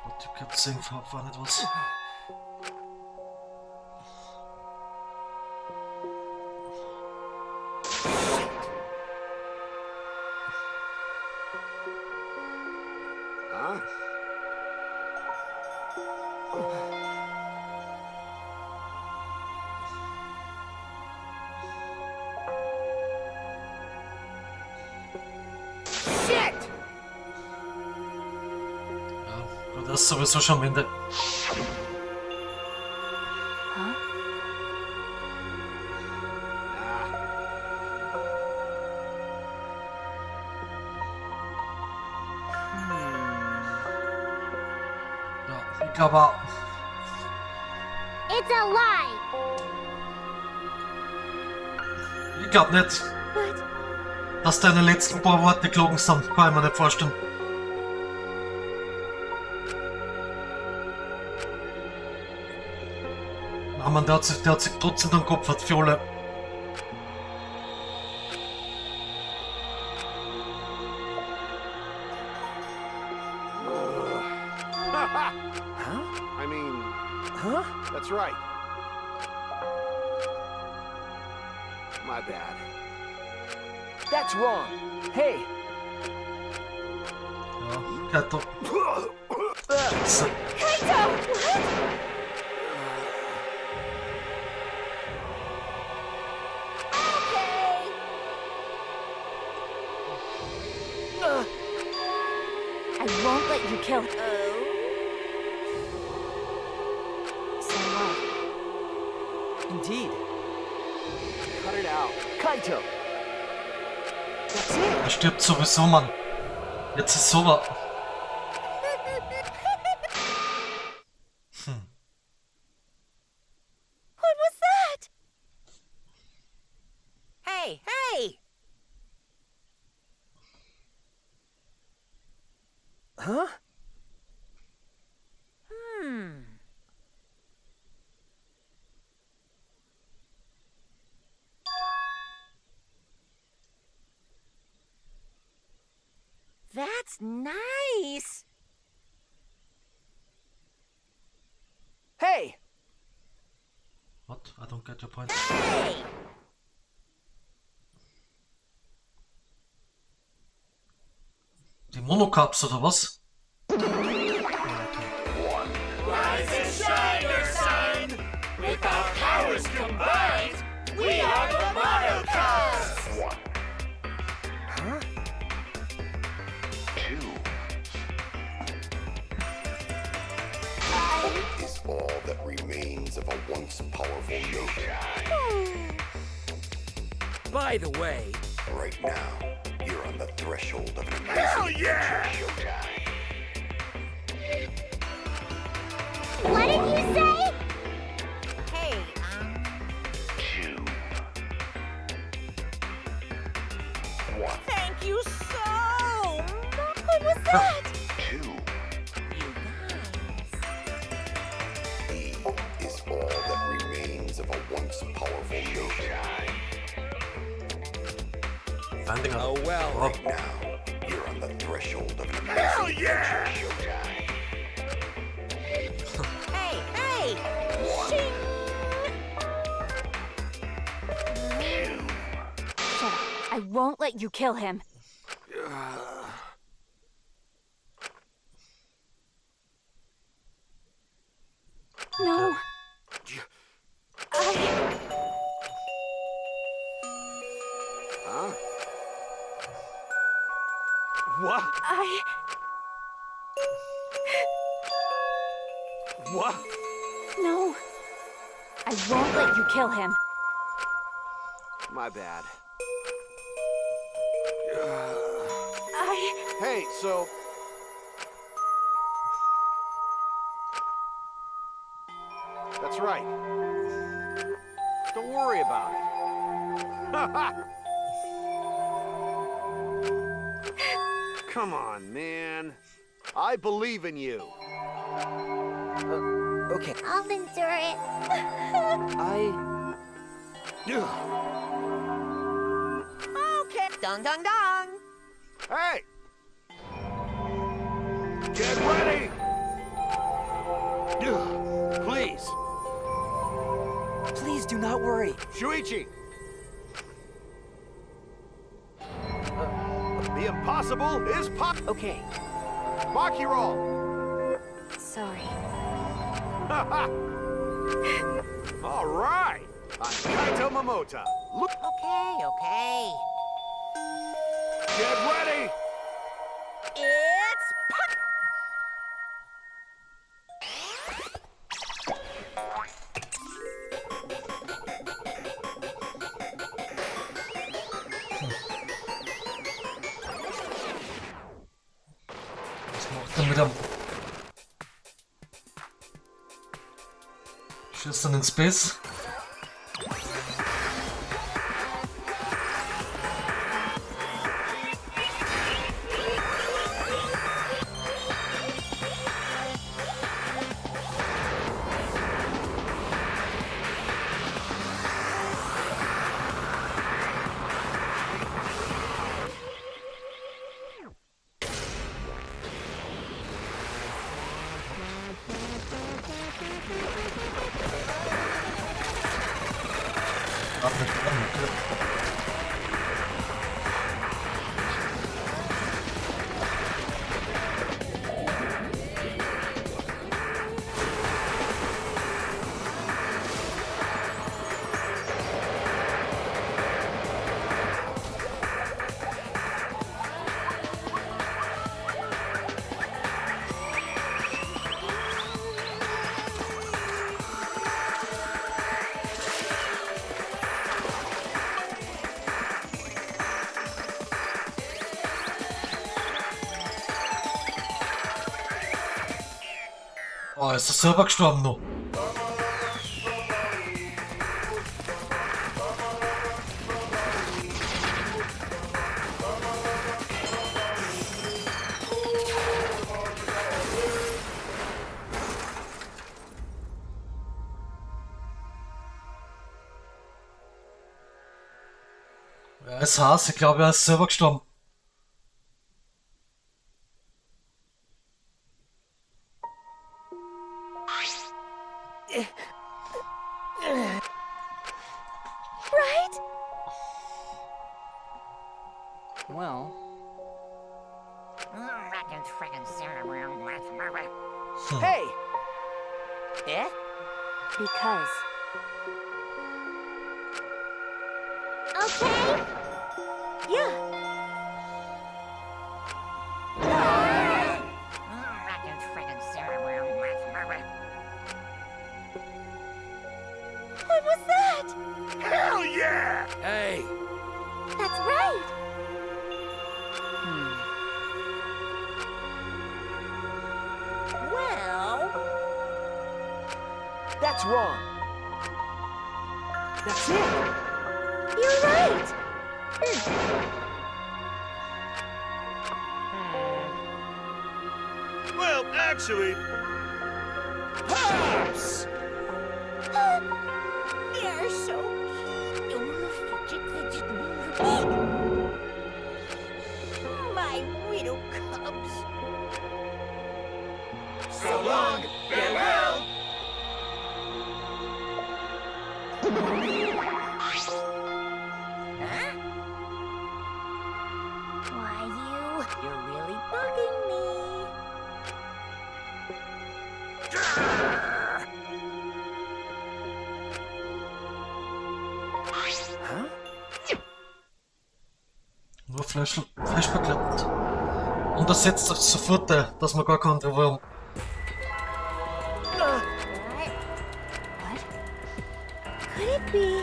Wat ik heb zin van het was. huh? Shit! Ja, dat is sowieso schon minder. Huh? Ja, ik glaube, It's a lie! ich glaube nicht, But dass deine letzten paar Worte gelogen sind. Kann ich mir nicht vorstellen. Na man, der hat sich trotzdem den Kopf hat für alle. I mean, Huh? that's right. My bad. That's wrong. Hey! Ja, Kaito. So, I won't let you kill him. So what? indeed. Cut it out. Kaito! That's it! er stirbt sowieso, Mann. Jetzt ist sowas. what was that? Hey, hey! Huh? That's nice! Hey! What? I don't get your point. Hey! Die Monocaps oder was? Is all that remains of a once powerful nation. By the way, Right now, you're on the threshold of an amazing adventure showtime. What did you say? Hey, Two. One. thank you so much! What was that? Two. You guys. E is all that remains of a once powerful nation. Wendungen. oh well. Oh, Right now, you're on the threshold of an amazing adventure showtime. Hey, hey! Shing! Shut up. I won't let you kill him. No. Huh? What? What? No. I won't let you kill him. My bad. I... Hey, so That's right. Don't worry about it. Come on, man. I believe in you. Okay. I'll endure it. Okay. Dong dong dong. Hey! Get ready! Please. Please do not worry. Shuichi! The impossible is Okay. Maki roll! Sorry. All right! I'm Kaito Momota. Look, Okay. get ready! It's pop. Was macht er mit dem Schüssen in Space? Oh, ist der Server gestorben noch? Ja, ist Haas, ich glaube, er ist selber gestorben. Right? Well, Hey! Eh? Because. Okay? Yeah. What was that? Hell yeah! Hey! That's right. Well, That's wrong. That's it. You're right. Well, actually... Pops! they're so cute. My widow cubs. So long, farewell! Huh? Why, You're really bugging me. Nur Fleisch beklemmt. Und das setzt euch sofort, dass man gar keinen Warum. What? Could it be?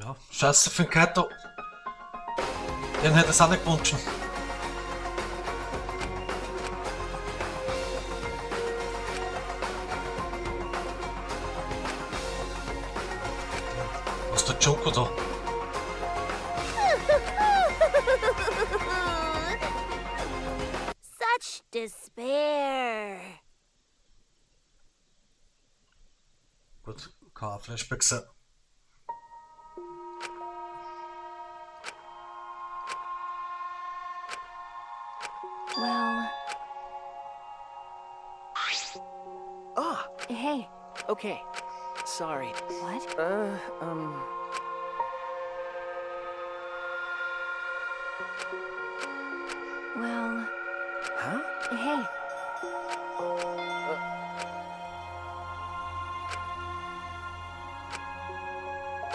Ja, scheiße für den Kaito. Den hätte es auch nicht gewünscht. Was ist der Joker da? Such despair. Gut, kein Flashback sein. Well... Ah, Hey, okay. Sorry. what? Well... Huh? Hey.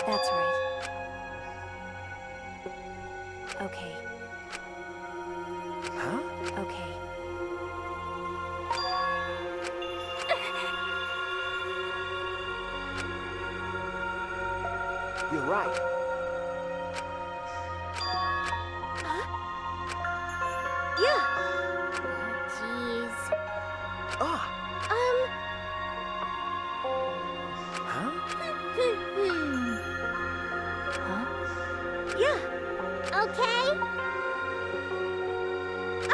That's right. Okay. Huh? Okay. You're right. Yeah. Jeez. Ah, huh? Huh? Yeah. Okay.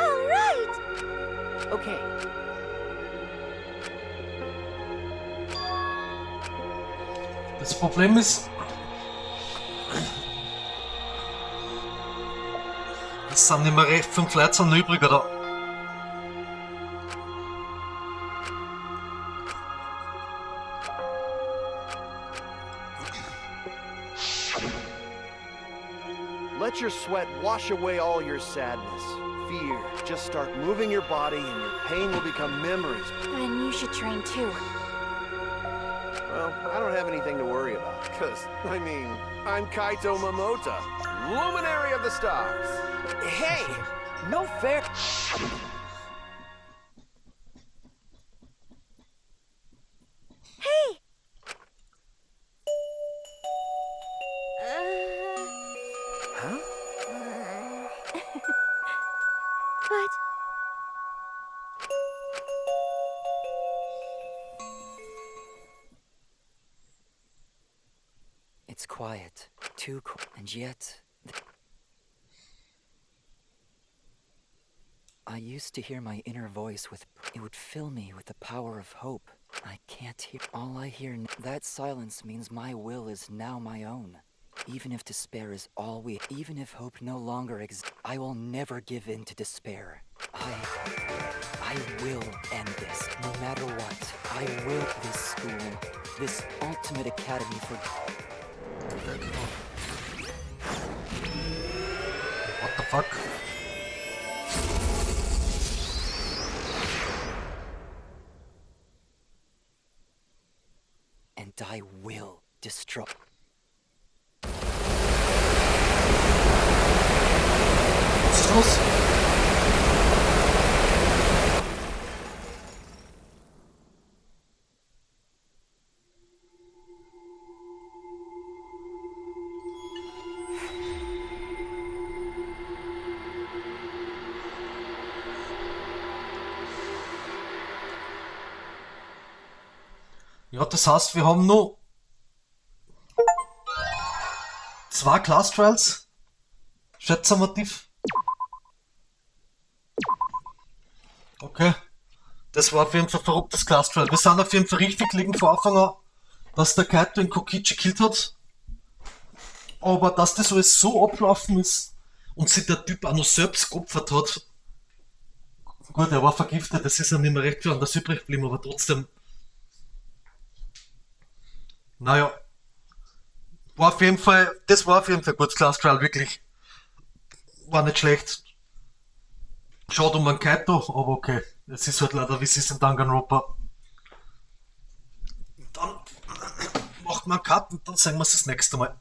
All right. Okay. Das Problem ist, es sind nicht mehr recht 5 Leute sind noch übrig, oder? Let your sweat wash away all your sadness, fear. Just start moving your body and your pain will become memories. Then you should train too. Well, I don't have anything to worry about, because, I mean, I'm Kaito Momota, luminary of the stars. Hey, no fair. Hey. Huh? But It's quiet, too quiet, and yet... I used to hear my inner voice with... It would fill me with the power of hope. I can't hear... All I hear... That silence means my will is now my own. Even if despair is all we... Even if hope no longer exists, I will never give in to despair. I will end this, no matter what. I will this school, this ultimate academy for... What the fuck? And I will destroy... Was ist los? Ja, das heißt, wir haben nur 2 Classtrials. Schätze mal tief. Okay. Das war auf jeden Fall ein verrücktes Classtrial. Wir sind auf jeden Fall richtig liegen von Anfang an, dass der Kaito den Kokichi killt hat. Aber dass das alles so ablaufen ist und sich der Typ auch noch selbst geopfert hat. Gut, er war vergiftet, das ist ja nicht mehr recht viel anders übrig geblieben, aber trotzdem. Naja. War auf jeden Fall, das war auf jeden Fall ein gutes Classtrial, wirklich. War nicht schlecht. Schade um einen Kaito, aber okay. Es ist halt leider, wie es ist in Danganronpa. Dann macht man einen Cut und dann sehen wir uns das nächste Mal.